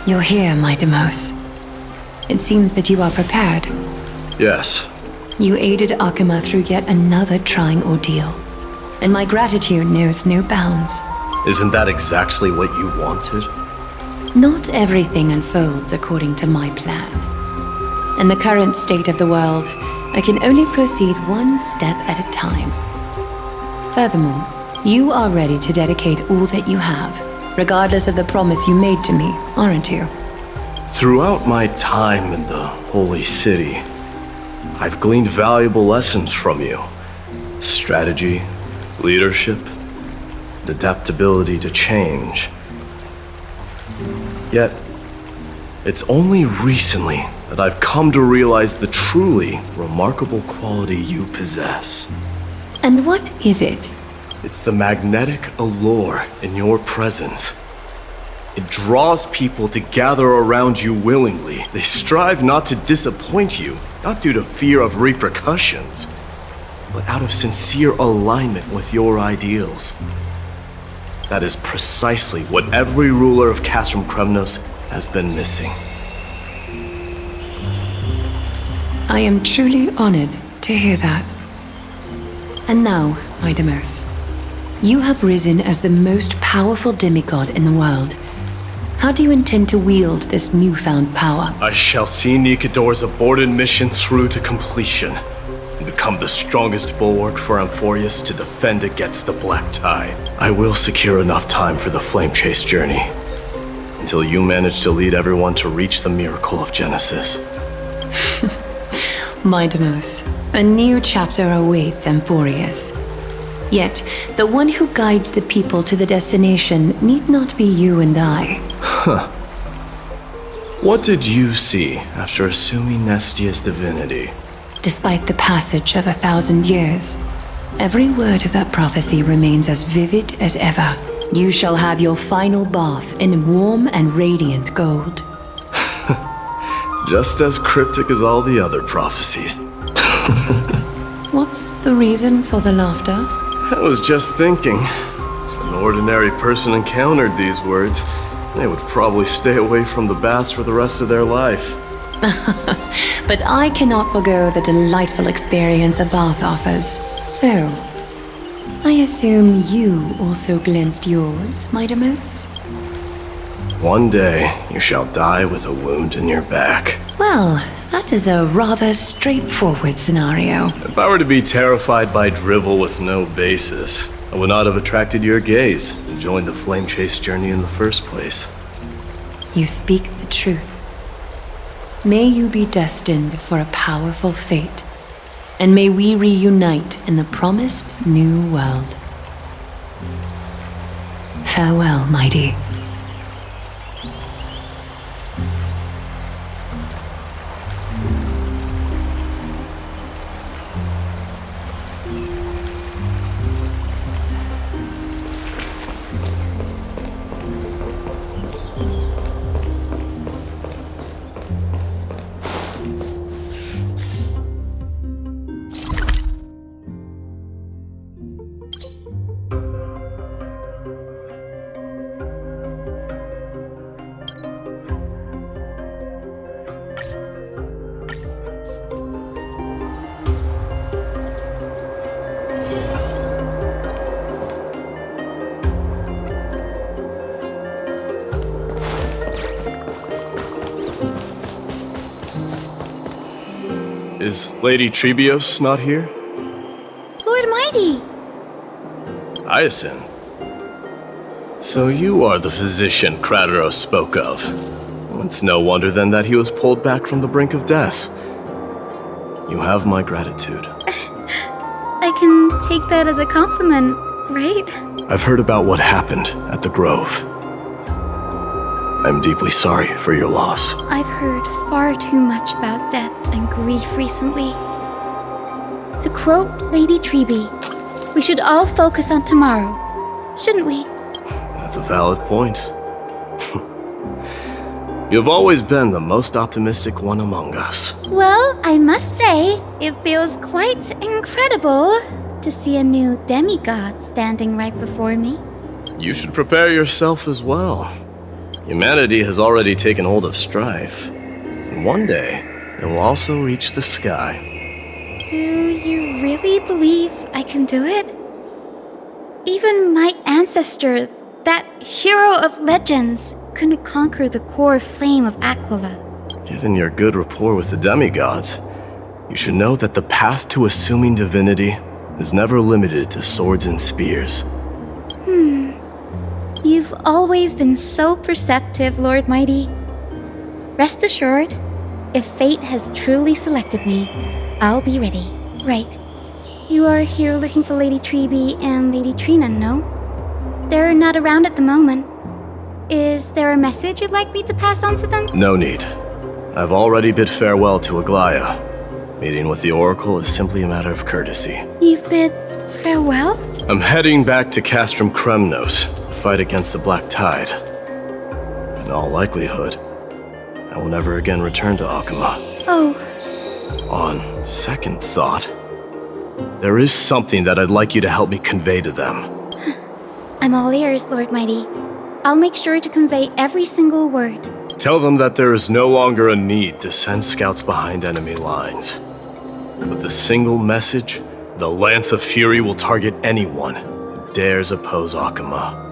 You're here, Mighty Mos. It seems that you are prepared. Yes. You aided Akima through yet another trying ordeal, and my gratitude knows no bounds. Isn't that exactly what you wanted? Not everything unfolds according to my plan. In the current state of the world, I can only proceed one step at a time. Furthermore, you are ready to dedicate all that you have, regardless of the promise you made to me, aren't you? Throughout my time in the Holy City, I've gleaned valuable lessons from you. Strategy, leadership, and adaptability to change. Yet, it's only recently that I've come to realize the truly remarkable quality you possess. And what is it? It's the magnetic allure in your presence. It draws people to gather around you willingly. They strive not to disappoint you, not due to fear of repercussions, but out of sincere alignment with your ideals. That is precisely what every ruler of Castrum Kremnos has been missing. I am truly honored to hear that. And now, Mighty Mos, you have risen as the most powerful demigod in the world. How do you intend to wield this newfound power? I shall see Nikador's aborted mission through to completion, and become the strongest bulwark for Amphorius to defend against the Black Tide. I will secure enough time for the Flame Chase journey, until you manage to lead everyone to reach the miracle of Genesis. Mighty Mos, a new chapter awaits Amphorius. Yet, the one who guides the people to the destination need not be you and I. Huh. What did you see after assuming Nestia's divinity? Despite the passage of 1,000 years, every word of that prophecy remains as vivid as ever. You shall have your final bath in warm and radiant gold. Just as cryptic as all the other prophecies. What's the reason for the laughter? I was just thinking, if an ordinary person encountered these words, they would probably stay away from the baths for the rest of their life. But I cannot forgo the delightful experience a bath offers. So, I assume you also glimpsed yours, Mightymoose? One day, you shall die with a wound in your back. Well, that is a rather straightforward scenario. If I were to be terrified by drivel with no basis, I would not have attracted your gaze and joined the flame chase journey in the first place. You speak the truth. May you be destined for a powerful fate, and may we reunite in the promised new world. Farewell, Mighty. Is Lady Trebios not here? Lord Mighty! Hyacinth. So you are the physician Krateros spoke of. It's no wonder then that he was pulled back from the brink of death. You have my gratitude. I can take that as a compliment, right? I've heard about what happened at the Grove. I'm deeply sorry for your loss. I've heard far too much about death and grief recently. To quote Lady Treby, we should all focus on tomorrow, shouldn't we? That's a valid point. You've always been the most optimistic one among us. Well, I must say, it feels quite incredible to see a new demigod standing right before me. You should prepare yourself as well. Humanity has already taken hold of strife, and one day it will also reach the sky. Do you really believe I can do it? Even my ancestor, that hero of legends, couldn't conquer the core flame of Aquila. Given your good rapport with the demigods, you should know that the path to assuming divinity is never limited to swords and spears. You've always been so perceptive, Lord Mighty. Rest assured, if fate has truly selected me, I'll be ready. Right. You are here looking for Lady Treby and Lady Trina, no? They're not around at the moment. Is there a message you'd like me to pass on to them? No need. I've already bid farewell to Aglaya. Meeting with the Oracle is simply a matter of courtesy. You've bid farewell? I'm heading back to Castrum Kremnos to fight against the Black Tide. In all likelihood, I will never again return to Akama. Oh. On second thought, there is something that I'd like you to help me convey to them. I'm all ears, Lord Mighty. I'll make sure to convey every single word. Tell them that there is no longer a need to send scouts behind enemy lines. With a single message, the Lance of Fury will target anyone who dares oppose Akama.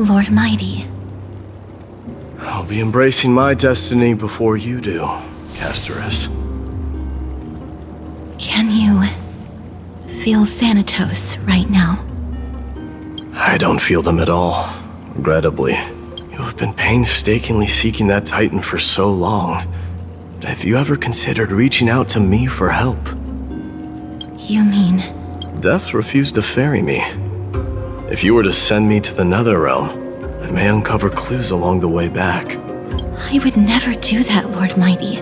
Lord Mighty. I'll be embracing my destiny before you do, Castorus. Can you feel Thanatos right now? I don't feel them at all, regrettably. You have been painstakingly seeking that Titan for so long. Have you ever considered reaching out to me for help? You mean... Death refused to ferry me. If you were to send me to the Netherrealm, I may uncover clues along the way back. I would never do that, Lord Mighty.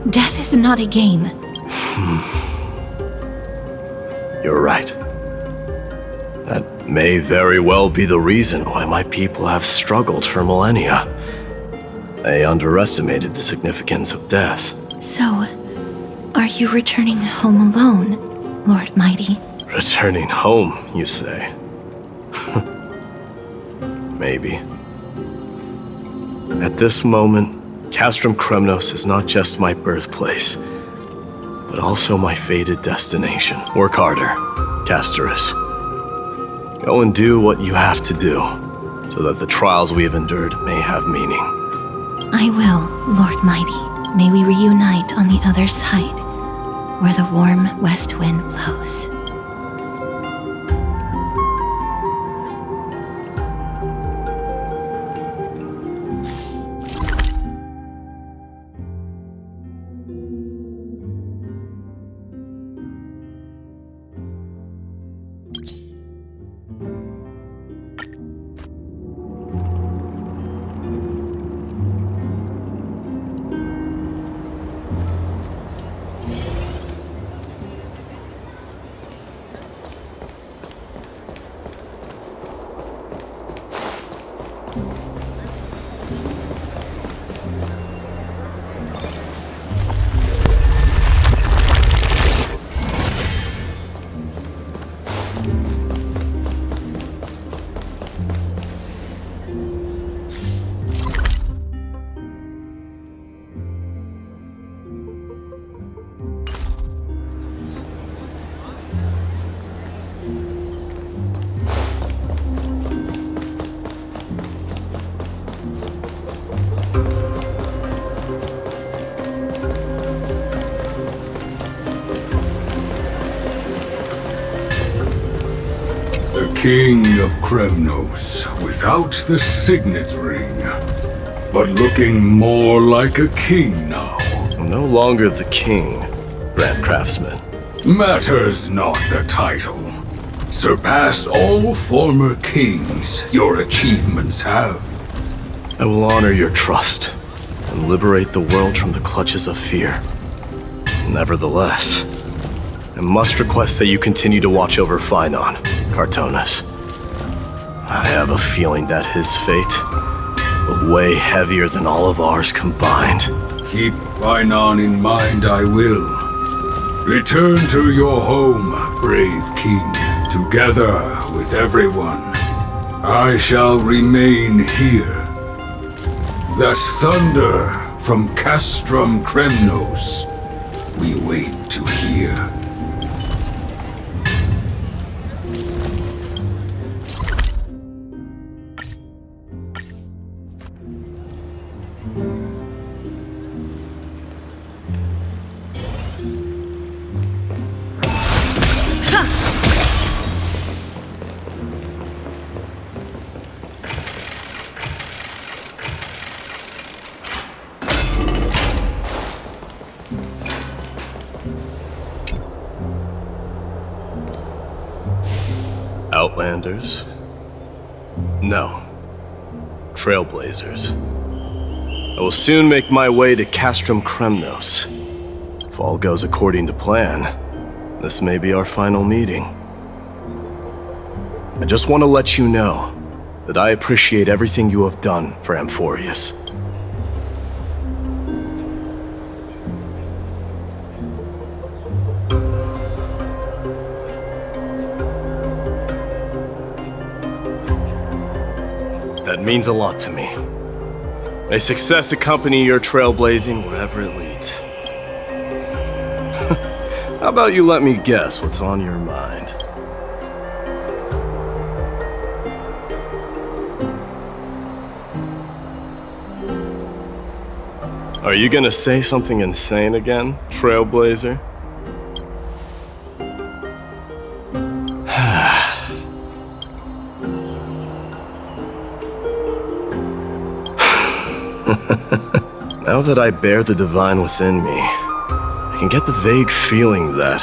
Death is not a game. You're right. That may very well be the reason why my people have struggled for millennia. They underestimated the significance of death. So, are you returning home alone, Lord Mighty? Returning home, you say? Maybe. At this moment, Castrum Kremnos is not just my birthplace, but also my fated destination. Work harder, Castorus. Go and do what you have to do, so that the trials we have endured may have meaning. I will, Lord Mighty. May we reunite on the other side, where the warm west wind blows. King of Kremnos, without the signet ring, but looking more like a king now. I'm no longer the king, Grand Craftsman. Matters not the title. Surpassed all former kings your achievements have. I will honor your trust and liberate the world from the clutches of fear. Nevertheless, I must request that you continue to watch over Phainon, Cartonis. I have a feeling that his fate will weigh heavier than all of ours combined. Keep Phainon in mind, I will. Return to your home, brave king. Together with everyone, I shall remain here. That thunder from Castrum Kremnos we wait to hear. Outlanders? No. Trailblazers. I will soon make my way to Castrum Kremnos. If all goes according to plan, this may be our final meeting. I just want to let you know that I appreciate everything you have done for Amphorius. That means a lot to me. May success accompany your trailblazing wherever it leads. How about you let me guess what's on your mind? Are you gonna say something insane again, Trailblazer? Now that I bear the divine within me, I can get the vague feeling that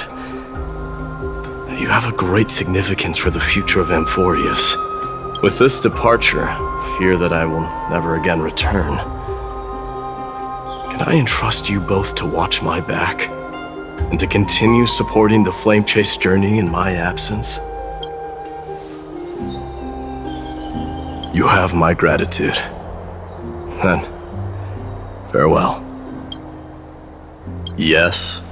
you have a great significance for the future of Amphorius. With this departure, I fear that I will never again return. Can I entrust you both to watch my back and to continue supporting the Flame Chase journey in my absence? You have my gratitude. Then, farewell. Yes?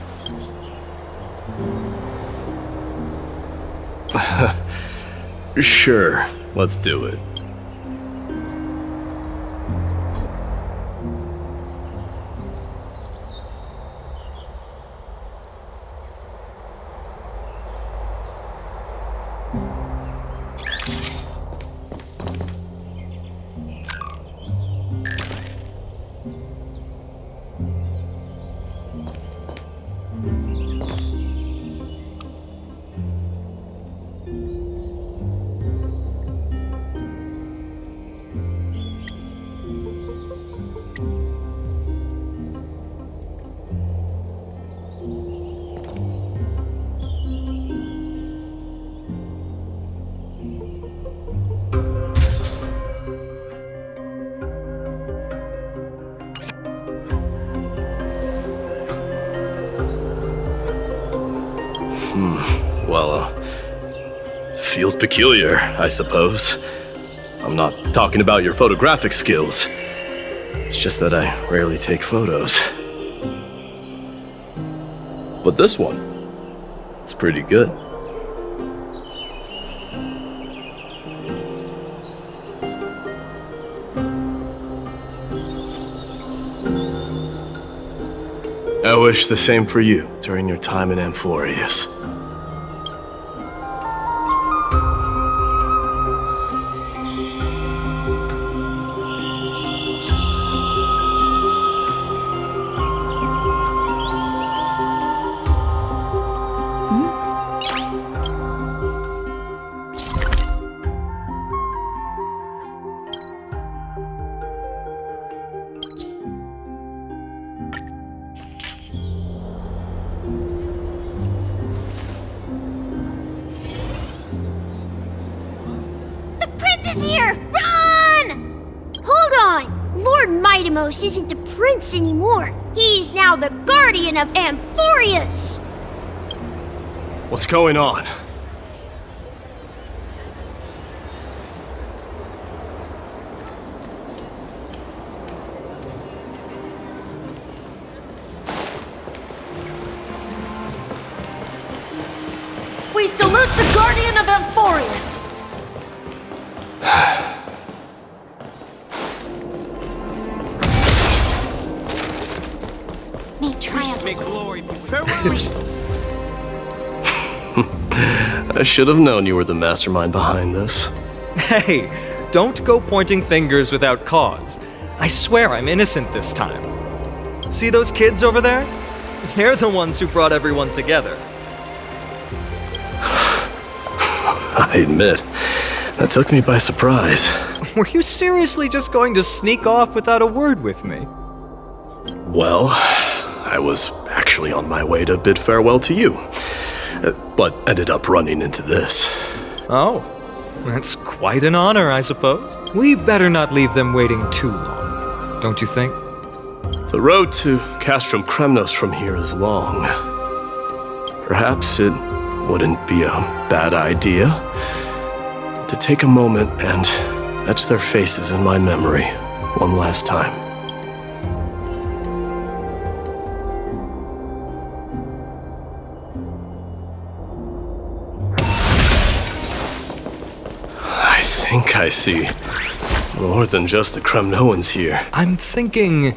Sure, let's do it. Well, feels peculiar, I suppose. I'm not talking about your photographic skills. It's just that I rarely take photos. But this one, it's pretty good. I wish the same for you during your time in Amphorius. Here! Run! Hold on! Lord Mightimos isn't the prince anymore. He's now the guardian of Amphorius! What's going on? We salute the guardian of Amphorius! May triumph. May glory be with I should have known you were the mastermind behind this. Hey, don't go pointing fingers without cause. I swear I'm innocent this time. See those kids over there? They're the ones who brought everyone together. I admit, that took me by surprise. Were you seriously just going to sneak off without a word with me? Well, I was actually on my way to bid farewell to you, but ended up running into this. Oh, that's quite an honor, I suppose. We better not leave them waiting too long, don't you think? The road to Castrum Kremnos from here is long. Perhaps it wouldn't be a bad idea to take a moment and etch their faces in my memory one last time. I think I see more than just the Kremnoans here. I'm thinking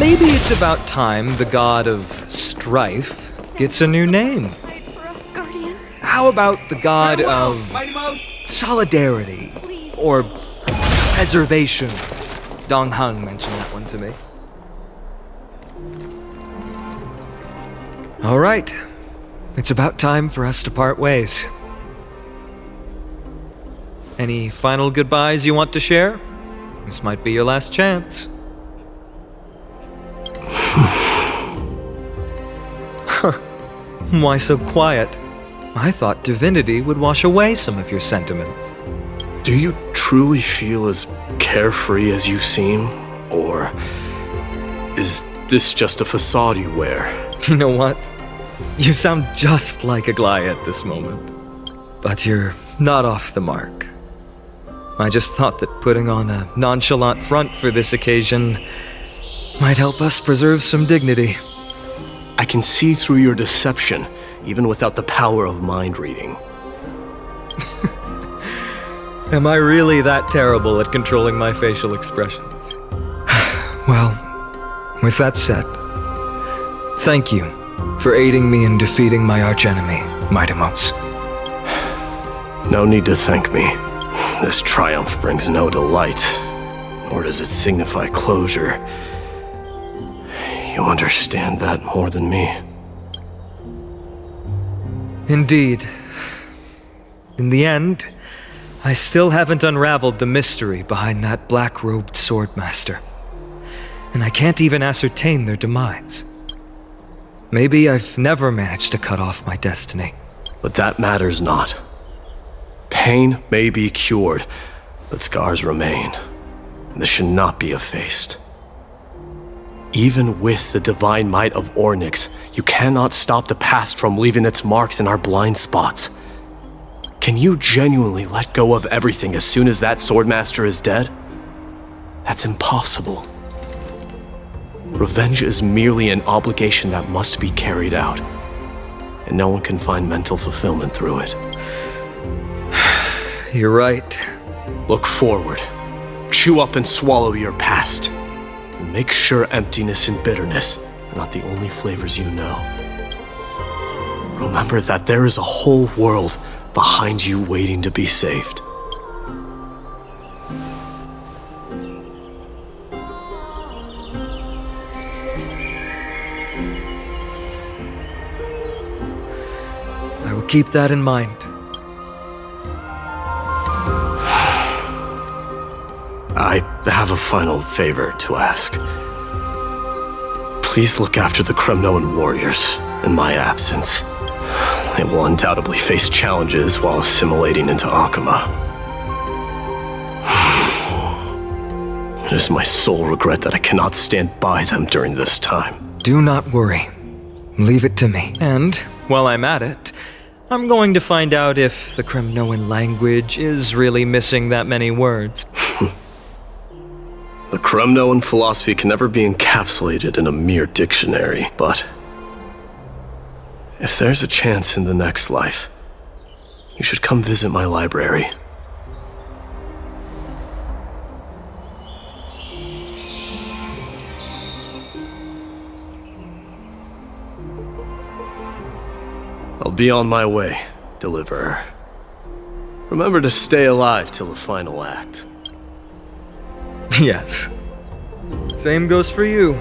maybe it's about time the god of strife gets a new name. How about the god of solidarity or preservation? Dong Hung mentioned that one to me. All right. It's about time for us to part ways. Any final goodbyes you want to share? This might be your last chance. Why so quiet? I thought divinity would wash away some of your sentiments. Do you truly feel as carefree as you seem? Or is this just a facade you wear? You know what? You sound just like Aglaia at this moment. But you're not off the mark. I just thought that putting on a nonchalant front for this occasion might help us preserve some dignity. I can see through your deception, even without the power of mind reading. Am I really that terrible at controlling my facial expressions? Well, with that said, thank you for aiding me in defeating my archenemy, Mightimos. No need to thank me. This triumph brings no delight, nor does it signify closure. You understand that more than me. Indeed. In the end, I still haven't unraveled the mystery behind that black-robed swordmaster. And I can't even ascertain their demise. Maybe I've never managed to cut off my destiny. But that matters not. Pain may be cured, but scars remain. And this should not be effaced. Even with the divine might of Ornyx, you cannot stop the past from leaving its marks in our blind spots. Can you genuinely let go of everything as soon as that swordmaster is dead? That's impossible. Revenge is merely an obligation that must be carried out, and no one can find mental fulfillment through it. You're right. Look forward. Chew up and swallow your past. And make sure emptiness and bitterness are not the only flavors you know. Remember that there is a whole world behind you waiting to be saved. I will keep that in mind. I have a final favor to ask. Please look after the Kremnoan warriors in my absence. They will undoubtedly face challenges while assimilating into Akama. It is my sole regret that I cannot stand by them during this time. Do not worry. Leave it to me. And, while I'm at it, I'm going to find out if the Kremnoan language is really missing that many words. The Kremnoan philosophy can never be encapsulated in a mere dictionary, but if there's a chance in the next life, you should come visit my library. I'll be on my way, Deliverer. Remember to stay alive till the final act. Yes. Same goes for you.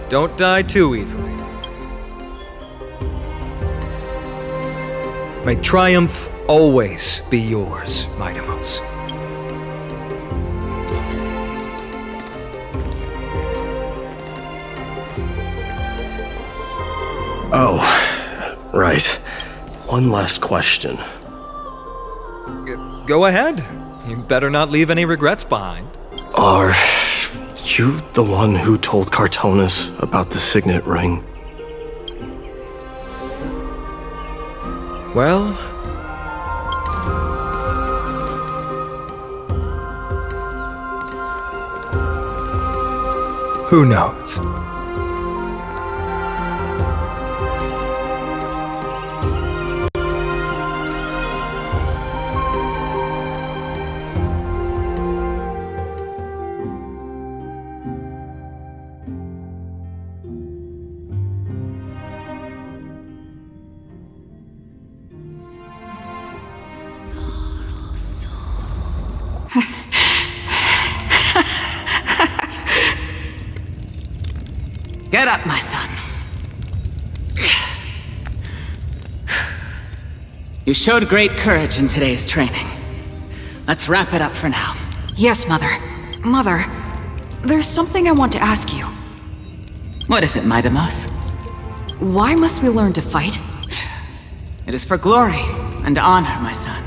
Don't die too easily. May triumph always be yours, Mightimos. Oh, right. One last question. Go ahead. You better not leave any regrets behind. Are you the one who told Cartonis about the signet ring? Well... who knows? Get up, my son. You showed great courage in today's training. Let's wrap it up for now. Yes, Mother. Mother, there's something I want to ask you. What is it, Midamos? Why must we learn to fight? It is for glory and honor, my son.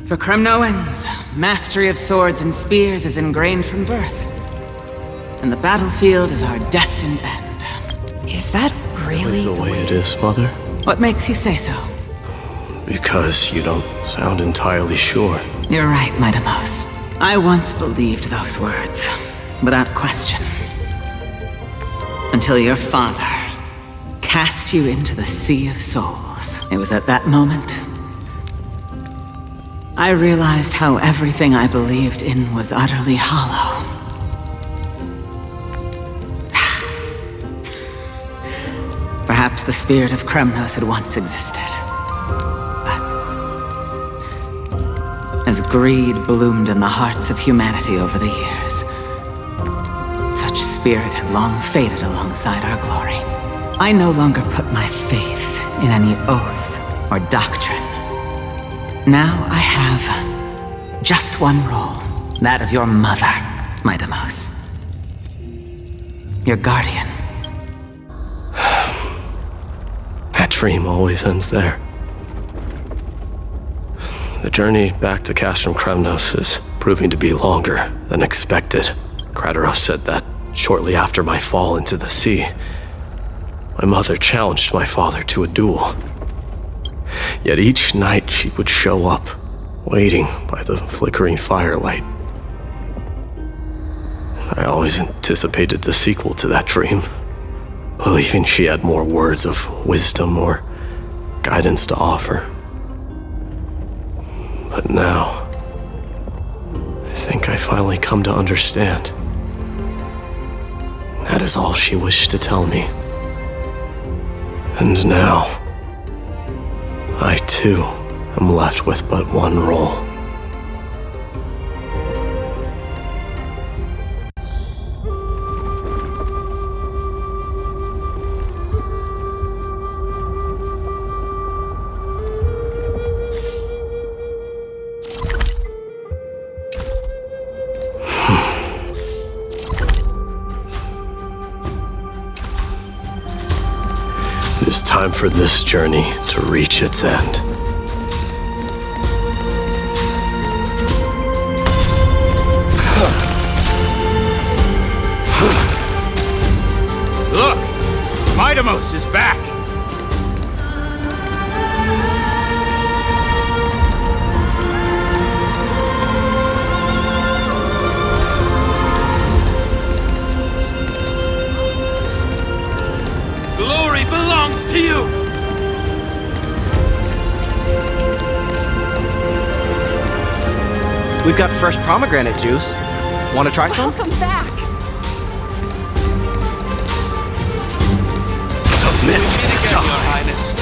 For Kremnoans, mastery of swords and spears is ingrained from birth. And the battlefield is our destined end. Is that really the way it is, Mother? What makes you say so? Because you don't sound entirely sure. You're right, Midamos. I once believed those words, without question. Until your father cast you into the Sea of Souls. It was at that moment I realized how everything I believed in was utterly hollow. Perhaps the spirit of Kremnos had once existed. But as greed bloomed in the hearts of humanity over the years, such spirit had long faded alongside our glory. I no longer put my faith in any oath or doctrine. Now I have just one role, that of your mother, Midamos. Your guardian. That dream always ends there. The journey back to Castrum Kremnos is proving to be longer than expected. Kratoros said that shortly after my fall into the sea, my mother challenged my father to a duel. Yet each night she would show up, waiting by the flickering firelight. I always anticipated the sequel to that dream, believing she had more words of wisdom or guidance to offer. But now, I think I finally come to understand. That is all she wished to tell me. And now, I too am left with but one role. It is time for this journey to reach its end. Look! Midamos is back! Glory belongs to you! We've got fresh pomegranate juice. Want to try some? Welcome back! Submit, Your Highness.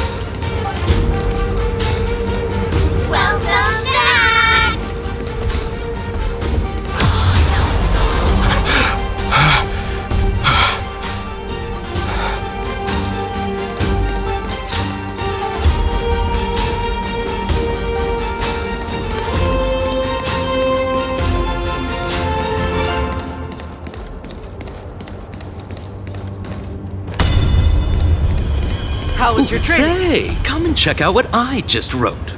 Welcome back! How was your training? Say, come and check out what I just wrote.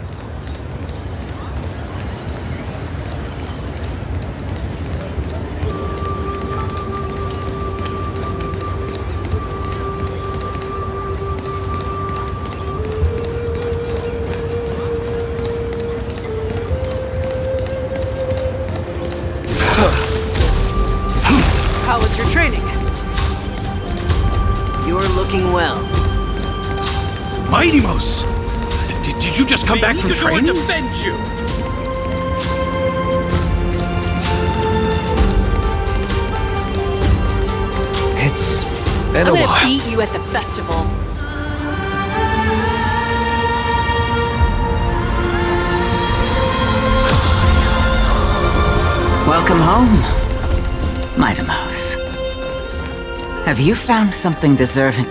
How was your training? You're looking well. Midamos! Did you just come back from training? To defend you. It's been I'm a gonna while. beat you at the festival. Welcome home, Midamos. Have you found something deserving?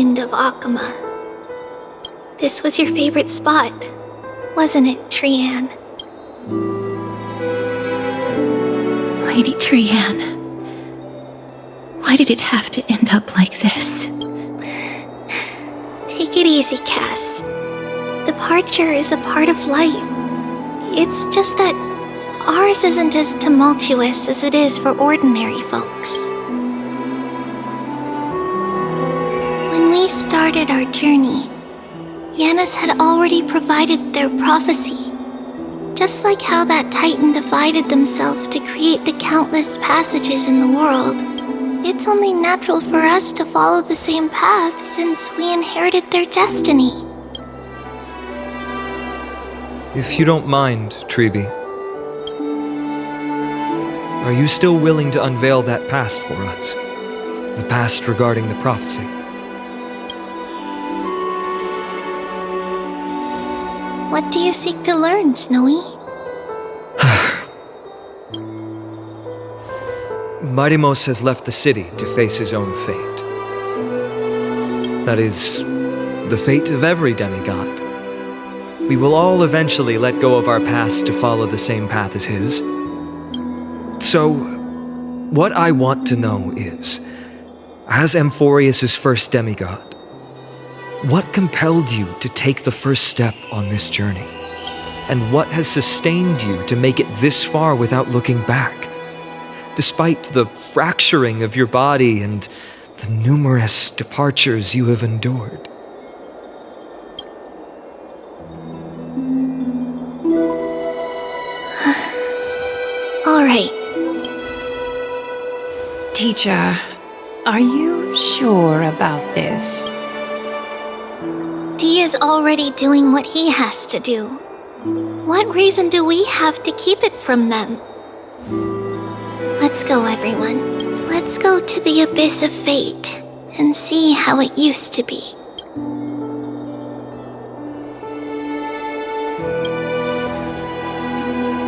wind of Akama. This was your favorite spot, wasn't it, Trian? Lady Trian, why did it have to end up like this? Take it easy, Cass. Departure is a part of life. It's just that ours isn't as tumultuous as it is for ordinary folks. When we started our journey, Yanis had already provided their prophecy. Just like how that Titan divided themselves to create the countless passages in the world, it's only natural for us to follow the same path since we inherited their destiny. If you don't mind, Treeby, are you still willing to unveil that past for us? The past regarding the prophecy? What do you seek to learn, Snowy? Mightimos has left the city to face his own fate. That is, the fate of every demigod. We will all eventually let go of our past to follow the same path as his. So, what I want to know is, as Amphorius' first demigod, what compelled you to take the first step on this journey? And what has sustained you to make it this far without looking back? Despite the fracturing of your body and the numerous departures you have endured. All right. Teacher, are you sure about this? Dee is already doing what he has to do. What reason do we have to keep it from them? Let's go, everyone. Let's go to the abyss of fate and see how it used to be.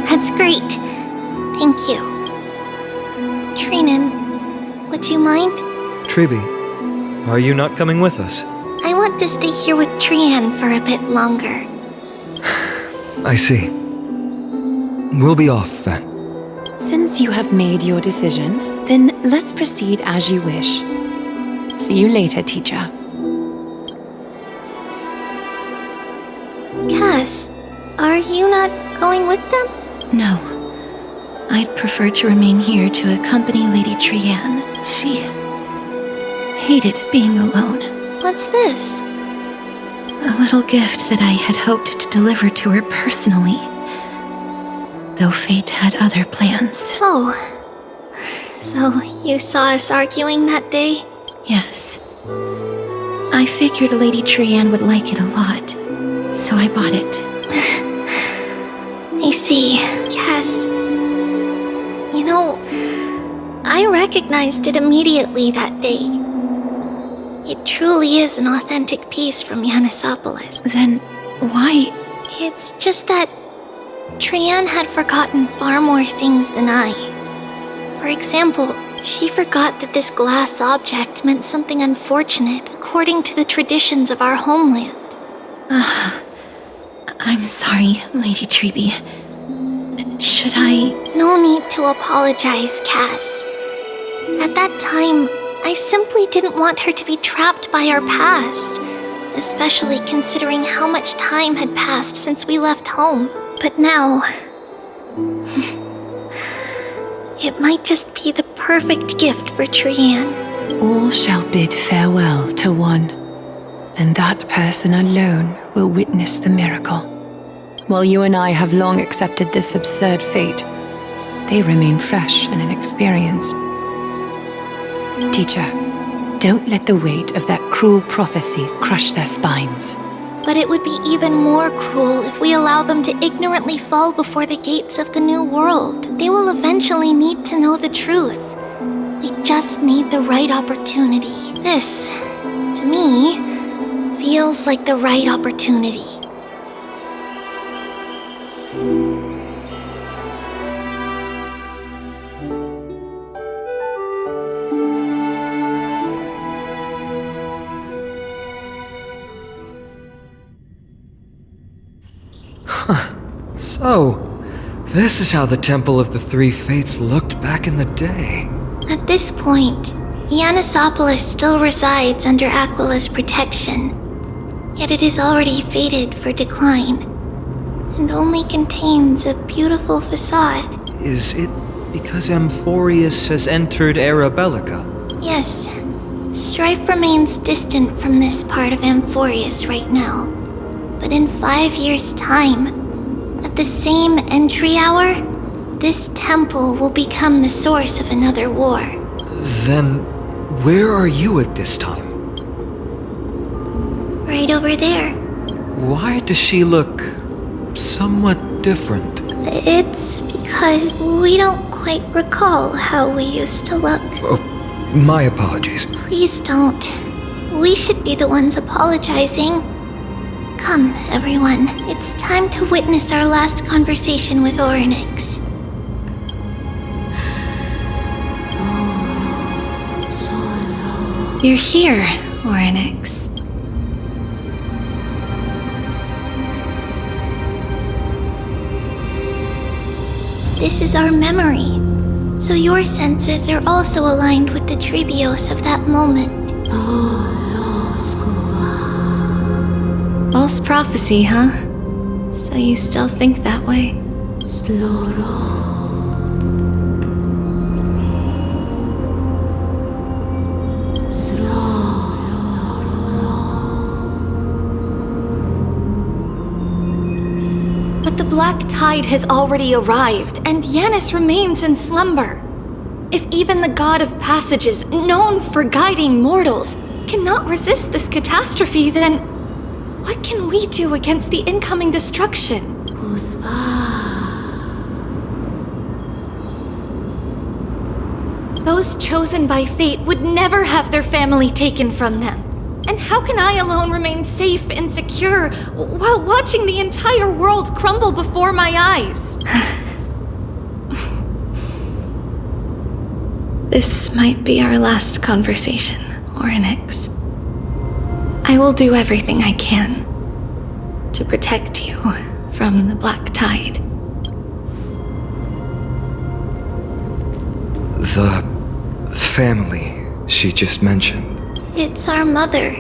That's great. Thank you. Trinan, would you mind? Treeby, are you not coming with us? I want to stay here with Trian for a bit longer. I see. We'll be off then. Since you have made your decision, then let's proceed as you wish. See you later, teacher. Cass, are you not going with them? No. I'd prefer to remain here to accompany Lady Trian. She hated being alone. What's this? A little gift that I had hoped to deliver to her personally. Though fate had other plans. Oh. So you saw us arguing that day? Yes. I figured Lady Trian would like it a lot, so I bought it. I see. Cass. You know, I recognized it immediately that day. It truly is an authentic piece from Yanisopolis. Then why? It's just that Trian had forgotten far more things than I. For example, she forgot that this glass object meant something unfortunate according to the traditions of our homeland. I'm sorry, Lady Treeby. Should I? No need to apologize, Cass. At that time, I simply didn't want her to be trapped by our past, especially considering how much time had passed since we left home. But now, it might just be the perfect gift for Trian. All shall bid farewell to one, and that person alone will witness the miracle. While you and I have long accepted this absurd fate, they remain fresh and inexperienced. Teacher, don't let the weight of that cruel prophecy crush their spines. But it would be even more cruel if we allow them to ignorantly fall before the gates of the new world. They will eventually need to know the truth. We just need the right opportunity. This, to me, feels like the right opportunity. So, this is how the Temple of the Three Fates looked back in the day. At this point, Yanisopolis still resides under Aquila's protection, yet it is already fated for decline, and only contains a beautiful facade. Is it because Amphorius has entered Era Bellica? Yes, strife remains distant from this part of Amphorius right now, but in 5 years' time, at the same entry hour, this temple will become the source of another war. Then, where are you at this time? Right over there. Why does she look somewhat different? It's because we don't quite recall how we used to look. Oh, my apologies. Please don't. We should be the ones apologizing. Come, everyone. It's time to witness our last conversation with Orynyx. You're here, Orynyx. This is our memory, so your senses are also aligned with the Trebios of that moment. False prophecy, huh? So you still think that way? But the black tide has already arrived, and Yanis remains in slumber. If even the god of passages, known for guiding mortals, cannot resist this catastrophe, then what can we do against the incoming destruction? Those chosen by fate would never have their family taken from them. And how can I alone remain safe and secure while watching the entire world crumble before my eyes? This might be our last conversation, Orynyx. I will do everything I can to protect you from the black tide. The family she just mentioned. It's our mother.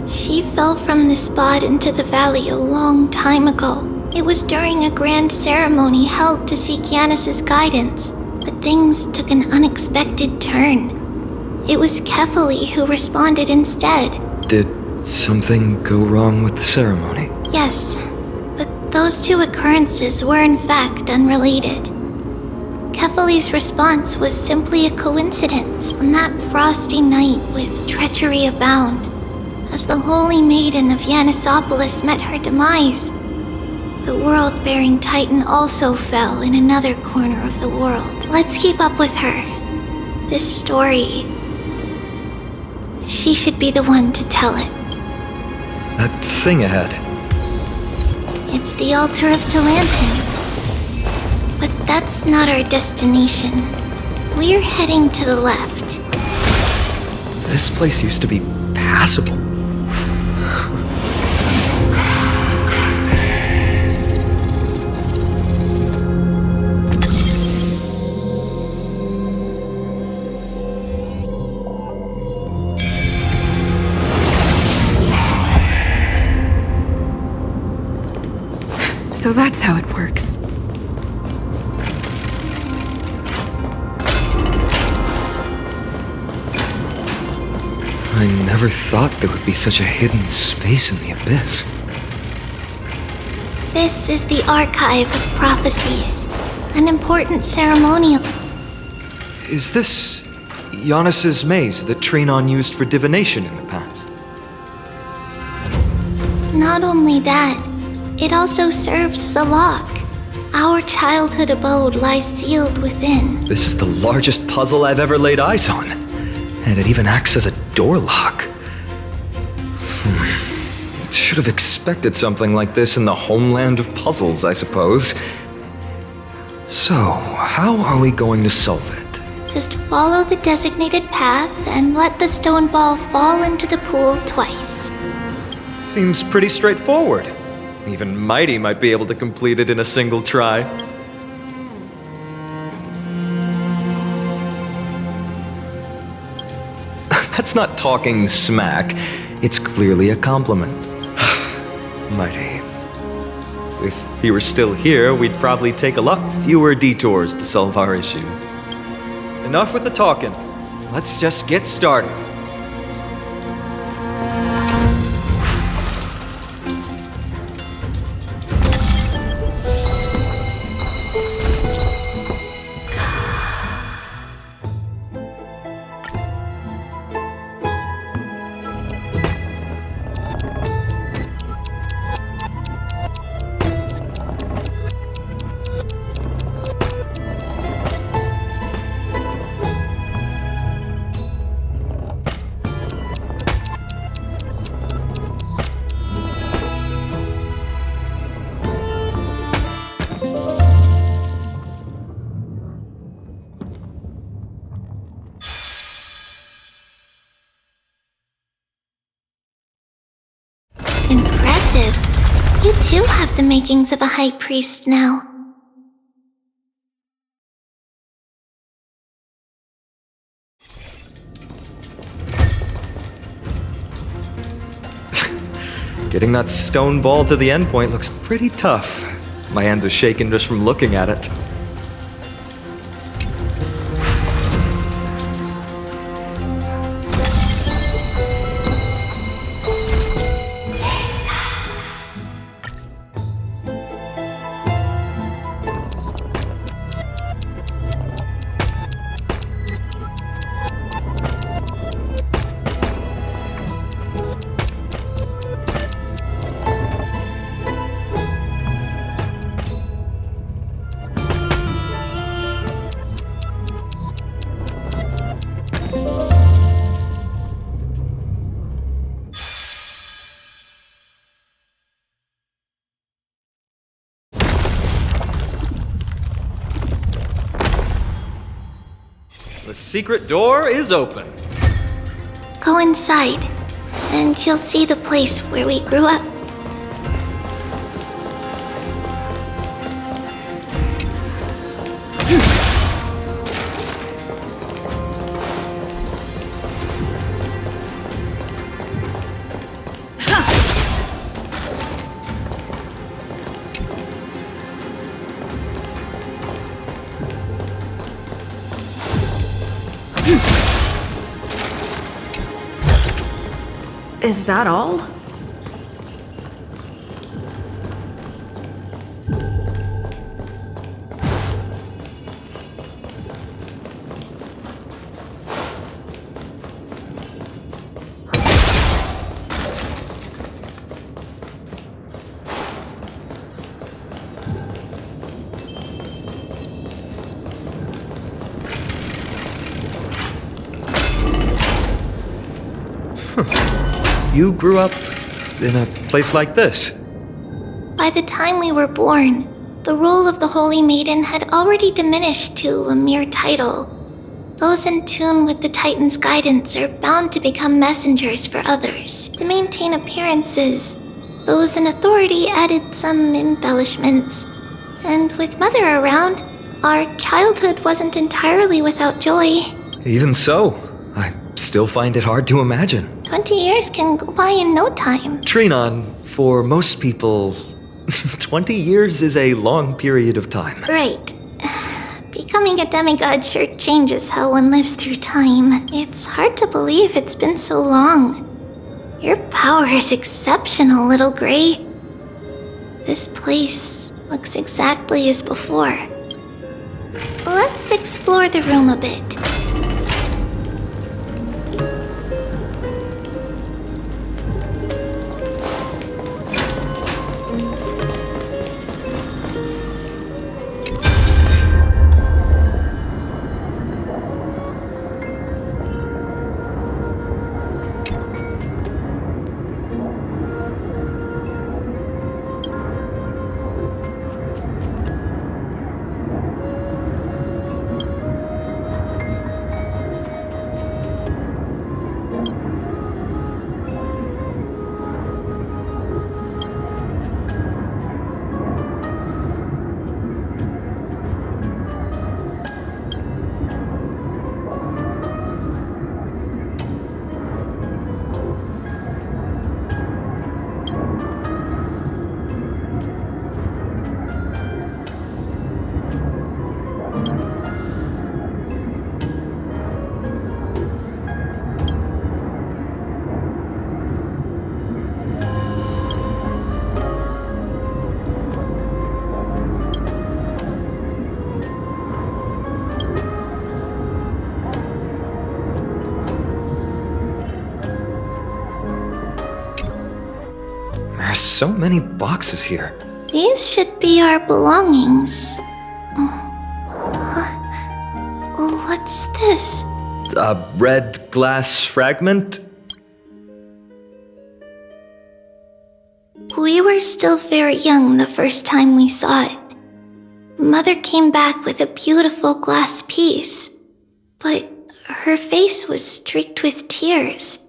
She fell from the spot into the valley a long time ago. It was during a grand ceremony held to seek Yanis's guidance, but things took an unexpected turn. It was Kefali who responded instead. Did something go wrong with the ceremony? Yes, but those two occurrences were in fact unrelated. Kefali's response was simply a coincidence on that frosty night with treachery abound. As the holy maiden of Yanisopolis met her demise, the world-bearing titan also fell in another corner of the world. Let's keep up with her. This story, she should be the one to tell it. That thing ahead. It's the altar of Talantin. But that's not our destination. We're heading to the left. This place used to be passable. So that's how it works. I never thought there would be such a hidden space in the abyss. This is the Archive of Prophecies, an important ceremonial. Is this Yanis's maze that Trinon used for divination in the past? Not only that, it also serves as a lock. Our childhood abode lies sealed within. This is the largest puzzle I've ever laid eyes on. And it even acts as a door lock. Should have expected something like this in the homeland of puzzles, I suppose. So, how are we going to solve it? Just follow the designated path and let the stone ball fall into the pool twice. Seems pretty straightforward. Even Mighty might be able to complete it in a single try. That's not talking smack. It's clearly a compliment. Mighty. If he were still here, we'd probably take a lot fewer detours to solve our issues. Enough with the talking. Let's just get started. Impressive. You too have the makings of a high priest now. Getting that stone ball to the endpoint looks pretty tough. My hands are shaking just from looking at it. The secret door is open. Go inside, and you'll see the place where we grew up. Is that all? You grew up in a place like this? By the time we were born, the role of the Holy Maiden had already diminished to a mere title. Those in tune with the Titan's guidance are bound to become messengers for others. To maintain appearances, those in authority added some embellishments. And with Mother around, our childhood wasn't entirely without joy. Even so, I still find it hard to imagine. 20 years can go by in no time. Trinon, for most people, 20 years is a long period of time. Right. Becoming a demigod sure changes how one lives through time. It's hard to believe it's been so long. Your power is exceptional, Little Gray. This place looks exactly as before. Let's explore the room a bit. so many boxes here. These should be our belongings. What's this? A red glass fragment? We were still very young the first time we saw it. Mother came back with a beautiful glass piece, but her face was streaked with tears.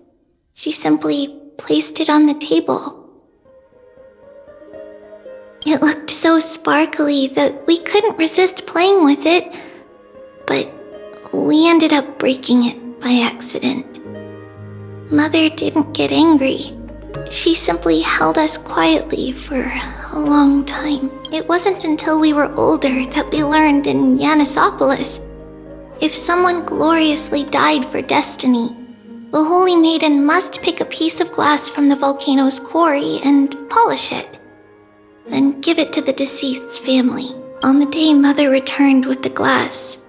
She simply placed it on the table. It looked so sparkly that we couldn't resist playing with it, but we ended up breaking it by accident. Mother didn't get angry. She simply held us quietly for a long time. It wasn't until we were older that we learned in Yanissopolis, if someone gloriously died for destiny, the Holy Maiden must pick a piece of glass from the volcano's quarry and polish it, then give it to the deceased's family. On the day Mother returned with the glass,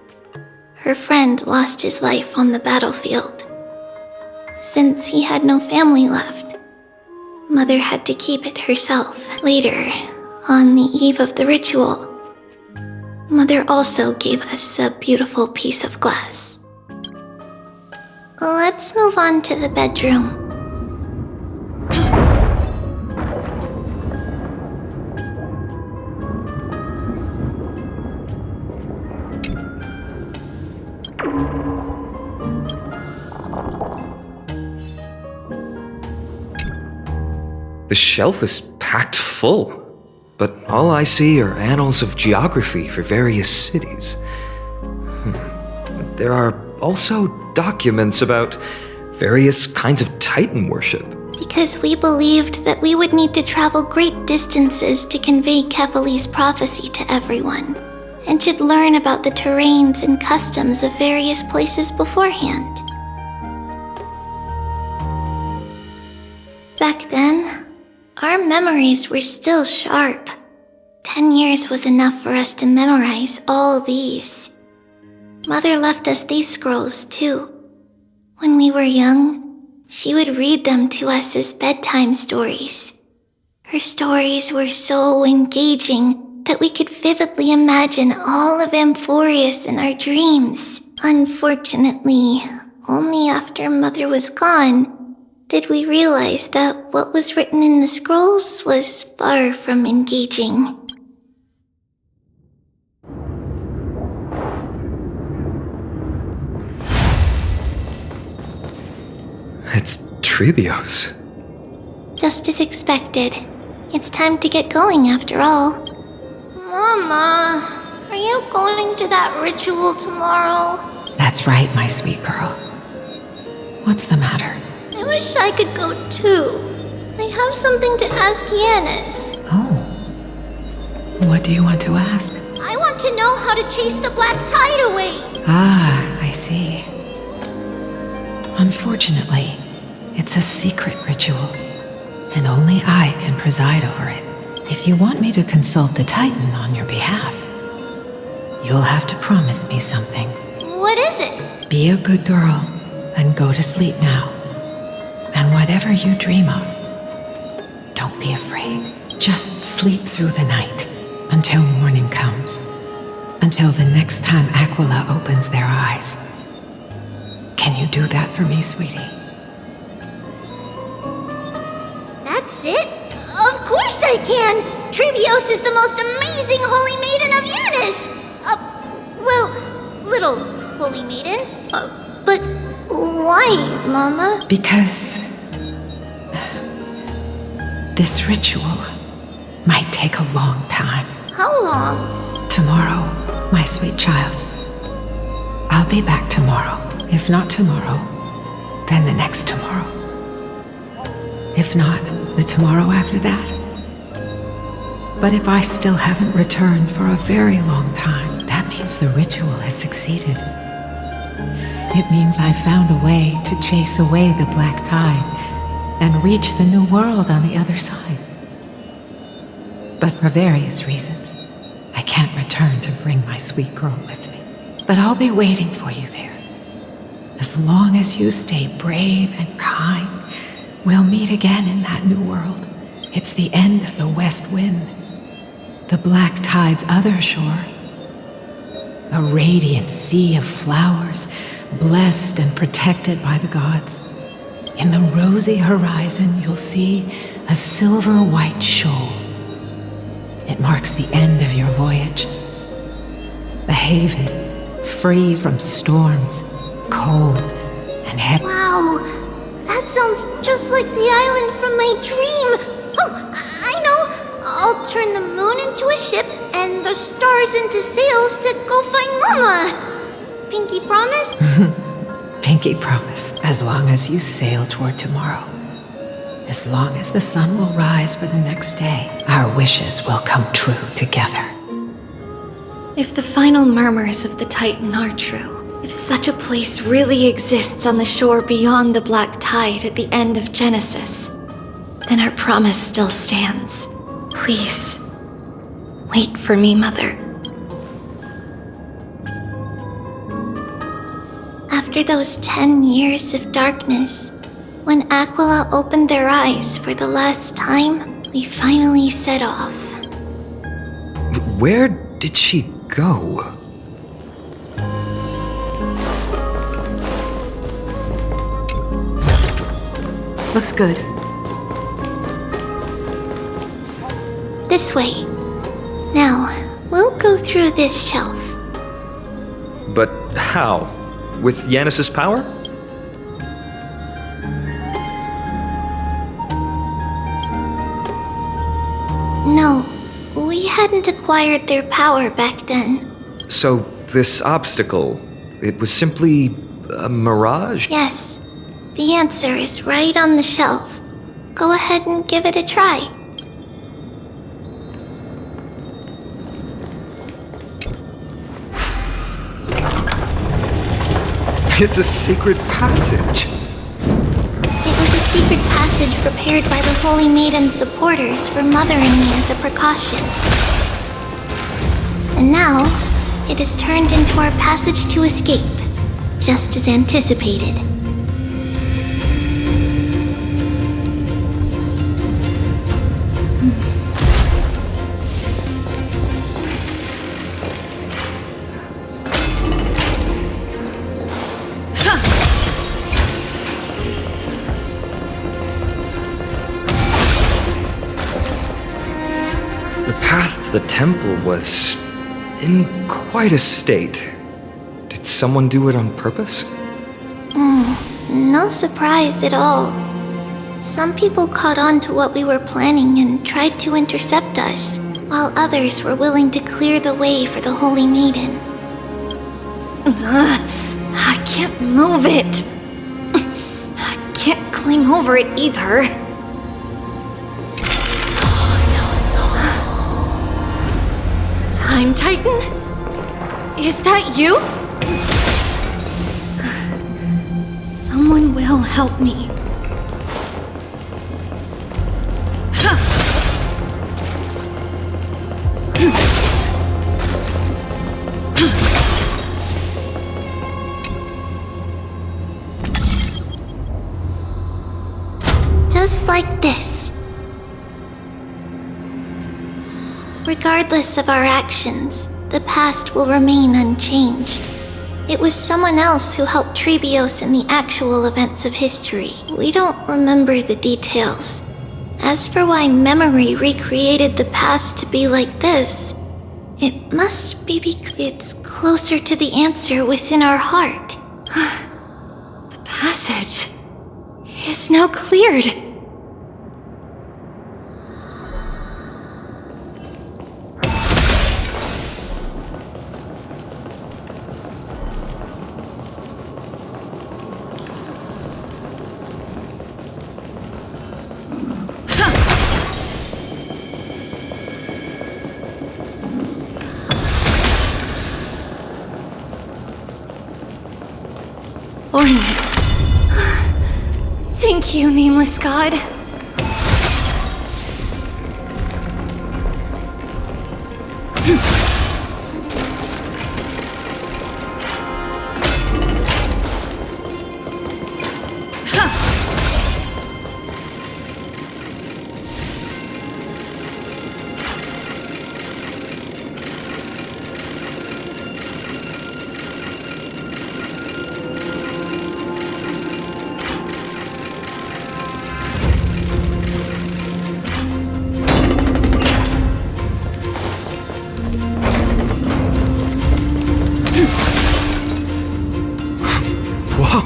her friend lost his life on the battlefield. Since he had no family left, Mother had to keep it herself. Later, on the eve of the ritual, Mother also gave us a beautiful piece of glass. Let's move on to the bedroom. The shelf is packed full, but all I see are annals of geography for various cities. There are also documents about various kinds of Titan worship. Because we believed that we would need to travel great distances to convey Kefali's prophecy to everyone, and should learn about the terrains and customs of various places beforehand. Back then, our memories were still sharp. 10 years was enough for us to memorize all these. Mother left us these scrolls too. When we were young, she would read them to us as bedtime stories. Her stories were so engaging that we could vividly imagine all of Amphorius in our dreams. Unfortunately, only after Mother was gone did we realize that what was written in the scrolls was far from engaging. It's Trebios. Just as expected. It's time to get going after all. Mama, are you going to that ritual tomorrow? That's right, my sweet girl. What's the matter? I wish I could go too. I have something to ask Yanis. Oh. What do you want to ask? I want to know how to chase the black tide away. Ah, I see. Unfortunately, it's a secret ritual, and only I can preside over it. If you want me to consult the Titan on your behalf, you'll have to promise me something. What is it? Be a good girl and go to sleep now. And whatever you dream of, don't be afraid. Just sleep through the night until morning comes. Until the next time Aquila opens their eyes. Can you do that for me, sweetie? That's it? Of course I can! Trebios is the most amazing Holy Maiden of Yanis! Well, little Holy Maiden. But why, Mama? Because this ritual might take a long time. How long? Tomorrow, my sweet child. I'll be back tomorrow. If not tomorrow, then the next tomorrow. If not, the tomorrow after that. But if I still haven't returned for a very long time, that means the ritual has succeeded. It means I found a way to chase away the black tide and reach the new world on the other side. But for various reasons, I can't return to bring my sweet girl with me. But I'll be waiting for you there. As long as you stay brave and kind, we'll meet again in that new world. It's the end of the west wind, the black tide's other shore. A radiant sea of flowers, blessed and protected by the gods. In the rosy horizon, you'll see a silver-white shoal. It marks the end of your voyage. The haven, free from storms, cold, and heavy. Wow, that sounds just like the island from my dream. Oh, I know. I'll turn the moon into a ship and the stars into sails to go find Mama. Pinky promise? Pinky promise. As long as you sail toward tomorrow. As long as the sun will rise for the next day, our wishes will come true together. If the final murmurs of the Titan are true, if such a place really exists on the shore beyond the black tide at the end of Genesis, then our promise still stands. Please, wait for me, Mother. After those 10 years of darkness, when Aquila opened their eyes for the last time, we finally set off. Where did she go? Looks good. This way. Now, we'll go through this shelf. But how? With Yanis's power? No, we hadn't acquired their power back then. So this obstacle, it was simply a mirage? Yes, the answer is right on the shelf. Go ahead and give it a try. It's a secret passage. It was a secret passage prepared by the Holy Maiden's supporters for Mother and me as a precaution. And now, it is turned into our passage to escape, just as anticipated. The temple was in quite a state. Did someone do it on purpose? No surprise at all. Some people caught on to what we were planning and tried to intercept us, while others were willing to clear the way for the Holy Maiden. I can't move it. I can't climb over it either. Time Titan? Is that you? Someone will help me. Just like this. Regardless of our actions, the past will remain unchanged. It was someone else who helped Trebios in the actual events of history. We don't remember the details. As for why memory recreated the past to be like this, it must be because it's closer to the answer within our heart. The passage is now cleared. Ornaments. Thank you, nameless god.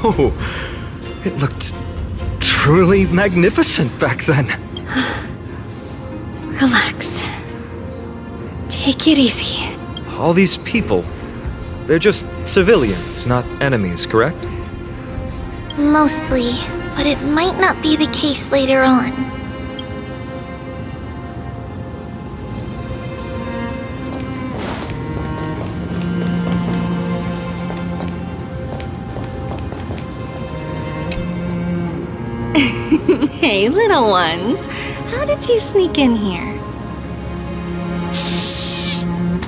Oh, it looked truly magnificent back then. Relax. Take it easy. All these people, they're just civilians, not enemies, correct? Mostly, but it might not be the case later on. Hey, little ones. How did you sneak in here?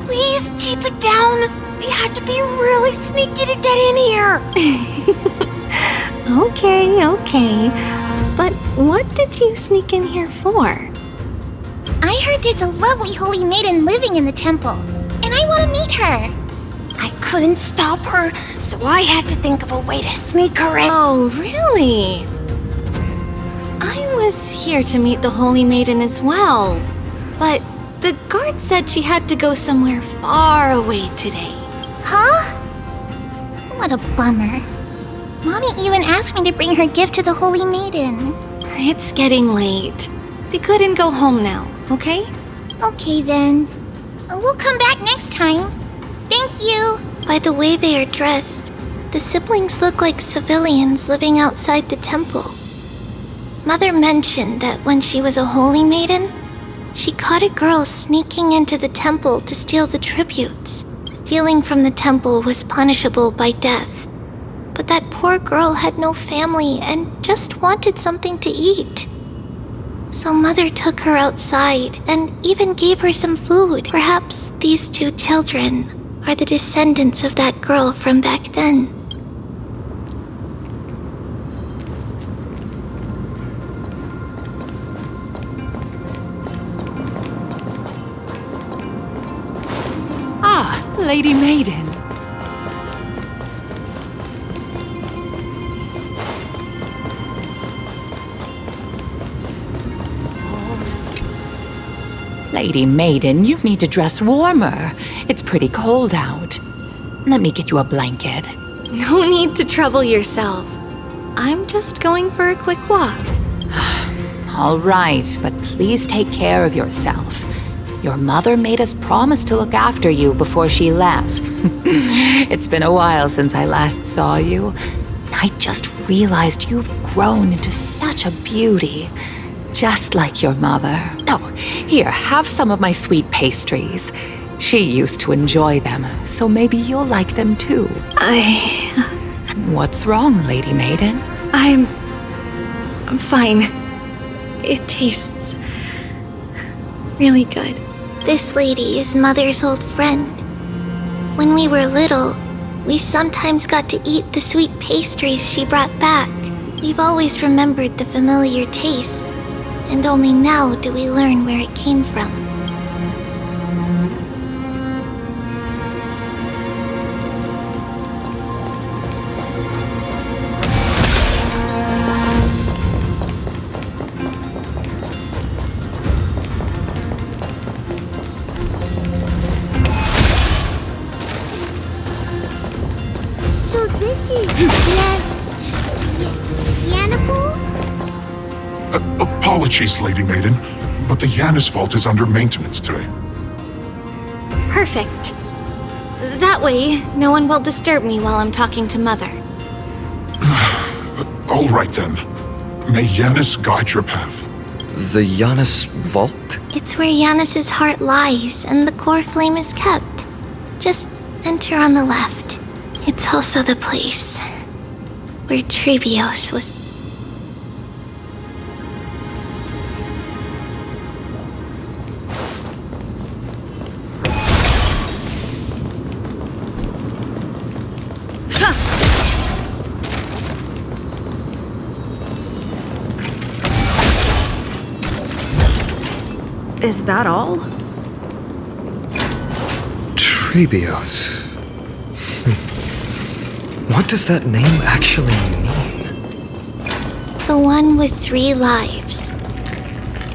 Please keep it down. We had to be really sneaky to get in here. Okay. But what did you sneak in here for? I heard there's a lovely holy maiden living in the temple, and I want to meet her. I couldn't stop her, so I had to think of a way to sneak her in. Oh, really? I was here to meet the Holy Maiden as well, but the guard said she had to go somewhere far away today. Huh? What a bummer. Mommy even asked me to bring her gift to the Holy Maiden. It's getting late. We couldn't go home now, okay? Okay then. We'll come back next time. Thank you. By the way they are dressed, the siblings look like civilians living outside the temple. Mother mentioned that when she was a holy maiden, she caught a girl sneaking into the temple to steal the tributes. Stealing from the temple was punishable by death. But that poor girl had no family and just wanted something to eat. So Mother took her outside and even gave her some food. Perhaps these two children are the descendants of that girl from back then. Ah, Lady Maiden. Lady Maiden, you need to dress warmer. It's pretty cold out. Let me get you a blanket. No need to trouble yourself. I'm just going for a quick walk. All right, but please take care of yourself. Your mother made us promise to look after you before she left. It's been a while since I last saw you. I just realized you've grown into such a beauty. Just like your mother. Oh, here, have some of my sweet pastries. She used to enjoy them, so maybe you'll like them too. What's wrong, Lady Maiden? I'm fine. It tastes really good. This lady is Mother's old friend. When we were little, we sometimes got to eat the sweet pastries she brought back. We've always remembered the familiar taste, and only now do we learn where it came from. So this is Yanniple? Apologies, Lady Maiden, but the Yanis vault is under maintenance today. Perfect. That way, no one will disturb me while I'm talking to Mother. All right then. May Yanis guide your path. The Yanis vault? It's where Yanis's heart lies and the core flame is kept. Just enter on the left. It's also the place where Trebios was. Is that all? Trebios. What does that name actually mean? The one with 3 lives.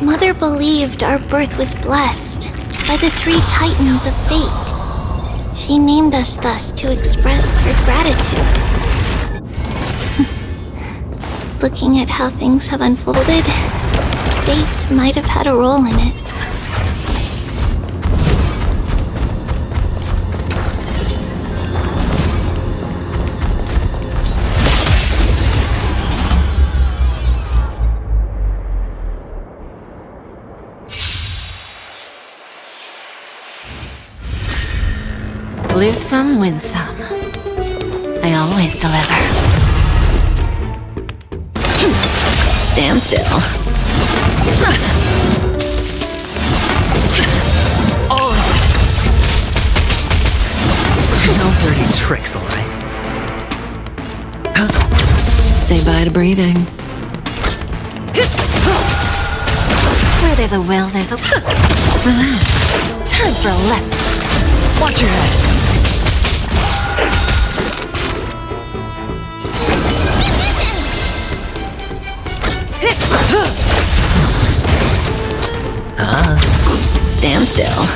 Mother believed our birth was blessed by the 3 titans of fate. She named us thus to express her gratitude. looking at how things have unfolded, fate might have had a role in it. Lose some, win some. I always deliver. Stand still. No dirty tricks, alright? Say bye to breathing. Where there's a will, there's a... Relax. Time for a lesson. Watch your head. Stand still.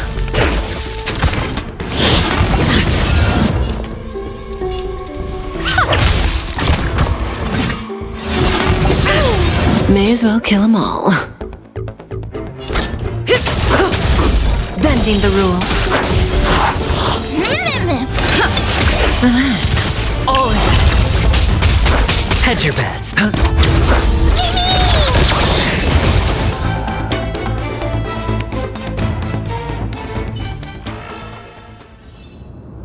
May as well kill them all. Bending the rules. Relax. Oh. Hedge your bets.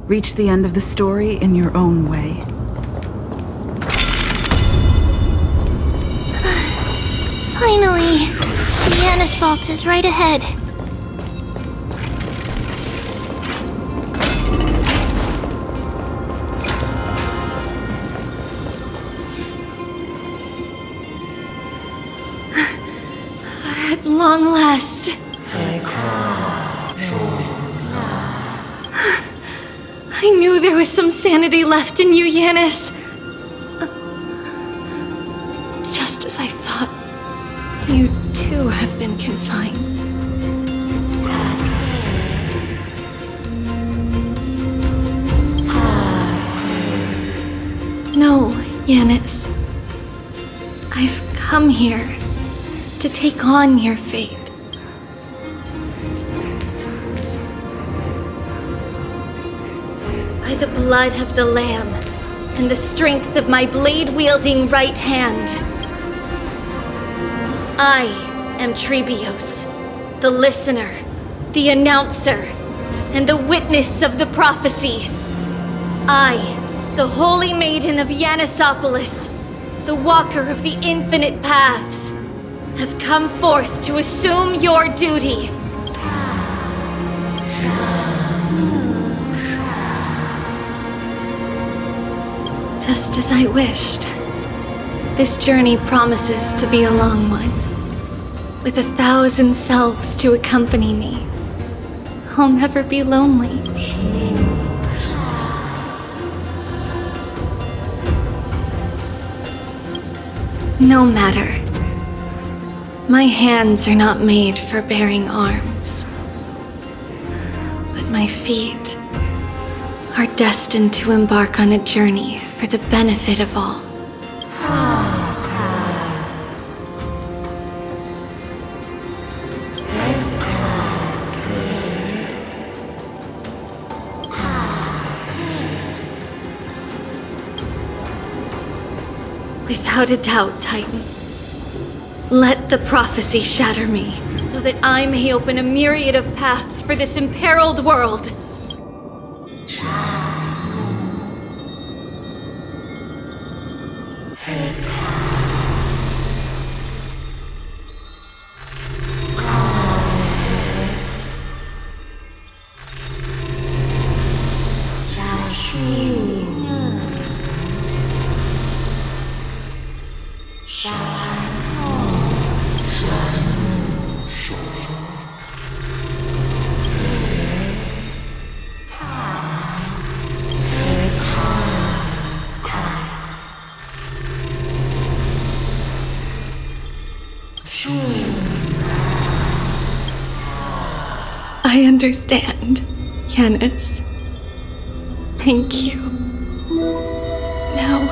Reach the end of the story in your own way. Finally! Deanna's vault is right ahead. At long last. I knew there was some sanity left in you, Yanis. Just as I thought, you too have been confined. No, Yanis. I've come here to take on your fate. By the blood of the Lamb and the strength of my blade-wielding right hand, I am Trebios, the listener, the announcer, and the witness of the prophecy. I, the Holy Maiden of Yanisopolis, the Walker of the Infinite Paths, have come forth to assume your duty. Just as I wished. This journey promises to be a long one, with 1,000 selves to accompany me. I'll never be lonely. No matter. My hands are not made for bearing arms, but my feet are destined to embark on a journey for the benefit of all. Without a doubt, Titan. Let the prophecy shatter me, so that I may open a myriad of paths for this imperiled world. I understand, Yanis. Thank you. Now,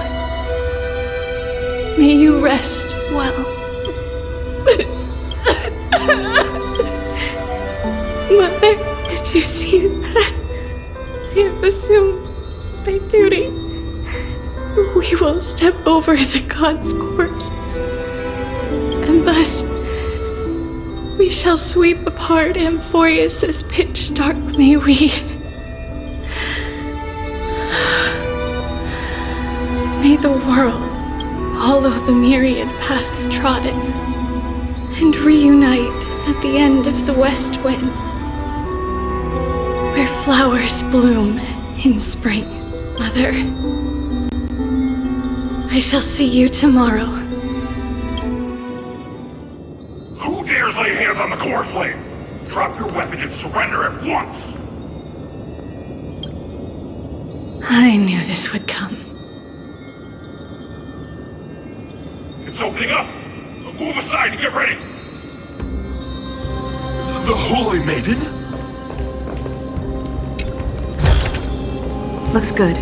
May you rest well. Mother, did you see that? I have assumed my duty. We will step over the gods' corpses, and thus we shall sweep apart Amphorius' pitch dark. May we may the world follow the myriad paths trodden and reunite at the end of the west wind, where flowers bloom in spring. Mother, I shall see you tomorrow. Who dares lay hands on the core flame? Drop your weapon and surrender at once! I knew this would come. It's opening up! Move aside and get ready! The Holy Maiden? Looks good.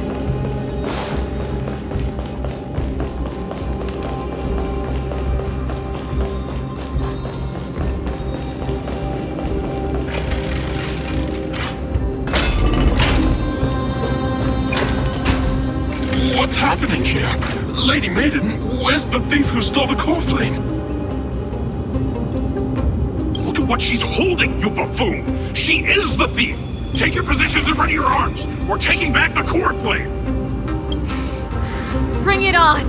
What's happening here? Lady Maiden, where's the thief who stole the core flame? Look at what she's holding, you buffoon! She is the thief! Take your positions and ready your arms! We're taking back the core flame! Bring it on!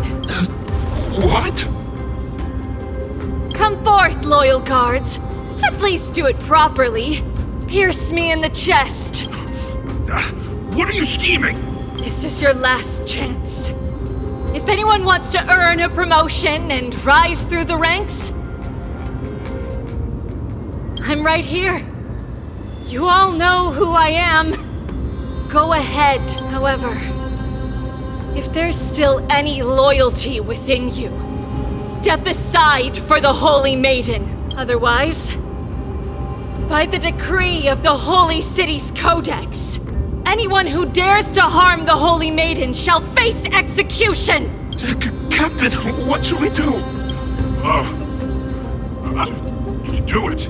What? Come forth, loyal guards. At least do it properly. Pierce me in the chest. What are you scheming? This is your last chance. If anyone wants to earn a promotion and rise through the ranks, I'm right here. You all know who I am. Go ahead, however. If there's still any loyalty within you, step aside for the Holy Maiden. Otherwise, by the decree of the Holy City's Codex, anyone who dares to harm the Holy Maiden shall face execution! Captain, what should we do? Do it.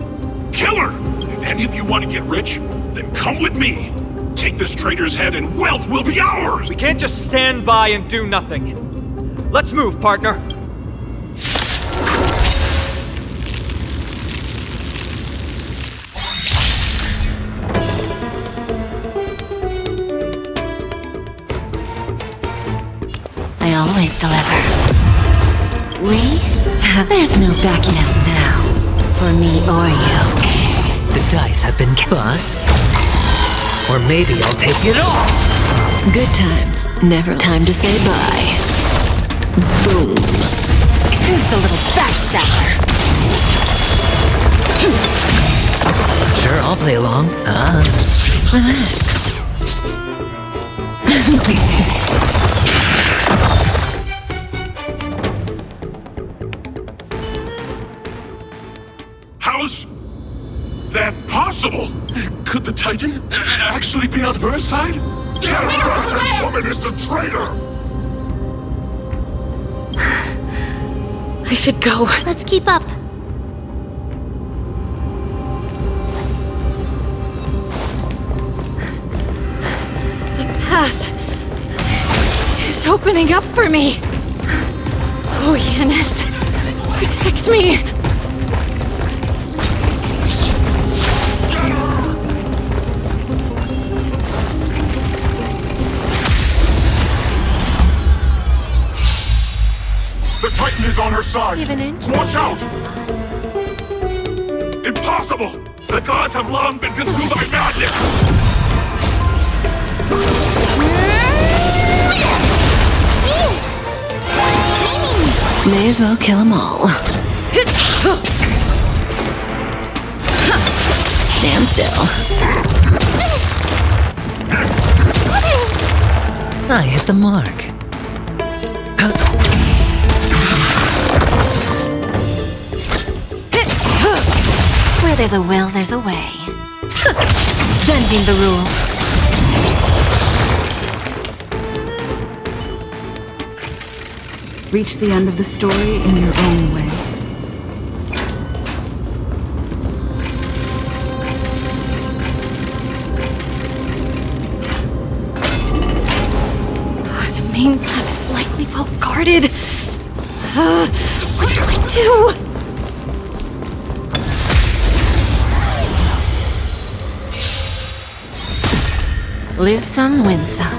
Kill her! If any of you want to get rich, then come with me. Take this traitor's head and wealth will be ours! We can't just stand by and do nothing. Let's move, partner. I always deliver. There's no backing out now, for me or you. The dice have been bust. Or maybe I'll take it all. Good times, never time to say bye. Boom. Who's the little backstabber? Sure, I'll play along. Relax. How's that possible? Could the Titan actually be on her side? That woman is the traitor! I should go. Let's keep up. The path is opening up for me. Oh, Yanis, protect me. The Titan is on her side! Give an inch. Watch out! Impossible! The gods have long been consumed by madness! May as well kill them all. Stand still. I hit the mark. Where there's a will, there's a way. Bending the rules. Reach the end of the story in your own way. The main path is likely well guarded. What do I do? Lose some, win some.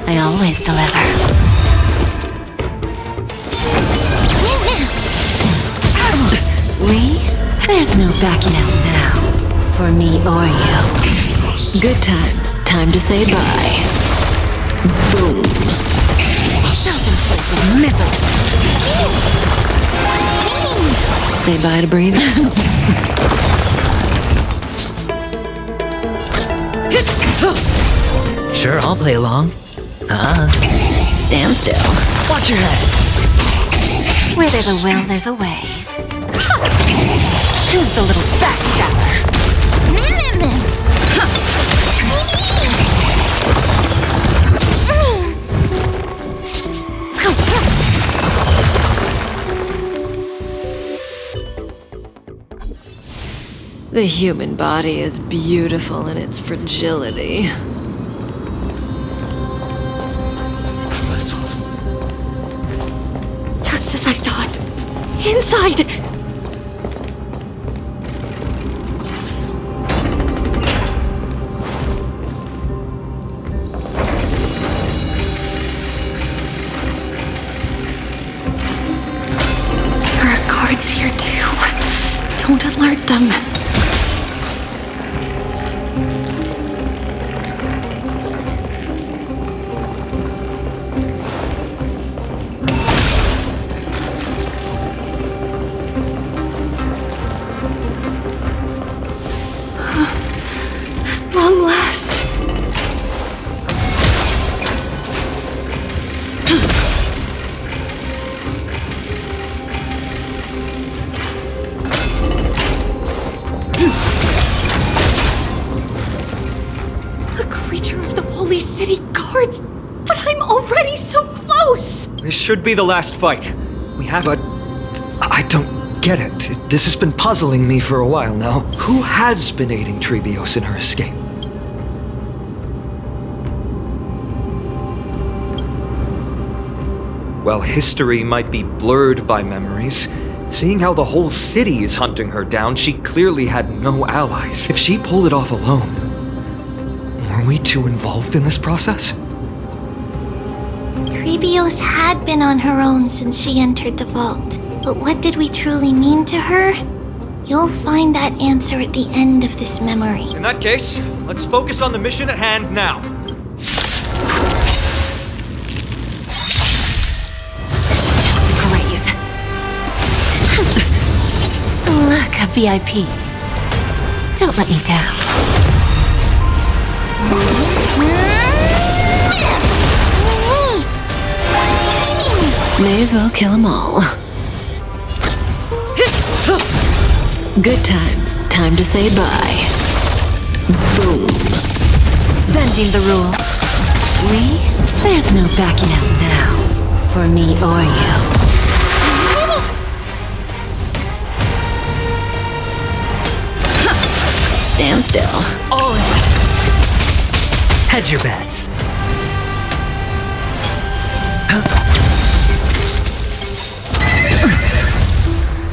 I always deliver. We? There's no backing out now. For me or you. Good times. Time to say bye. Boom. Self-inflicted misery. Say bye to breathing. Sure, I'll play along. Stand still. Watch your head. Where there's a will, there's a way. Who's the little backstabber? The human body is beautiful in its fragility. Just as I thought. Inside! There are guards here too. Don't alert them. Long last. A creature of the Holy City guards, but I'm already so close. This should be the last fight. We have a... I don't get it. This has been puzzling me for a while now. Who has been aiding Trebios in her escape? While history might be blurred by memories, seeing how the whole city is hunting her down, she clearly had no allies. If she pulled it off alone, were we too involved in this process? Trebios had been on her own since she entered the vault. But what did we truly mean to her? You'll find that answer at the end of this memory. In that case, let's focus on the mission at hand now. Just a graze. Look, a VIP. Don't let me down. May as well kill them all. Good times. Time to say bye. Boom. Bending the rules. We? There's no backing out now. For me or you. Stand still. All right. Hedge your bets.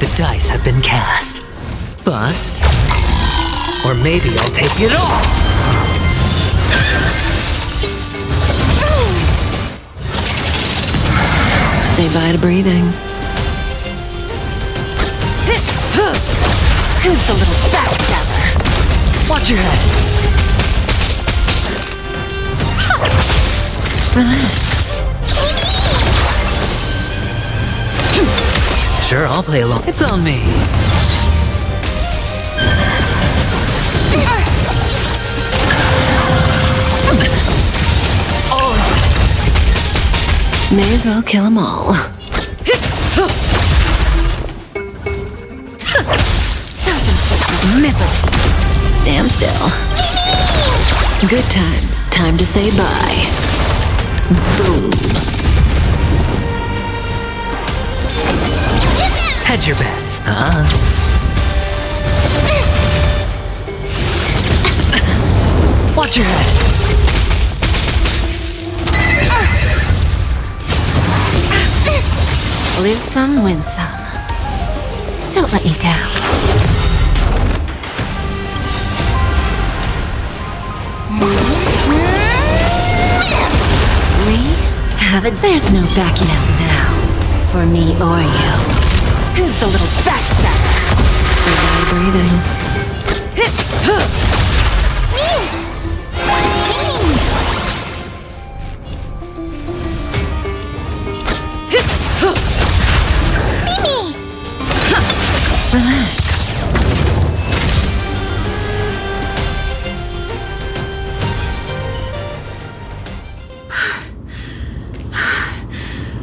The dice have been cast. bust. Or maybe I'll take it all! Say bye to breathing. Who's the little backstabber? Watch your head! Relax. Sure, I'll play along. It's on me. May as well kill them all. Self-inflicted misery. Stand still. Good times. Time to say bye. Boom. Hedge your bets, huh? Watch your head. Lose some, win some. Don't let me down. We have it. There's no backing out now. For me or you. Who's the little backstabber? Say breathing. Relax.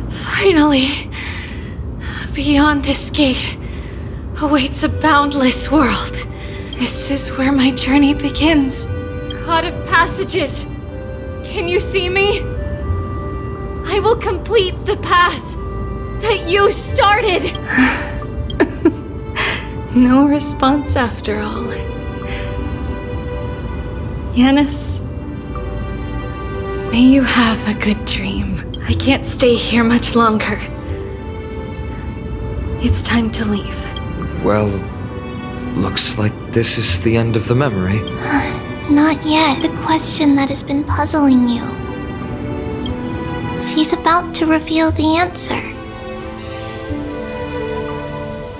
Finally, beyond this gate awaits a boundless world. This is where my journey begins. God of Passages, can you see me? I will complete the path that you started. No response after all. Yanis, may you have a good dream. I can't stay here much longer. It's time to leave. Well, looks like this is the end of the memory. Not yet. The question that has been puzzling you. She's about to reveal the answer.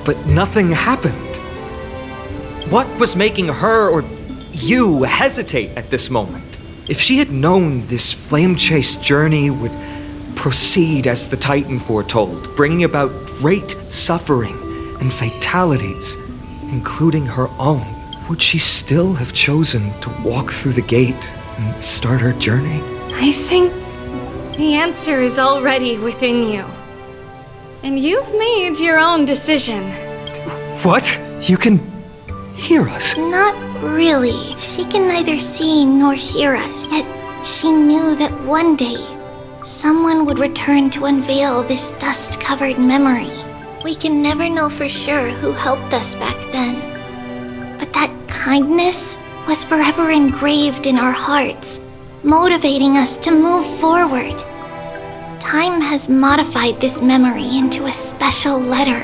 But nothing happened. What was making her or you hesitate at this moment? If she had known this flame chase journey would proceed as the Titan foretold, bringing about great suffering and fatalities, including her own, would she still have chosen to walk through the gate and start her journey? I think the answer is already within you. And you've made your own decision. What? You can hear us? Not really. She can neither see nor hear us. Yet she knew that one day, someone would return to unveil this dust-covered memory. We can never know for sure who helped us back then. But that kindness was forever engraved in our hearts, motivating us to move forward. Time has modified this memory into a special letter,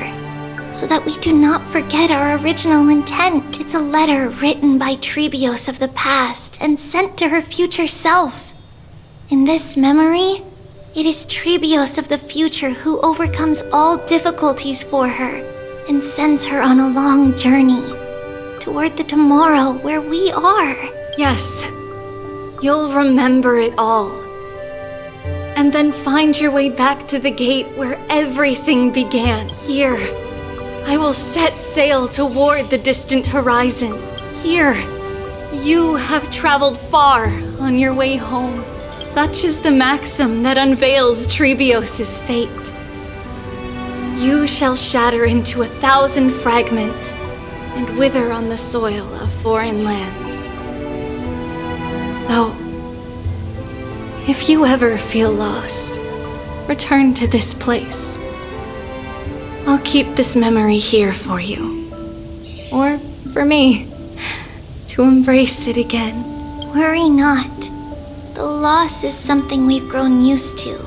so that we do not forget our original intent. It's a letter written by Trebios of the past and sent to her future self. In this memory, it is Trebios of the future who overcomes all difficulties for her and sends her on a long journey toward the tomorrow where we are. Yes, you'll remember it all. And then find your way back to the gate where everything began. Here, I will set sail toward the distant horizon. Here, you have traveled far on your way home. Such is the maxim that unveils Trebios' fate. You shall shatter into 1,000 fragments and wither on the soil of foreign lands. So, if you ever feel lost, return to this place. I'll keep this memory here for you. Or for me, to embrace it again. Worry not. The loss is something we've grown used to.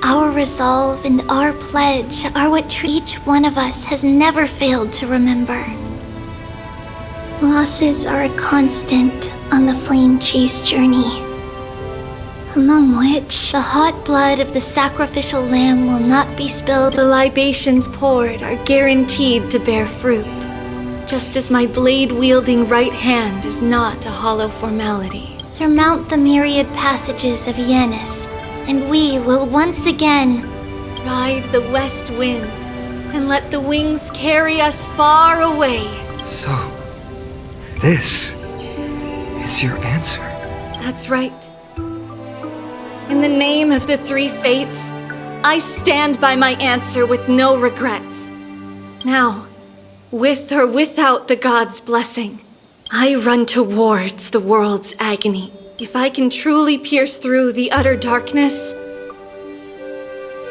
Our resolve and our pledge are what each one of us has never failed to remember. Losses are a constant on the flame chase journey, among which the hot blood of the sacrificial lamb will not be spilled. The libations poured are guaranteed to bear fruit, just as my blade-wielding right hand is not a hollow formality. Surmount the myriad passages of Yanis, and we will once again ride the west wind and let the wings carry us far away. So, this is your answer? That's right. In the name of the three fates, I stand by my answer with no regrets. Now, with or without the god's blessing, I run towards the world's agony. If I can truly pierce through the utter darkness,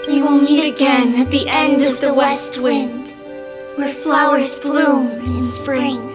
we will meet again at the end of the west wind, where flowers bloom in spring.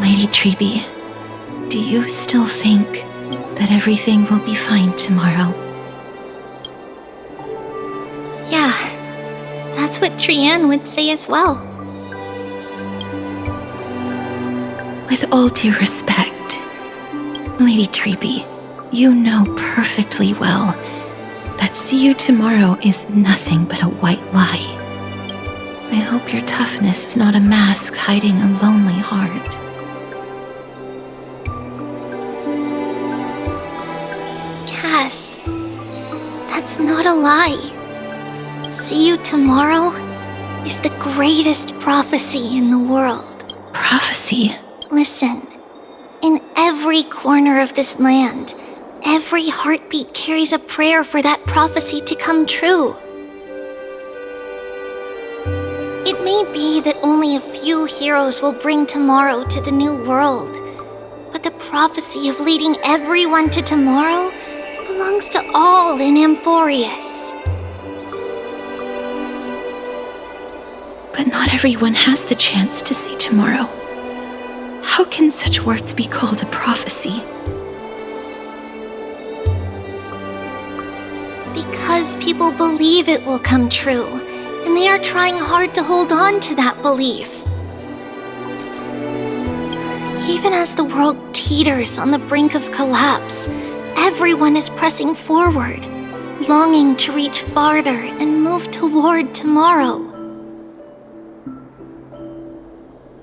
Lady Treby, do you still think that everything will be fine tomorrow? Yeah, that's what Trianne would say as well. With all due respect, Lady Treby, you know perfectly well that see you tomorrow is nothing but a white lie. I hope your toughness is not a mask hiding a lonely heart. Cass, that's not a lie. See you tomorrow is the greatest prophecy in the world. Prophecy? Listen, in every corner of this land, every heartbeat carries a prayer for that prophecy to come true. It may be that only a few heroes will bring tomorrow to the new world, but the prophecy of leading everyone to tomorrow belongs to all in Amphorius. But not everyone has the chance to see tomorrow. How can such words be called a prophecy? Because people believe it will come true, and they are trying hard to hold on to that belief. Even as the world teeters on the brink of collapse, everyone is pressing forward, longing to reach farther and move toward tomorrow.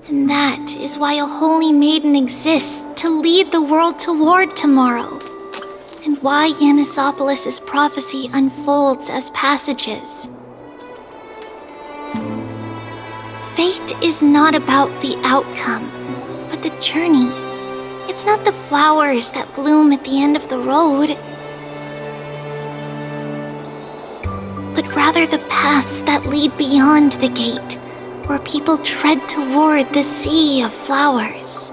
And that is why a holy maiden exists to lead the world toward tomorrow, and why Yanisopolis' prophecy unfolds as passages. Fate is not about the outcome, but the journey. It's not the flowers that bloom at the end of the road, but rather the paths that lead beyond the gate, where people tread toward the sea of flowers.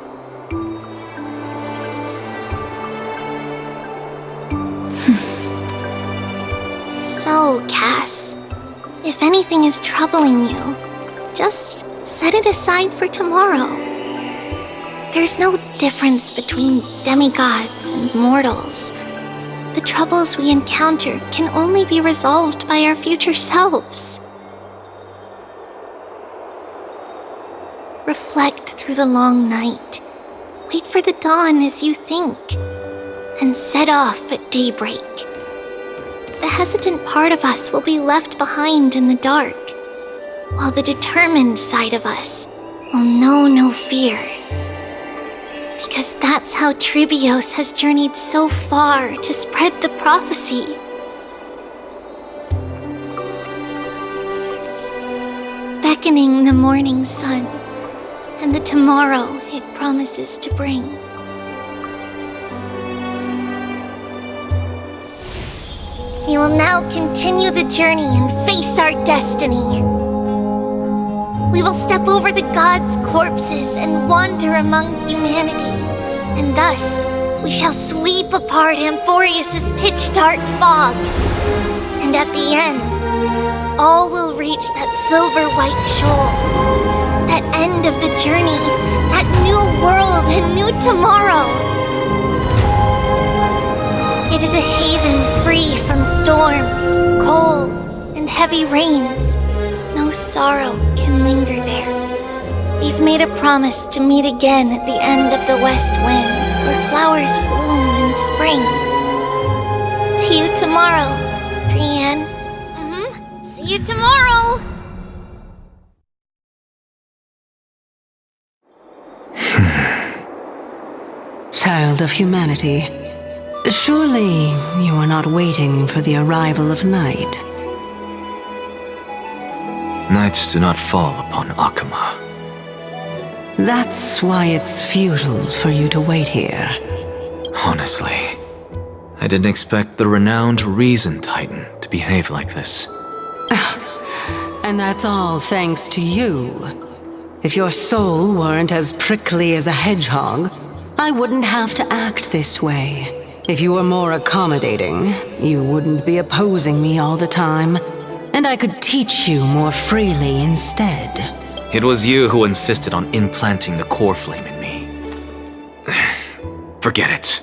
So, Cass, if anything is troubling you, just set it aside for tomorrow. There's no difference between demigods and mortals. The troubles we encounter can only be resolved by our future selves. Reflect through the long night. Wait for the dawn as you think. Then set off at daybreak. The hesitant part of us will be left behind in the dark, while the determined side of us will know no fear. Because that's how Tribios has journeyed so far to spread the prophecy. Beckoning the morning sun and the tomorrow it promises to bring. We will now continue the journey and face our destiny. We will step over the gods' corpses and wander among humanity, and thus we shall sweep apart Amphorius' pitch-dark fog. And at the end, all will reach that silver-white shoal, that end of the journey, that new world and new tomorrow. It is a haven free from storms, cold, and heavy rains. No sorrow can linger there. We've made a promise to meet again at the end of the west wind, where flowers bloom in spring. See you tomorrow, Trian. See you tomorrow! Child of humanity, surely you are not waiting for the arrival of night. Nights do not fall upon Akama. That's why it's futile for you to wait here. Honestly, I didn't expect the renowned Reason Titan to behave like this. And that's all thanks to you. If your soul weren't as prickly as a hedgehog, I wouldn't have to act this way. If you were more accommodating, you wouldn't be opposing me all the time, and I could teach you more freely instead. It was you who insisted on implanting the core flame in me. Forget it.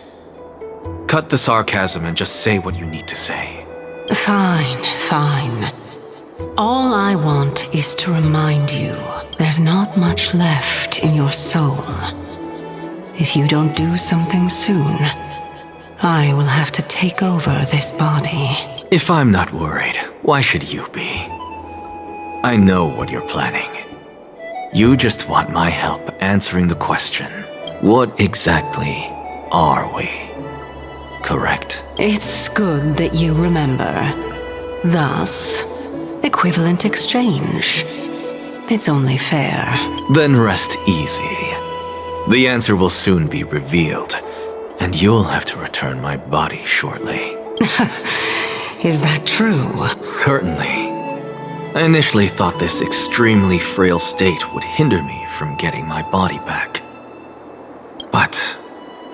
Cut the sarcasm and just say what you need to say. Fine, fine. All I want is to remind you there's not much left in your soul. If you don't do something soon, I will have to take over this body. If I'm not worried, why should you be? I know what you're planning. You just want my help answering the question, what exactly are we? Correct? It's good that you remember. Thus, equivalent exchange. It's only fair. Then rest easy. The answer will soon be revealed, and you'll have to return my body shortly. Is that true? Certainly. I initially thought this extremely frail state would hinder me from getting my body back. But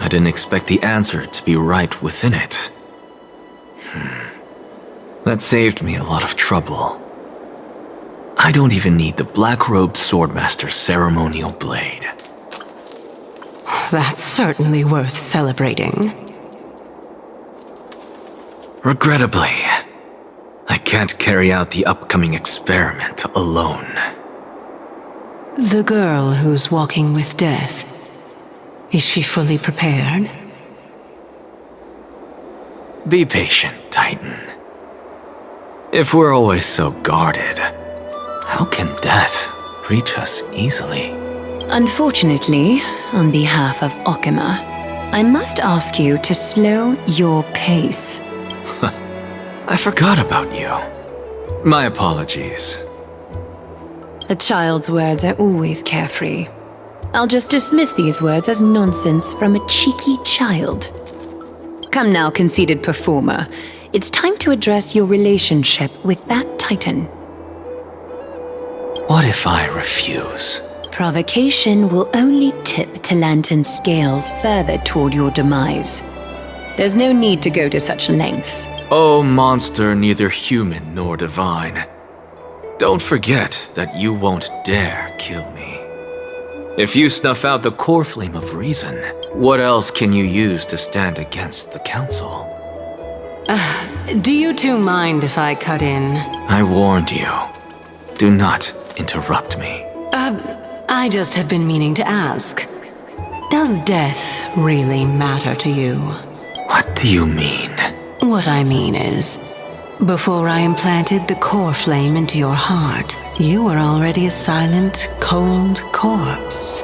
I didn't expect the answer to be right within it. That saved me a lot of trouble. I don't even need the black-robed swordmaster's ceremonial blade. That's certainly worth celebrating. Regrettably, I can't carry out the upcoming experiment alone. The girl who's walking with death, is she fully prepared? Be patient, Titan. If we're always so guarded, how can death reach us easily? Unfortunately, on behalf of Okima, I must ask you to slow your pace. I forgot about you. My apologies. A child's words are always carefree. I'll just dismiss these words as nonsense from a cheeky child. Come now, conceited performer. It's time to address your relationship with that Titan. What if I refuse? Provocation will only tip Talantan's scales further toward your demise. There's no need to go to such lengths. Oh, monster neither human nor divine. Don't forget that you won't dare kill me. If you snuff out the core flame of reason, what else can you use to stand against the council? Do you two mind if I cut in? I warned you. Do not interrupt me. I just have been meaning to ask. Does death really matter to you? What do you mean? What I mean is, before I implanted the core flame into your heart, you were already a silent, cold corpse.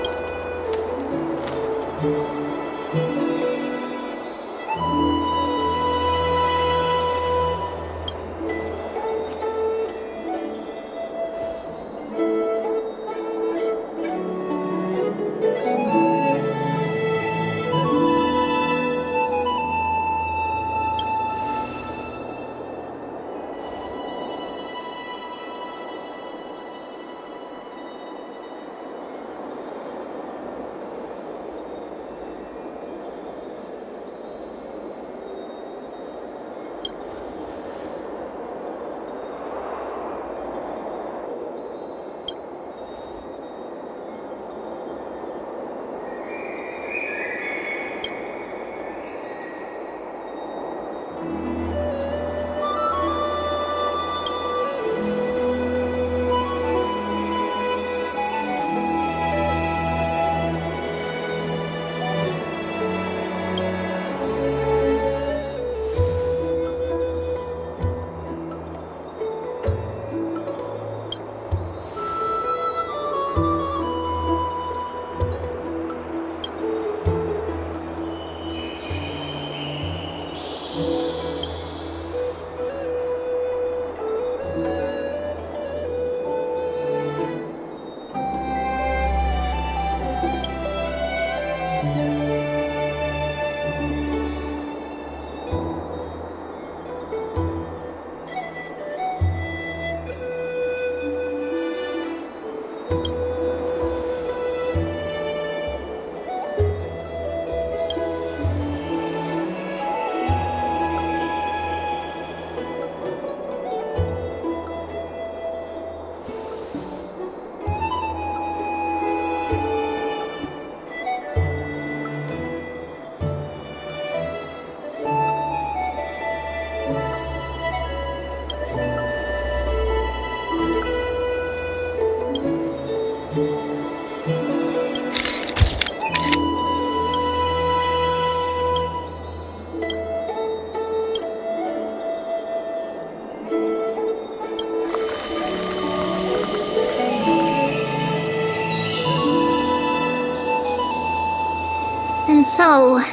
And so,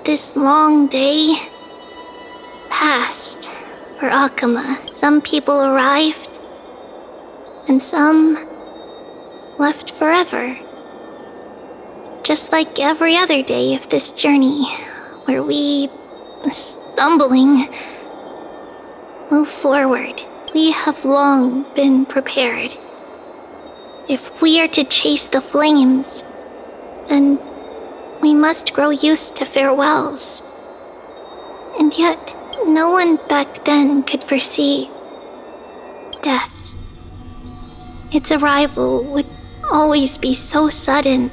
this long day passed for Akama. Some people arrived, and some left forever. Just like every other day of this journey, where we, stumbling, move forward. We have long been prepared. If we are to chase the flames, then we must grow used to farewells. And yet, no one back then could foresee death. Its arrival would always be so sudden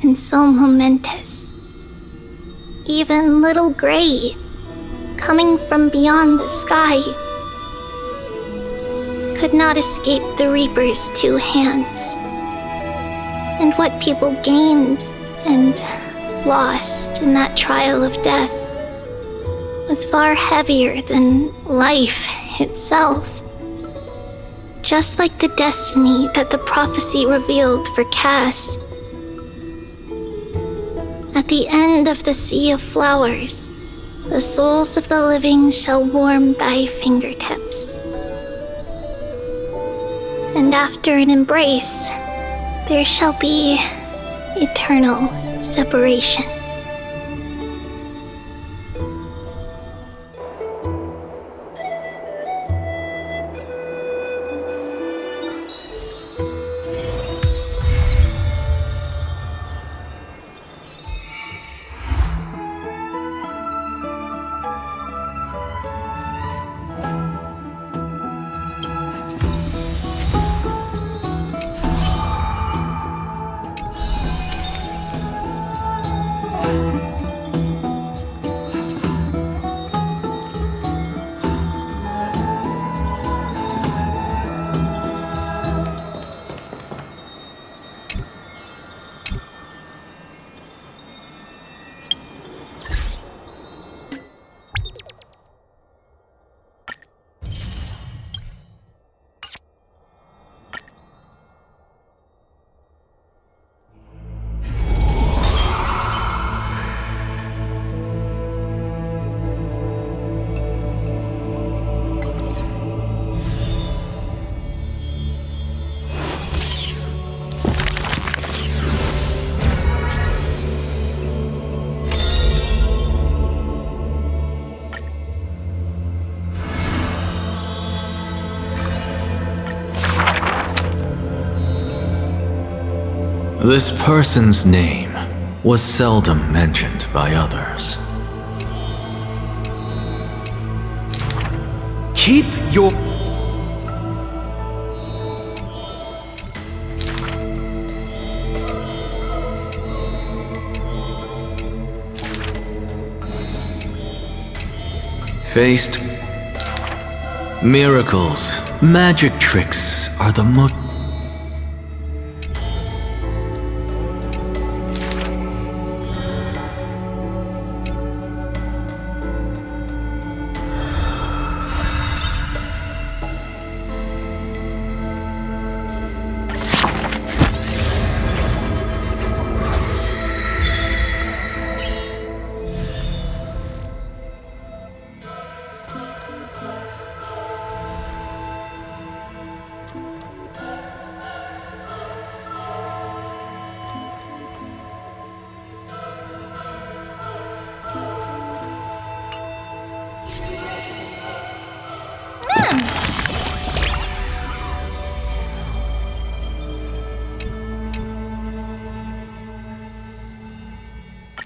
and so momentous. Even little Gray, coming from beyond the sky, could not escape the Reaper's two hands. And what people gained and lost in that trial of death was far heavier than life itself. Just like the destiny that the prophecy revealed for Cass. At the end of the Sea of Flowers, the souls of the living shall warm thy fingertips. And after an embrace, there shall be eternal separation. This person's name was seldom mentioned by others. Keep your... Faced miracles, magic tricks are the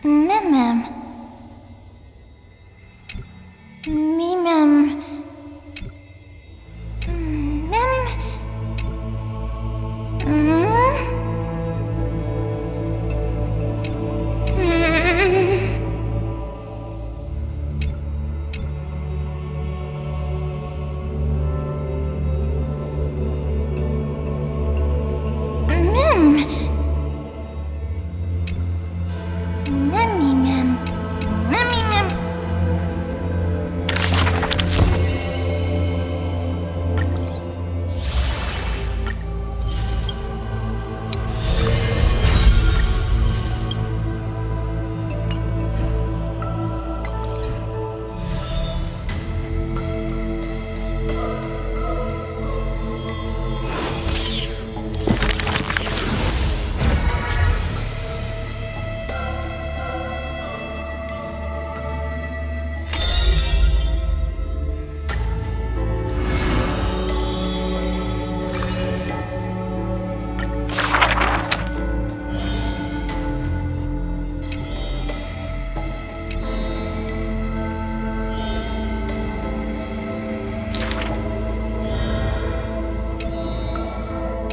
Mem. Mem.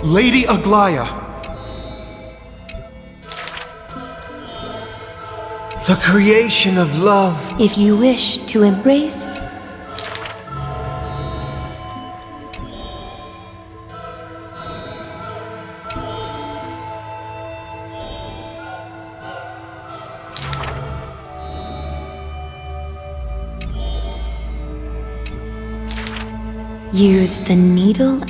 Lady Aglaya. The creation of love. If you wish to embrace, use the needle